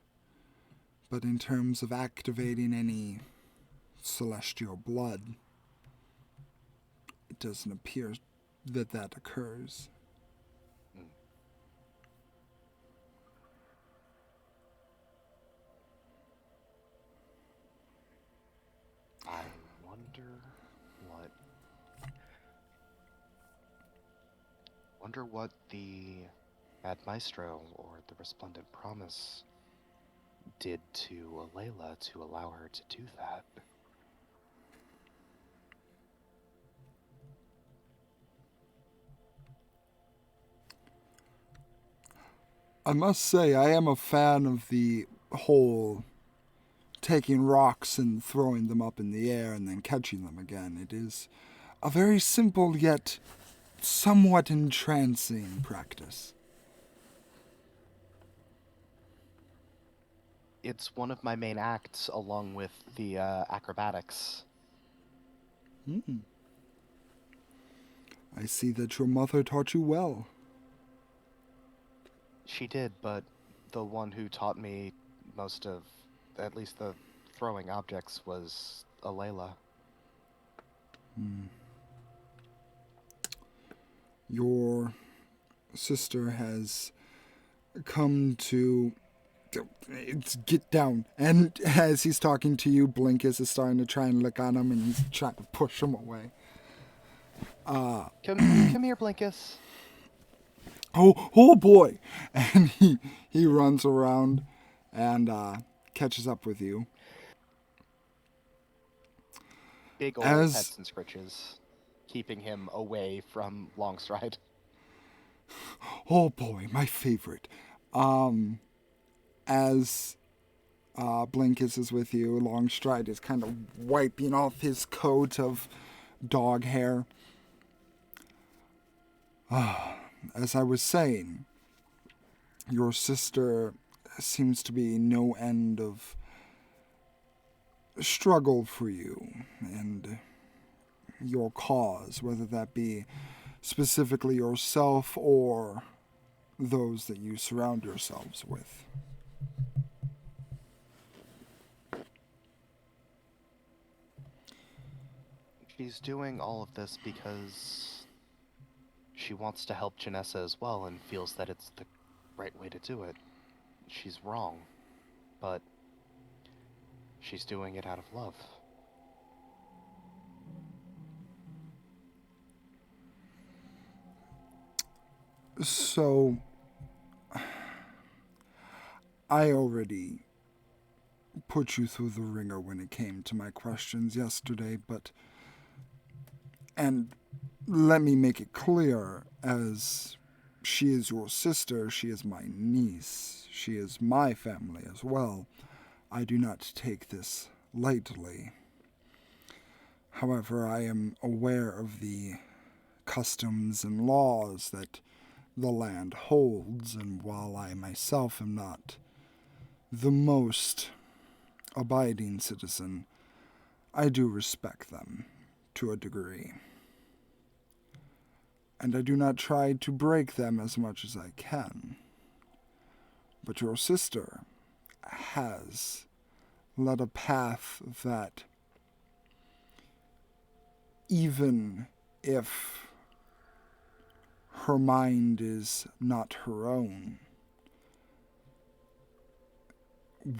But in terms of activating any celestial blood, it doesn't appear that that occurs. I wonder what the Mad Maestro or the Resplendent Promise did to Alayla to allow her to do that. I must say, I am a fan of the whole taking rocks and throwing them up in the air and then catching them again. It is a very simple yet somewhat entrancing practice. It's one of my main acts, along with the acrobatics. Hmm. I see that your mother taught you well. She did, but the one who taught me most of, at least the throwing objects, was Alayla. Your sister has come to get down. And as he's talking to you, Blinkus is starting to try and lick on him, and he's trying to push him away. Come here, Blinkus. Oh boy! And he runs around and catches up with you. Big old As- pets and scritches, keeping him away from Longstride. Oh boy, my favorite. As Blinkus is with you, Longstride is kind of wiping off his coat of dog hair. As I was saying, your sister seems to be no end of struggle for you and your cause, whether that be specifically yourself or those that you surround yourselves with. She's doing all of this because she wants to help Janessa as well and feels that it's the right way to do it. She's wrong, but she's doing it out of love. So, I already put you through the ringer when it came to my questions yesterday, and let me make it clear, as she is your sister, she is my niece, she is my family as well. I do not take this lightly. However, I am aware of the customs and laws that the land holds, and while I myself am not the most abiding citizen, I do respect them to a degree. And I do not try to break them as much as I can. But your sister has led a path that, even if her mind is not her own,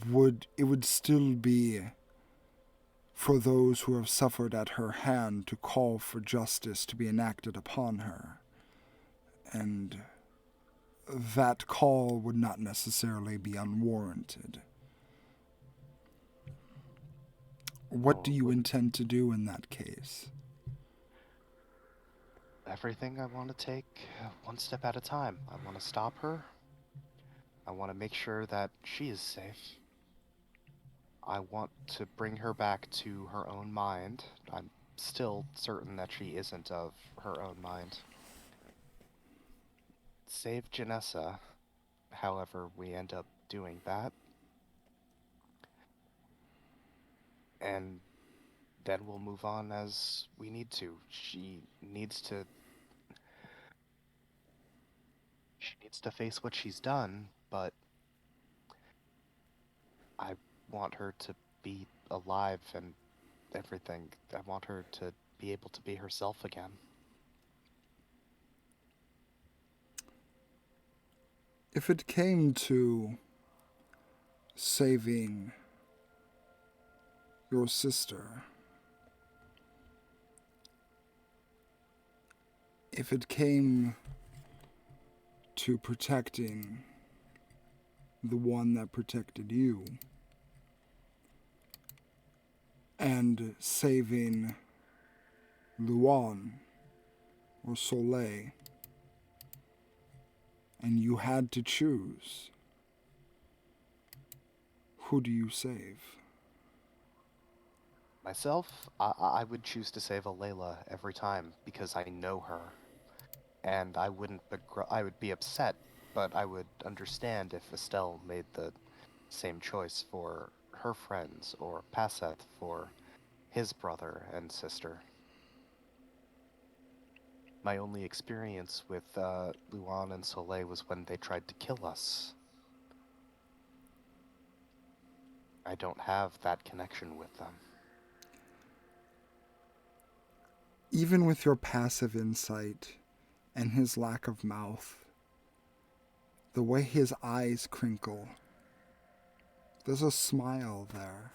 would still be for those who have suffered at her hand to call for justice to be enacted upon her. And that call would not necessarily be unwarranted. What do you intend to do in that case? Everything I want to take one step at a time. I want to stop her. I want to make sure that she is safe. I want to bring her back to her own mind. I'm still certain that she isn't of her own mind. Save Janessa, however we end up doing that. And then we'll move on as we need to. She needs to face what she's done, but I want her to be alive and everything. I want her to be able to be herself again. If it came to saving your sister, if it came to protecting the one that protected you, and saving Luan or Soleil, and you had to choose, who do you save? Myself, I would choose to save Alayla every time because I know her. and I wouldn't I would be upset, but I would understand if Estelle made the same choice for her friends or Passeth for his brother and sister. My only experience with Luan and Soleil was when they tried to kill us. I don't have that connection with them. Even with your passive insight and his lack of mouth, the way his eyes crinkle, there's a smile there.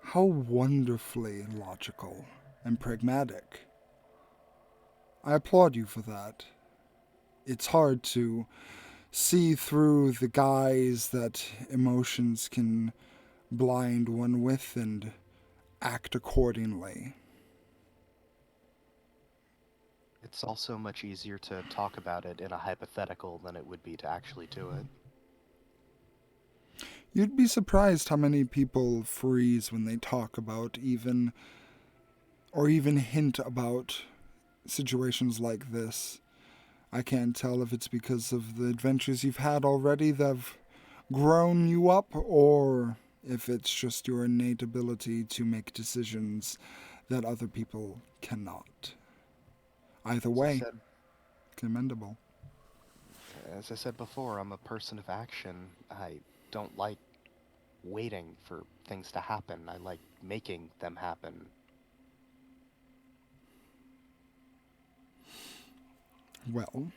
How wonderfully logical and pragmatic. I applaud you for that. It's hard to see through the guise that emotions can blind one with and act accordingly. It's also much easier to talk about it in a hypothetical than it would be to actually do it. You'd be surprised how many people freeze when they talk about even hint about situations like this. I can't tell if it's because of the adventures you've had already that have grown you up, or if it's just your innate ability to make decisions that other people cannot. Either way, commendable. As I said before, I'm a person of action. I don't like waiting for things to happen. I like making them happen. Well,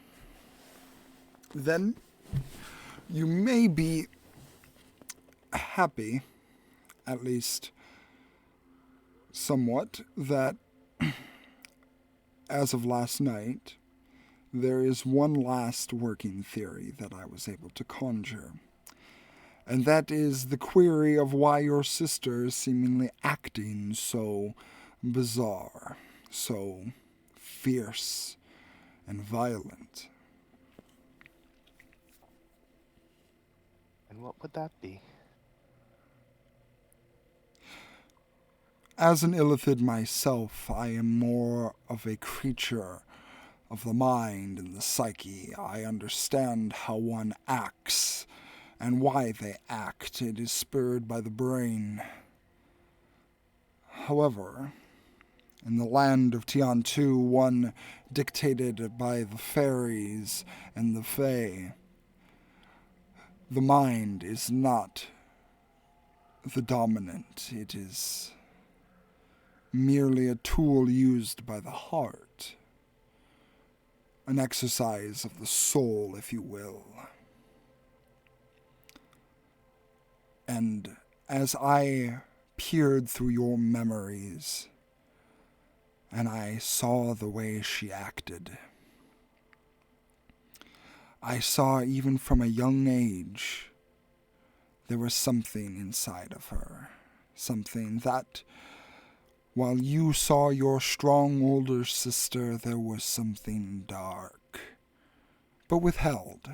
then you may be happy, at least somewhat, that as of last night, there is one last working theory that I was able to conjure. And that is the query of why your sister is seemingly acting so bizarre, so fierce and violent. And what would that be? As an illithid myself, I am more of a creature of the mind and the psyche. I understand how one acts and why they act. It is spurred by the brain. However, in the land of Tiān 2, one dictated by the fairies and the fae, the mind is not the dominant. It is merely a tool used by the heart. An exercise of the soul, if you will. And as I peered through your memories, and I saw the way she acted, I saw even from a young age there was something inside of her. Something that, while you saw your strong older sister, there was something dark, but withheld.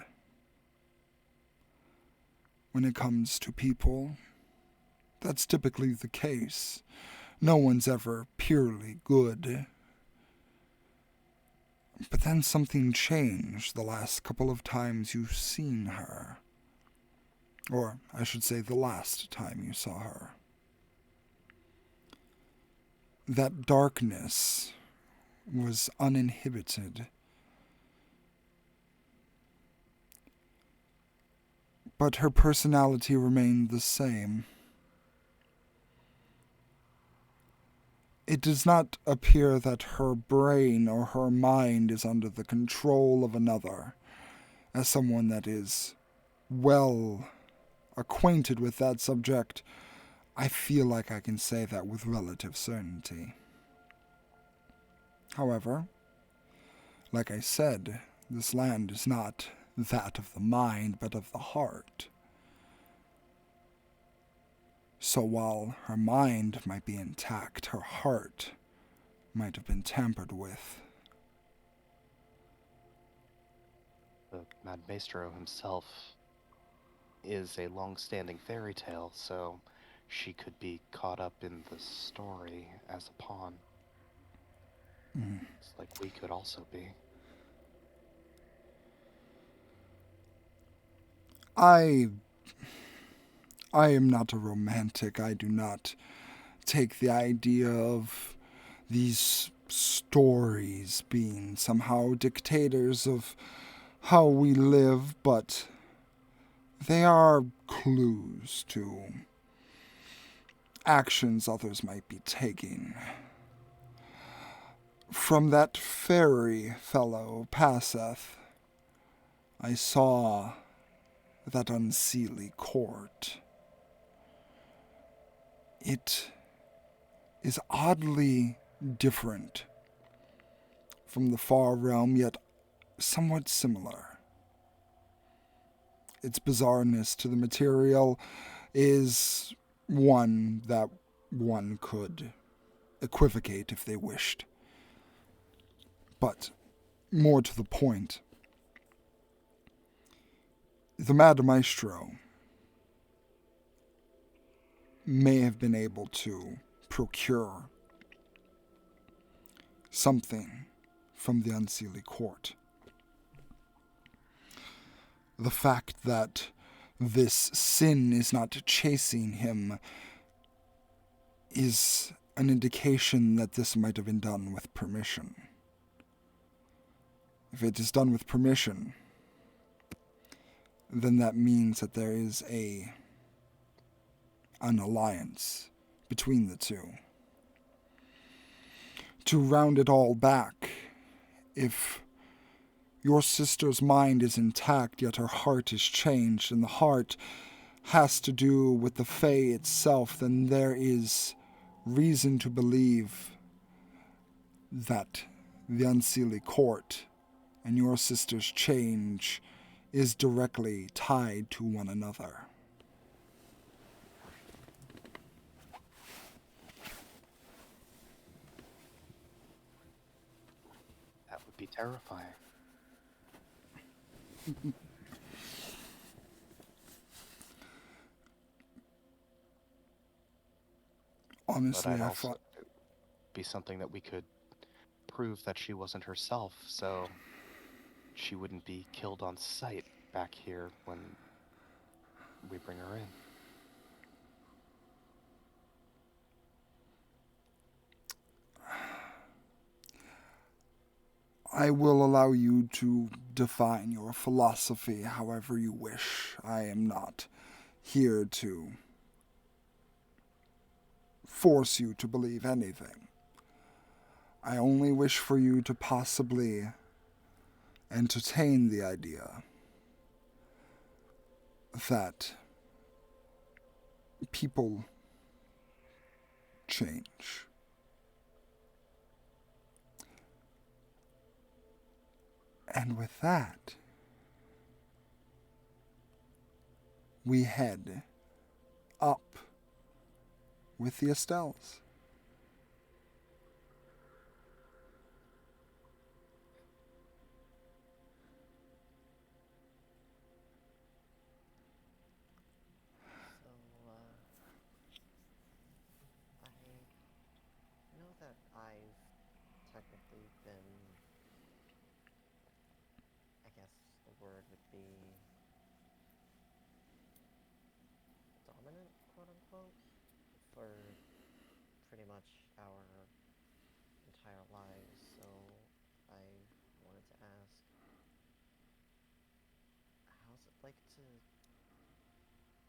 When it comes to people, that's typically the case. No one's ever purely good. But then something changed the last couple of times you've seen her. Or, I should say, the last time you saw her. That darkness was uninhibited. But her personality remained the same. It does not appear that her brain or her mind is under the control of another. As someone that is well acquainted with that subject, I feel like I can say that with relative certainty. However, like I said, this land is not that of the mind, but of the heart. So while her mind might be intact, her heart might have been tampered with. The Mad Maestro himself is a long-standing fairy tale, so she could be caught up in the story as a pawn. It's like we could also be. I am not a romantic. I do not take the idea of these stories being somehow dictators of how we live, but they are clues to actions others might be taking. From that fairy fellow passeth, I saw that unseelie court. It is oddly different from the far realm, yet somewhat similar. Its bizarreness to the material is one that one could equivocate if they wished. But more to the point, the Mad Maestro may have been able to procure something from the unseelie court. The fact that this sin is not chasing him is an indication that this might have been done with permission. If it is done with permission, then that means that there is an alliance between the two. To round it all back, if your sister's mind is intact, yet her heart is changed, and the heart has to do with the Fae itself, then there is reason to believe that the unseelie court and your sister's change is directly tied to one another. That would be terrifying. Honestly, But I'd I also thought be something that we could prove that she wasn't herself, so she wouldn't be killed on sight back here when we bring her in. I will allow you to define your philosophy however you wish. I am not here to force you to believe anything. I only wish for you to possibly entertain the idea that people change. And with that, we head up with the Estelles. So, I know that I've technically been, I guess the word would be dominant, quote unquote, for pretty much our entire lives. So I wanted to ask, how's it like to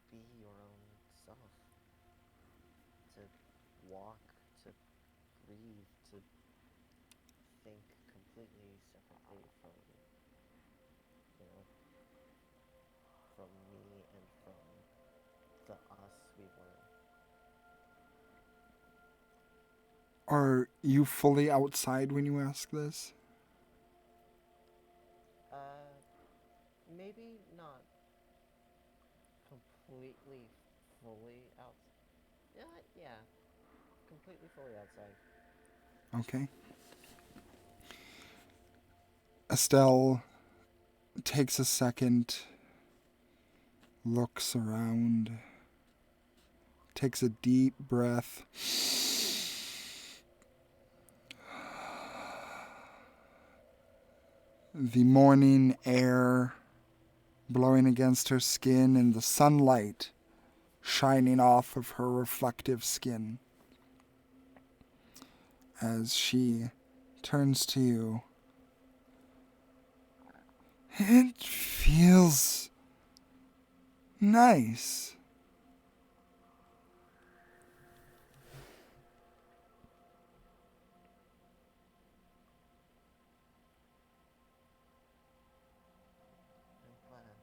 be your own self? To walk, to breathe, to think completely separately from, you know, from me and from the us we were. Are you fully outside when you ask this? Maybe not completely fully out. Yeah, completely fully outside. Okay. Estelle takes a second, looks around, takes a deep breath, the morning air blowing against her skin and the sunlight shining off of her reflective skin as she turns to you. It feels nice. I'm glad. So,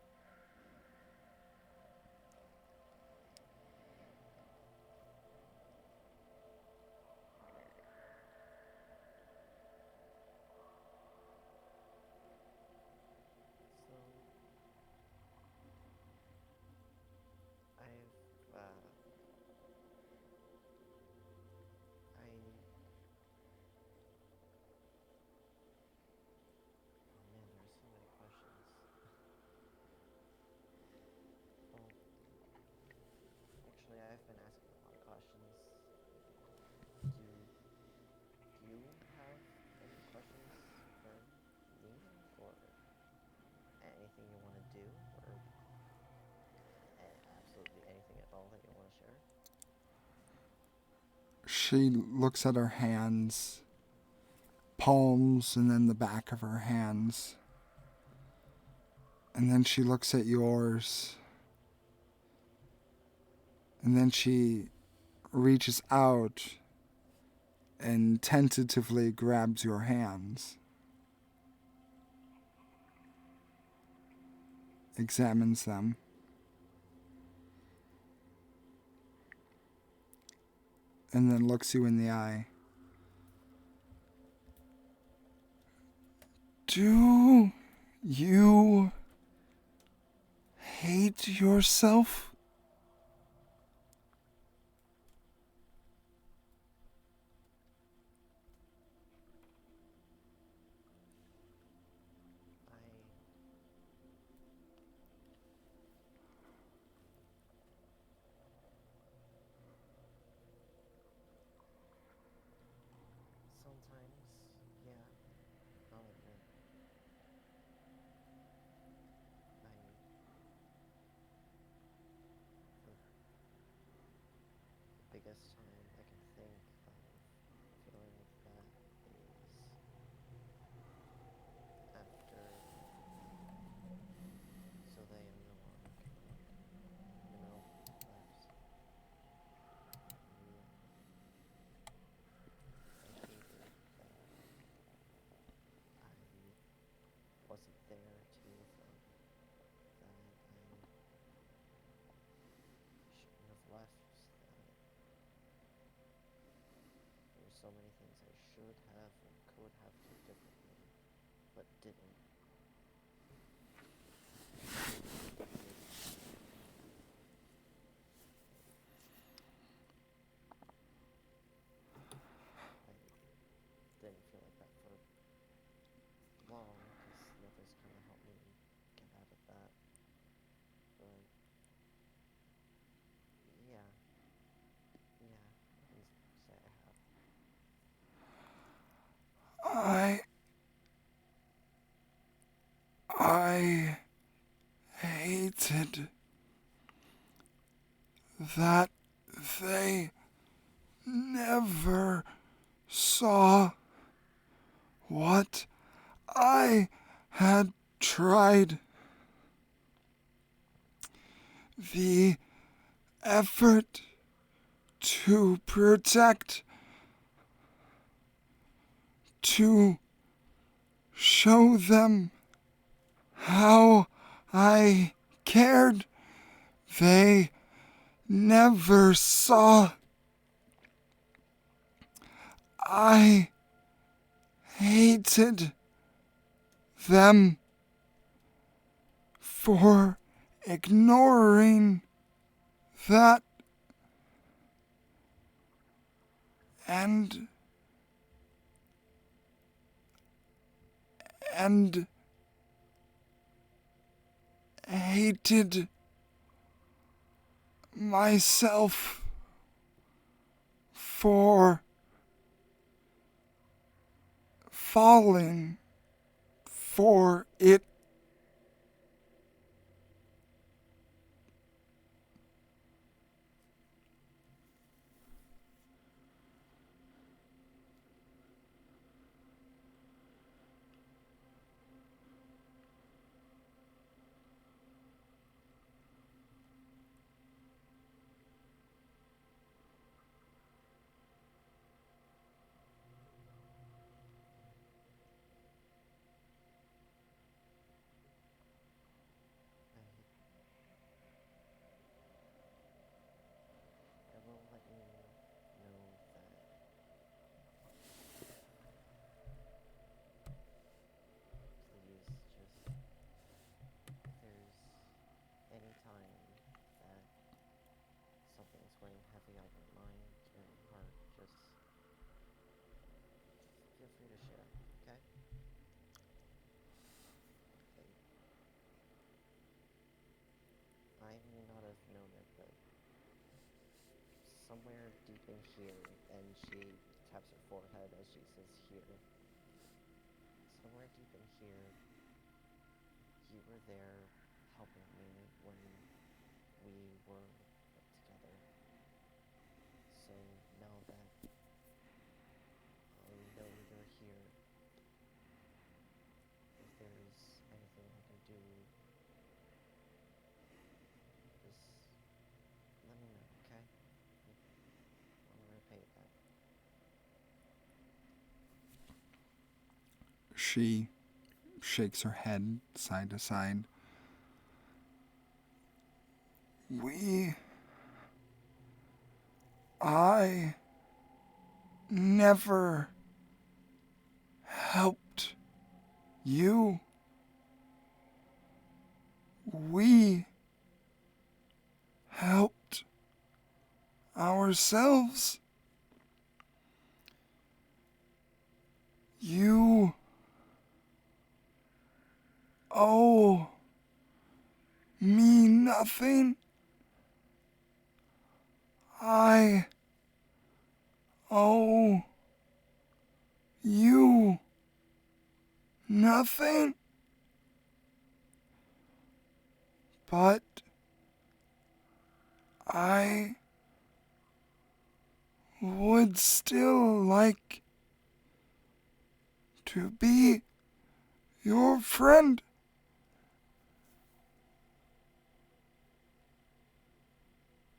oh man, there are so many questions. Well, actually, I've been asking a lot of questions. Do you have any questions for me, or anything you want to do, or absolutely anything at all that you want to share? She looks at her hands, palms, and then the back of her hands. And then she looks at yours. And then she reaches out and tentatively grabs your hands. Examines them. And then looks you in the eye. Do you hate yourself? Sometimes, yeah, I'll admit. The biggest time I can think of feeling like that is after Soleil and Minot left. I hated that I wasn't there to be with them, that I shouldn't have left, that there were so many things I should have and could have done differently, but didn't. I didn't feel like that for long, because Nether's kind of helped me get out of that. But yeah, I can say I have. I hated that they never saw what I had tried. The effort to protect, to show them how I cared. They never saw. I hated them for ignoring that and hated myself for falling for it. I will let you know that please just, if there's any time that something's weighing heavy on your mind or your heart, just feel free to share, okay? I may not have known it, but somewhere deep in here, and she taps her forehead as she says here, somewhere deep in here, you were there helping me when we were put together. So now that I know you're here, if there's anything I can do, just let me know, okay? I want to repay that. She shakes her head side to side. I never helped you. We helped ourselves. You owe me nothing. I owe you nothing. But I would still like to be your friend.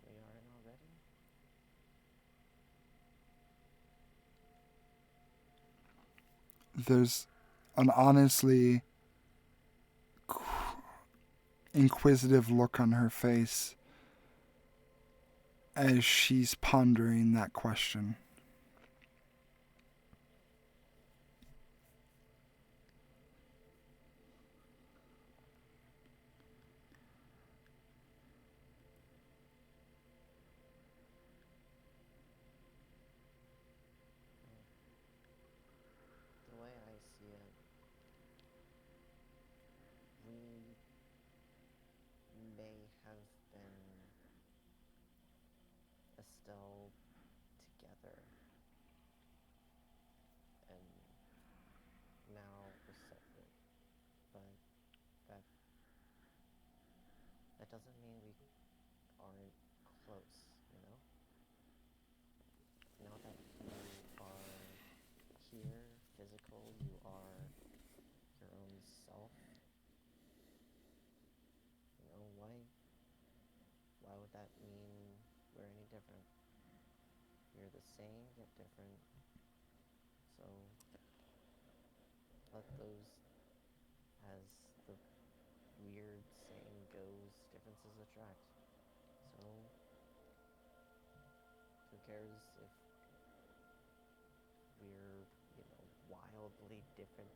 We aren't already? There's an honestly inquisitive look on her face as she's pondering that question. The way I see it, we may have been Estelle together, and now we're separate, but that that doesn't mean we aren't close, you know? Now that you are here, physical, you are your own self, you know, why would that mean we're any different? We're the same yet different, so let those, as the weird saying goes, differences attract. So who cares if we're, you know, wildly different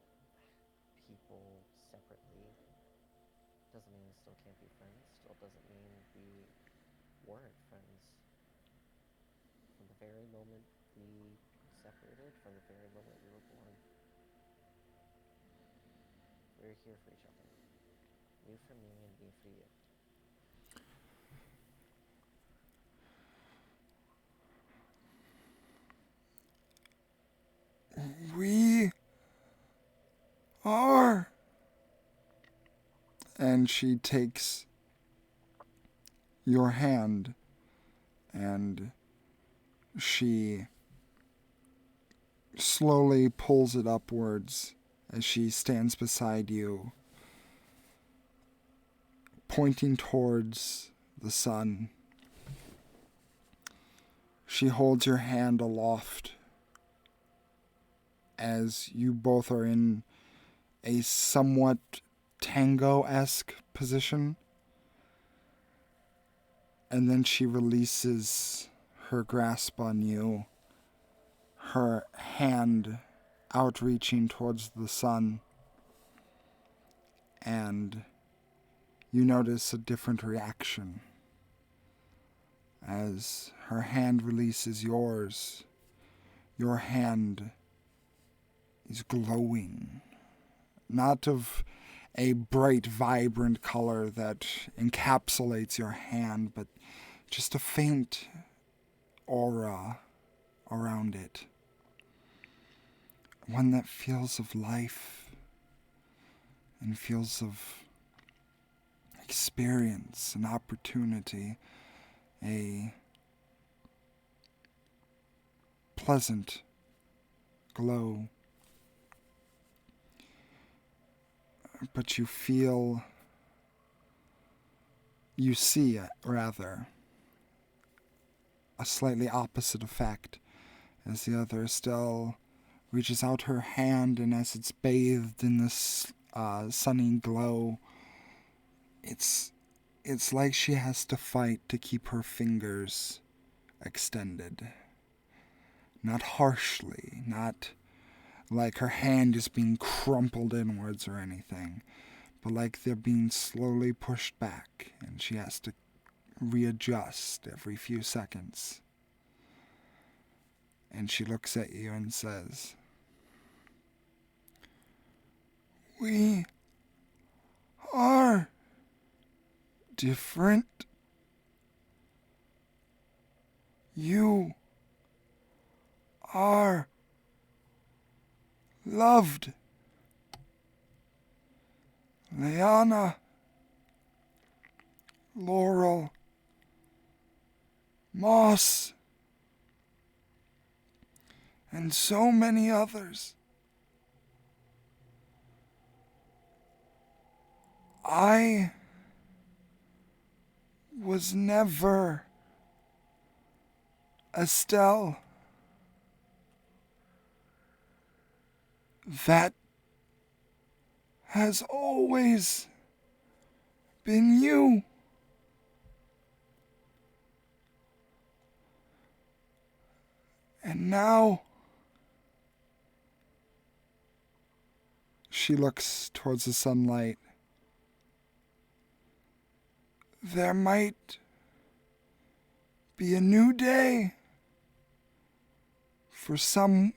people separately? Doesn't mean we still can't be friends. Still doesn't mean we weren't friends. From the very moment we separated, from the very moment we were born, we're here for each other. You for me and me for you. We are And she takes your hand and she slowly pulls it upwards as she stands beside you, pointing towards the sun. She holds your hand aloft as you both are in a somewhat tango-esque position. And then she releases her grasp on you, her hand outreaching towards the sun. And you notice a different reaction. As her hand releases yours, your hand is glowing. Not of a bright, vibrant color that encapsulates your hand, but just a faint aura around it. One that feels of life and feels of experience and opportunity, a pleasant glow. But you see, a slightly opposite effect as the other still reaches out her hand, and as it's bathed in this sunny glow, it's like she has to fight to keep her fingers extended. Not harshly, not like her hand is being crumpled inwards or anything, but like they're being slowly pushed back, and she has to readjust every few seconds. And she looks at you and says, "We are different. You are loved. Leanna, Laurel, Moss, and so many others. I was never Estelle. That has always been you. And now," she looks towards the sunlight, "there might be a new day for someone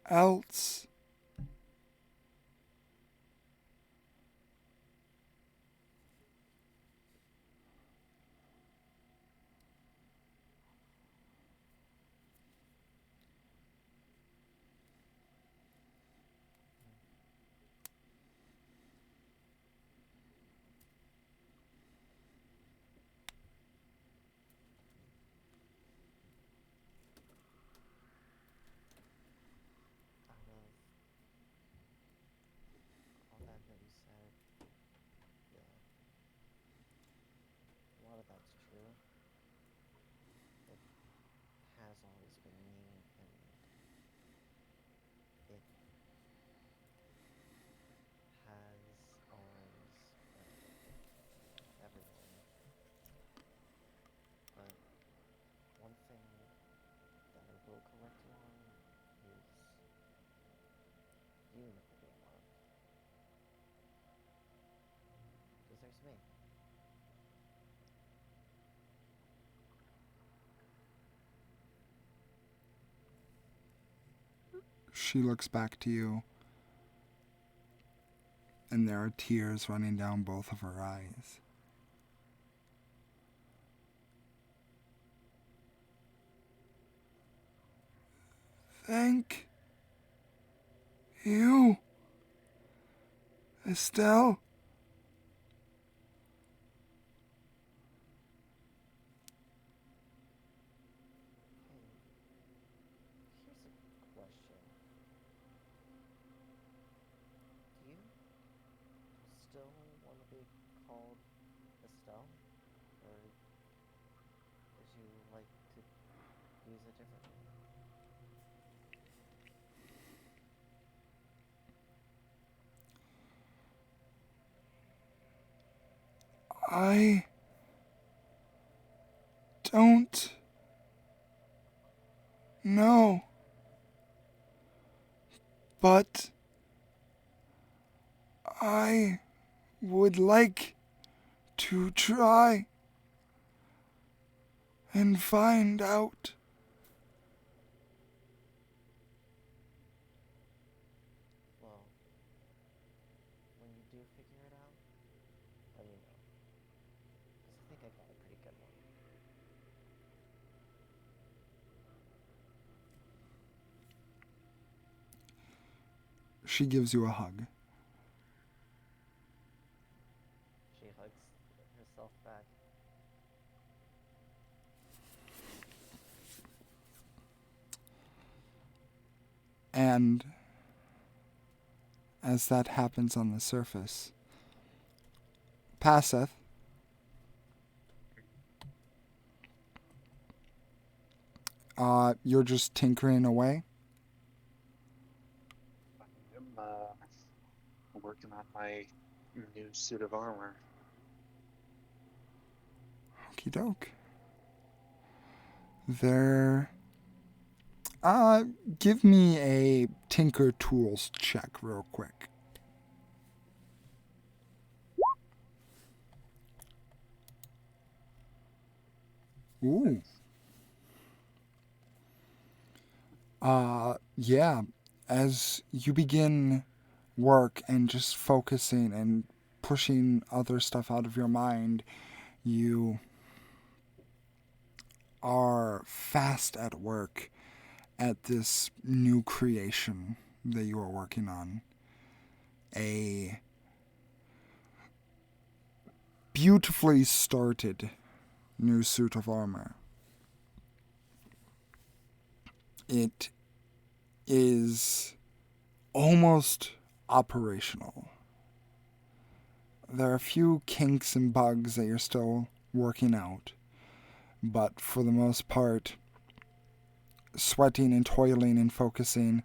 else." Out of all that you said, yeah, a lot of that's true. It has always been me, and it has always been everything. But one thing that I will correct you on is you never being loved. Because there's me. She looks back to you, and there are tears running down both of her eyes. "Thank you Estelle? Here's a question. Do you still want to be called Estelle? Or would you like to use a different name? I don't know. But I would like to try and find out. Well, when you do figure it out, let me know. Because I think I got a pretty good one. She gives you a hug. She hugs herself back. And as that happens on the surface, Passeth, you're just tinkering away. I'm working on my new suit of armor. Okie doke. There. Give me a Tinker Tools check real quick. Ooh. Yeah. As you begin work and just focusing and pushing other stuff out of your mind, you are fast at work at this new creation that you are working on. A beautifully started new suit of armor. It is almost operational. There are a few kinks and bugs that you're still working out, but for the most part, sweating and toiling and focusing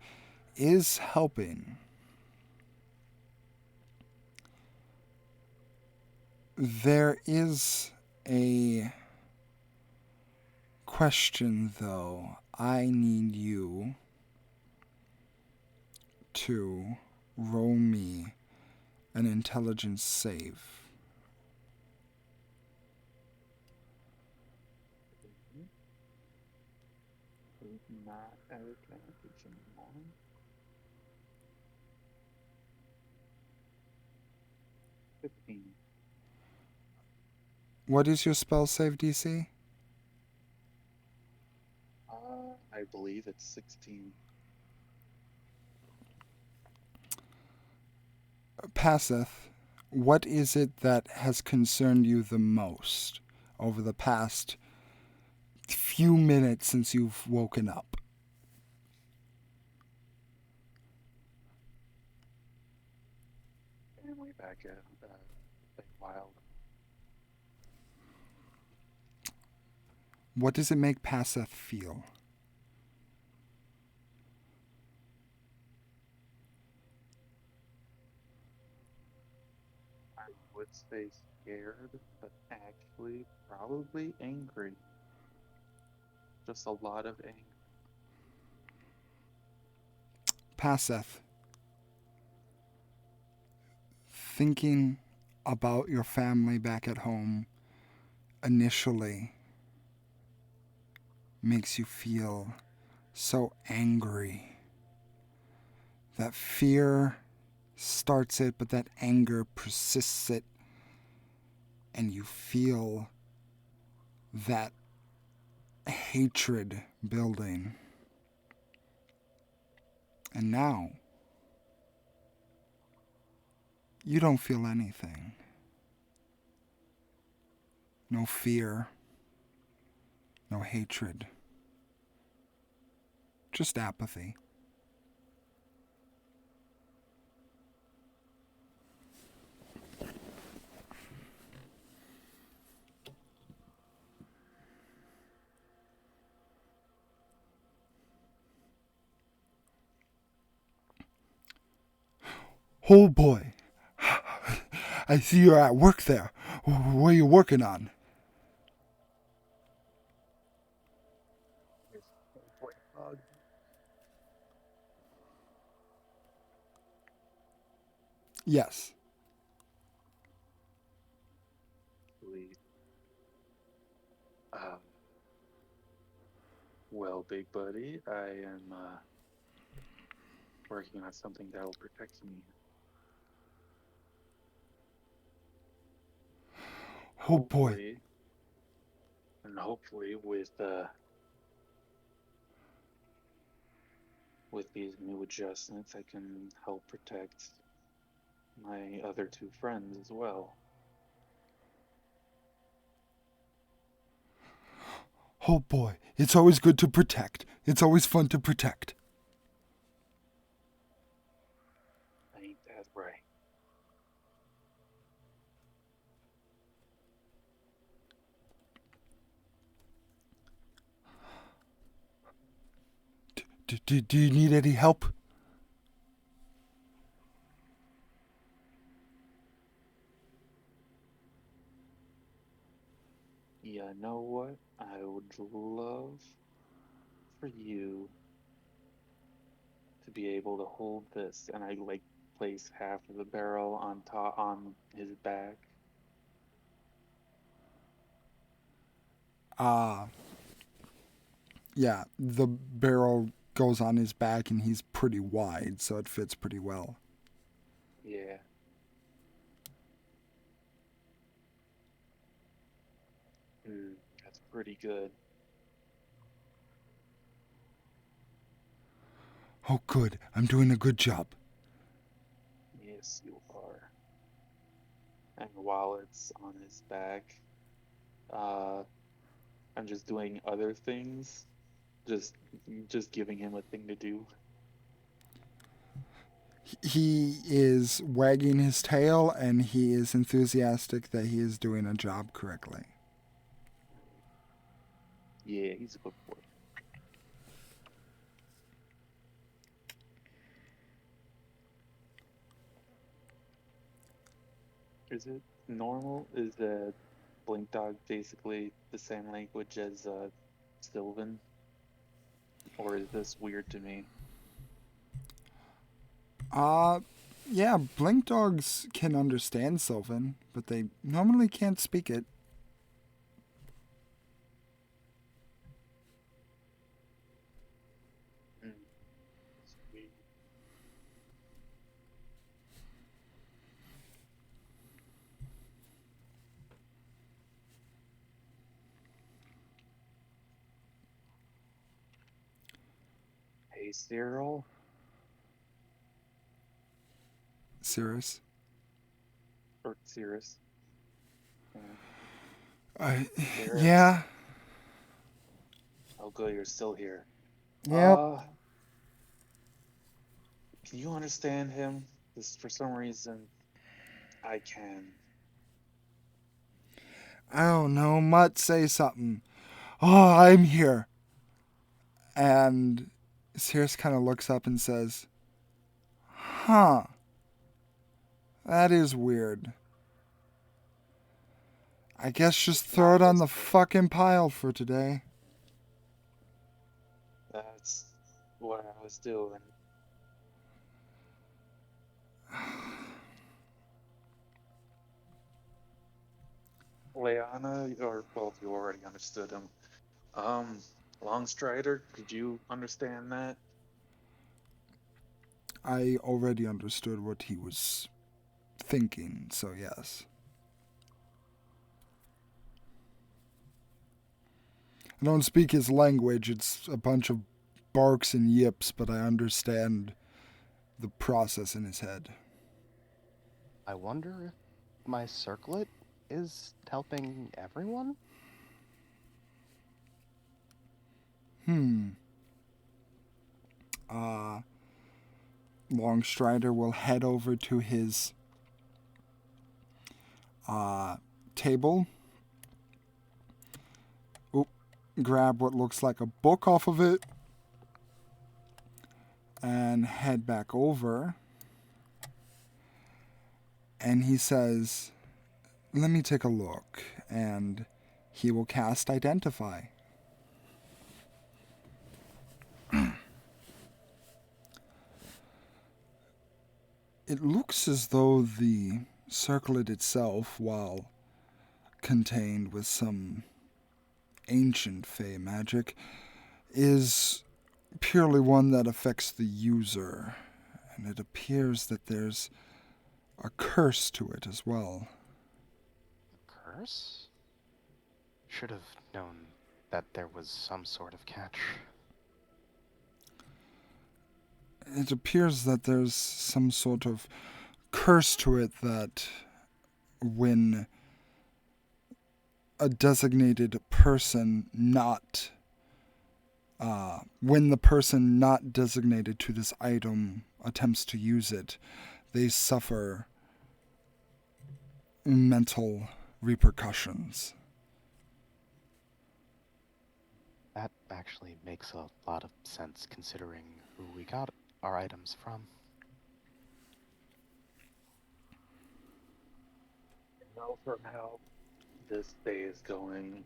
is helping. There is a question, though. I need you to roll me an intelligence save. Not at advantage anymore. 15. What is your spell save DC? I believe it's 16. Passeth, what is it that has concerned you the most over the past few minutes since you've woken up? Family back at Wild. What does it make Passeth feel? I would say scared, but actually probably angry. Just a lot of anger. Passeth, thinking about your family back at home initially makes you feel so angry. That fear starts it, but that anger persists it, and you feel that hatred building. And now You don't feel anything. No fear. No hatred. Just apathy. Oh boy. I see you're at work there. What are you working on? Yes. Sweet. Well, big buddy, I am working on something that will protect me. Oh boy. Hopefully, and hopefully with these new adjustments, I can help protect my other two friends as well. Oh boy. It's always good to protect. It's always fun to protect. Ain't that right? Do you need any help? Yeah, know what? I would love for you to be able to hold this, and I like place half of the barrel on top on his back. Yeah, the barrel goes on his back and he's pretty wide, so it fits pretty well. Yeah. That's pretty good. Oh good. I'm doing a good job. Yes, you are. And while it's on his back, uh, I'm just doing other things, just just giving him a thing to do. He is wagging his tail and he is enthusiastic that he is doing a job correctly. Yeah, he's a good boy. Is it normal? Is the Blink Dog basically the same language as Sylvan? Or is this weird to me? Yeah, blink dogs can understand Sylvan, but they normally can't speak it. Mm. Sweet. Hey, Cyril. Cirrus. Or Cirrus. Yeah. I Cirrus. yeah. Oh, good, you're still here. Yep. Can you understand him? Because for some reason, I can. I don't know. Mutt, say something. Oh, I'm here. And Cirrus kind of looks up and says, "Huh. That is weird. I guess just throw it on the fucking pile for today." That's what I was doing. Leanna, or well, you already understood him. Um, Longstrider, could you understand that? I already understood what he was thinking, so yes. I don't speak his language, it's a bunch of barks and yips, but I understand the process in his head. I wonder if my circlet is helping everyone? Longstrider will head over to his table. Oop, grab what looks like a book off of it and head back over. And he says, "Let me take a look." And he will cast Identify. It looks as though the circlet itself, while contained with some ancient Fey magic, is purely one that affects the user. And it appears that there's a curse to it as well. Curse? Should have known that there was some sort of catch. It appears that there's some sort of curse to it that when a designated person not when the person not designated to this item attempts to use it, they suffer mental repercussions. That actually makes a lot of sense considering who we got our items from. Know from how this day is going,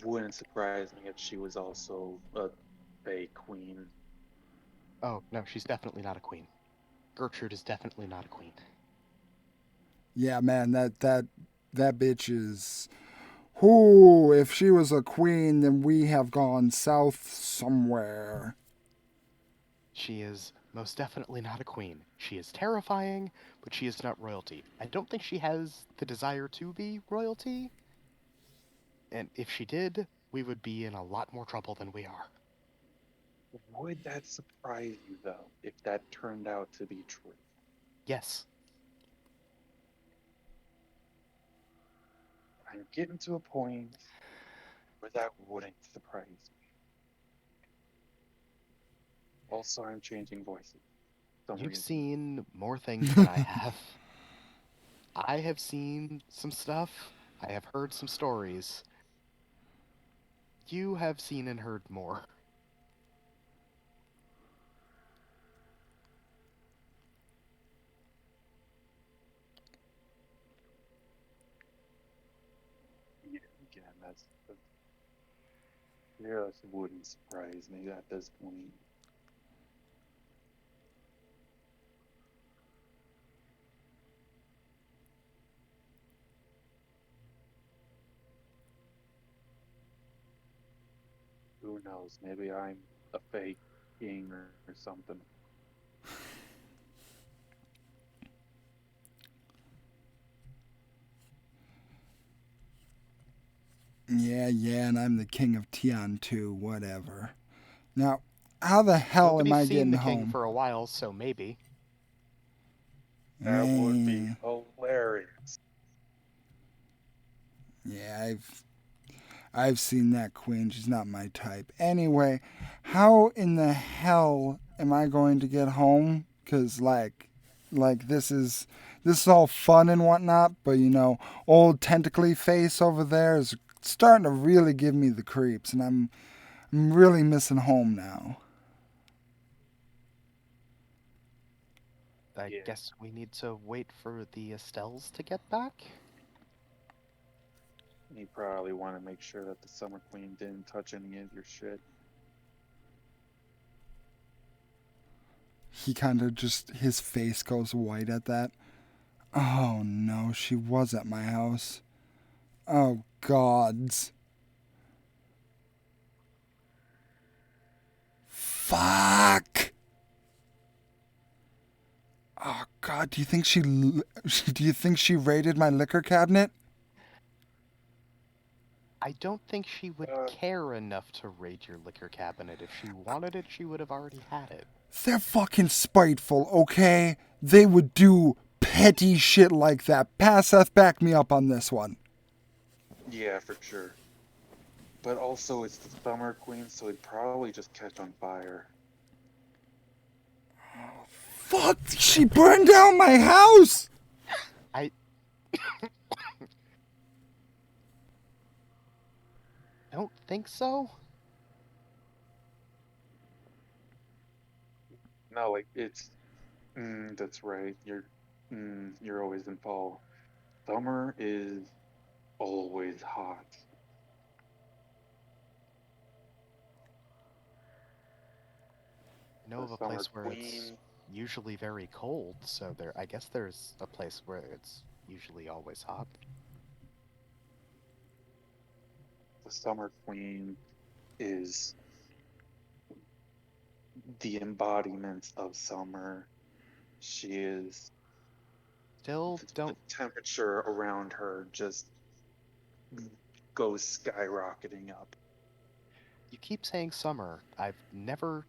wouldn't surprise me if she was also a Fey queen. Oh, no, she's definitely not a queen. Gertrude is definitely not a queen. Yeah, man, that bitch is. Whoo! If she was a queen, then we have gone south somewhere. She is most definitely not a queen. She is terrifying, but she is not royalty. I don't think she has the desire to be royalty. And if she did, we would be in a lot more trouble than we are. Would that surprise you, though, if that turned out to be true? Yes. I'm getting to a point where that wouldn't surprise me. Also, I'm changing voices. You've seen more things than I have. I have seen some stuff. I have heard some stories. You have seen and heard more. Yeah, again, that wouldn't surprise me at this point. Who knows? Maybe I'm a fake king or something. Yeah, and I'm the king of Tiān too, whatever. Now, how the hell am I Nobody's seen getting the king home? for a while, so maybe. That would be Eh, hilarious. yeah, I've seen that queen. She's not my type. Anyway, how in the hell am I going to get home? Cause like this is all fun and whatnot, but you know, old tentacly face over there is starting to really give me the creeps, and I'm really missing home now. I Yeah. guess we need to wait for the Estelles to get back? You probably want to make sure that the Summer Queen didn't touch any of your shit. He kind of just his face goes white at that. Oh no, she was at my house. Oh gods. Fuck. Oh god, do you think she raided my liquor cabinet? I don't think she would Uh, care enough to raid your liquor cabinet. If she wanted it, she would have already had it. They're fucking spiteful, okay? They would do petty shit like that. Passeth, back me up on this one. Yeah, for sure. But also, it's the Summer Queen, so it'd probably just catch on fire. Fuck, she burned down my house! I don't think so. No, like it's. That's right. You're always in fall. Summer is always hot. I know The of a Summer place where it's Queen. usually very cold, so I guess there's a place where it's usually always hot. The Summer Queen is the embodiment of summer. She is Still the don't. temperature around her just goes skyrocketing up. You keep saying summer. I've never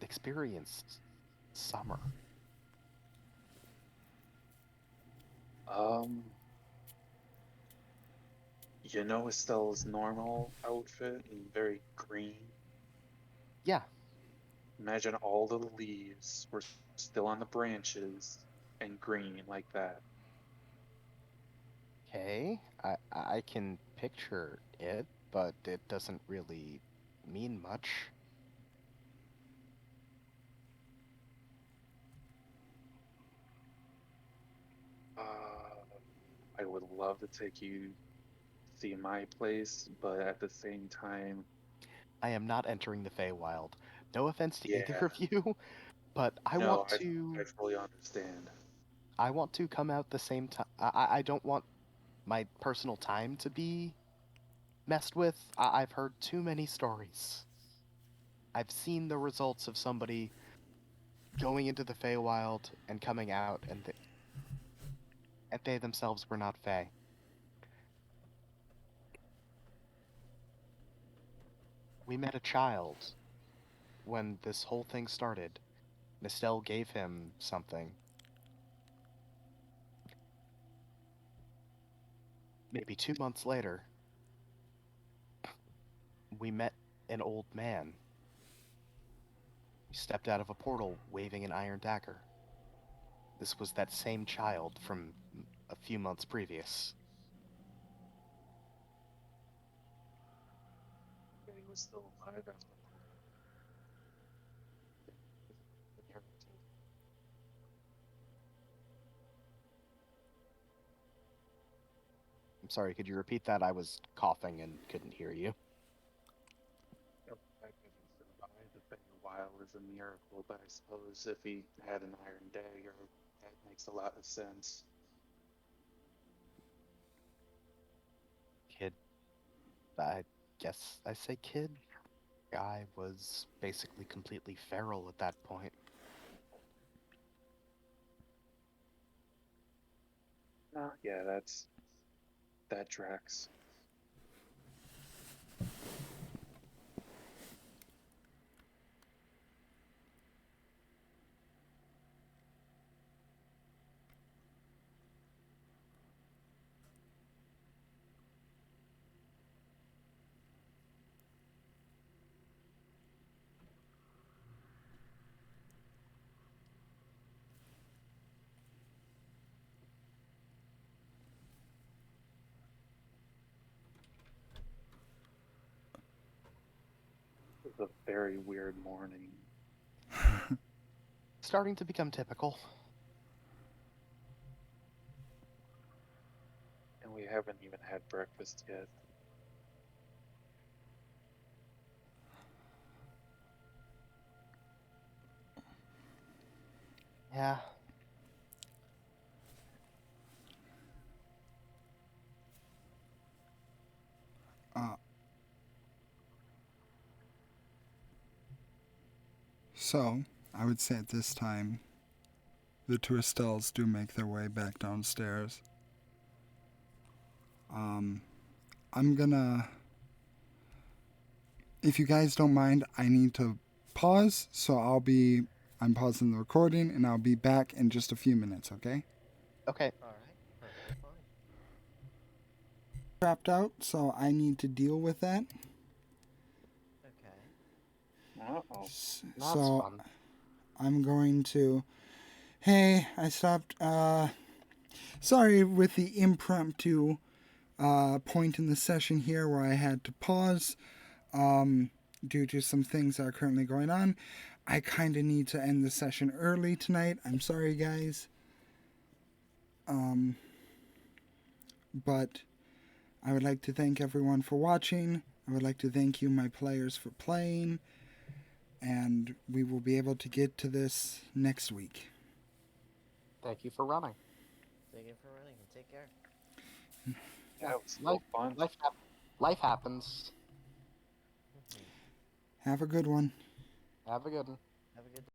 experienced summer. Um, you know Estelle's normal outfit is very green. Yeah, Imagine all the leaves were still on the branches and green like that. okay. I can picture it, but it doesn't really mean much. Uh, I would love to take you see my place, but at the same time, I am not entering the Feywild. No offense to either yeah, of you, but no, I fully understand. I want to come out the same time. I don't want my personal time to be messed with. I've heard too many stories. I've seen the results of somebody going into the Feywild and coming out, and they themselves were not Fey. We met a child when this whole thing started. Estelle gave him something. Maybe 2 months later, we met an old man. He stepped out of a portal waving an iron dagger. This was that same child from a few months previous. He was still alive after the I'm sorry, could you repeat that? I was coughing and couldn't hear you. The fact that he survived the Feywild is a miracle, but I suppose if he had an iron dagger, that makes a lot of sense. Kid, I guess I say kid. Guy was basically completely feral at that point. No, yeah, that tracks. It was a very weird morning, Starting to become typical. and we haven't even had breakfast yet. Yeah. Uh, so, I would say at this time, the two Estelles do make their way back downstairs. I'm gonna, if you guys don't mind, I need to pause, so I'm pausing the recording and I'll be back in just a few minutes, okay? Okay. All right, perfectly fine. Trapped out, so I need to deal with that. Okay. Uh-oh. That's So fun. I'm going to. Hey, I stopped. Sorry with the impromptu point in the session here where I had to pause due to some things that are currently going on. I kind of need to end the session early tonight. I'm sorry, guys. But I would like to thank everyone for watching. I would like to thank you, my players, for playing. And we will be able to get to this next week. Thank you for running. Thank you for running and take care. Yeah, it was Life, still fun. life happens. Mhm. Have a good one. Have a good one. Have a good day.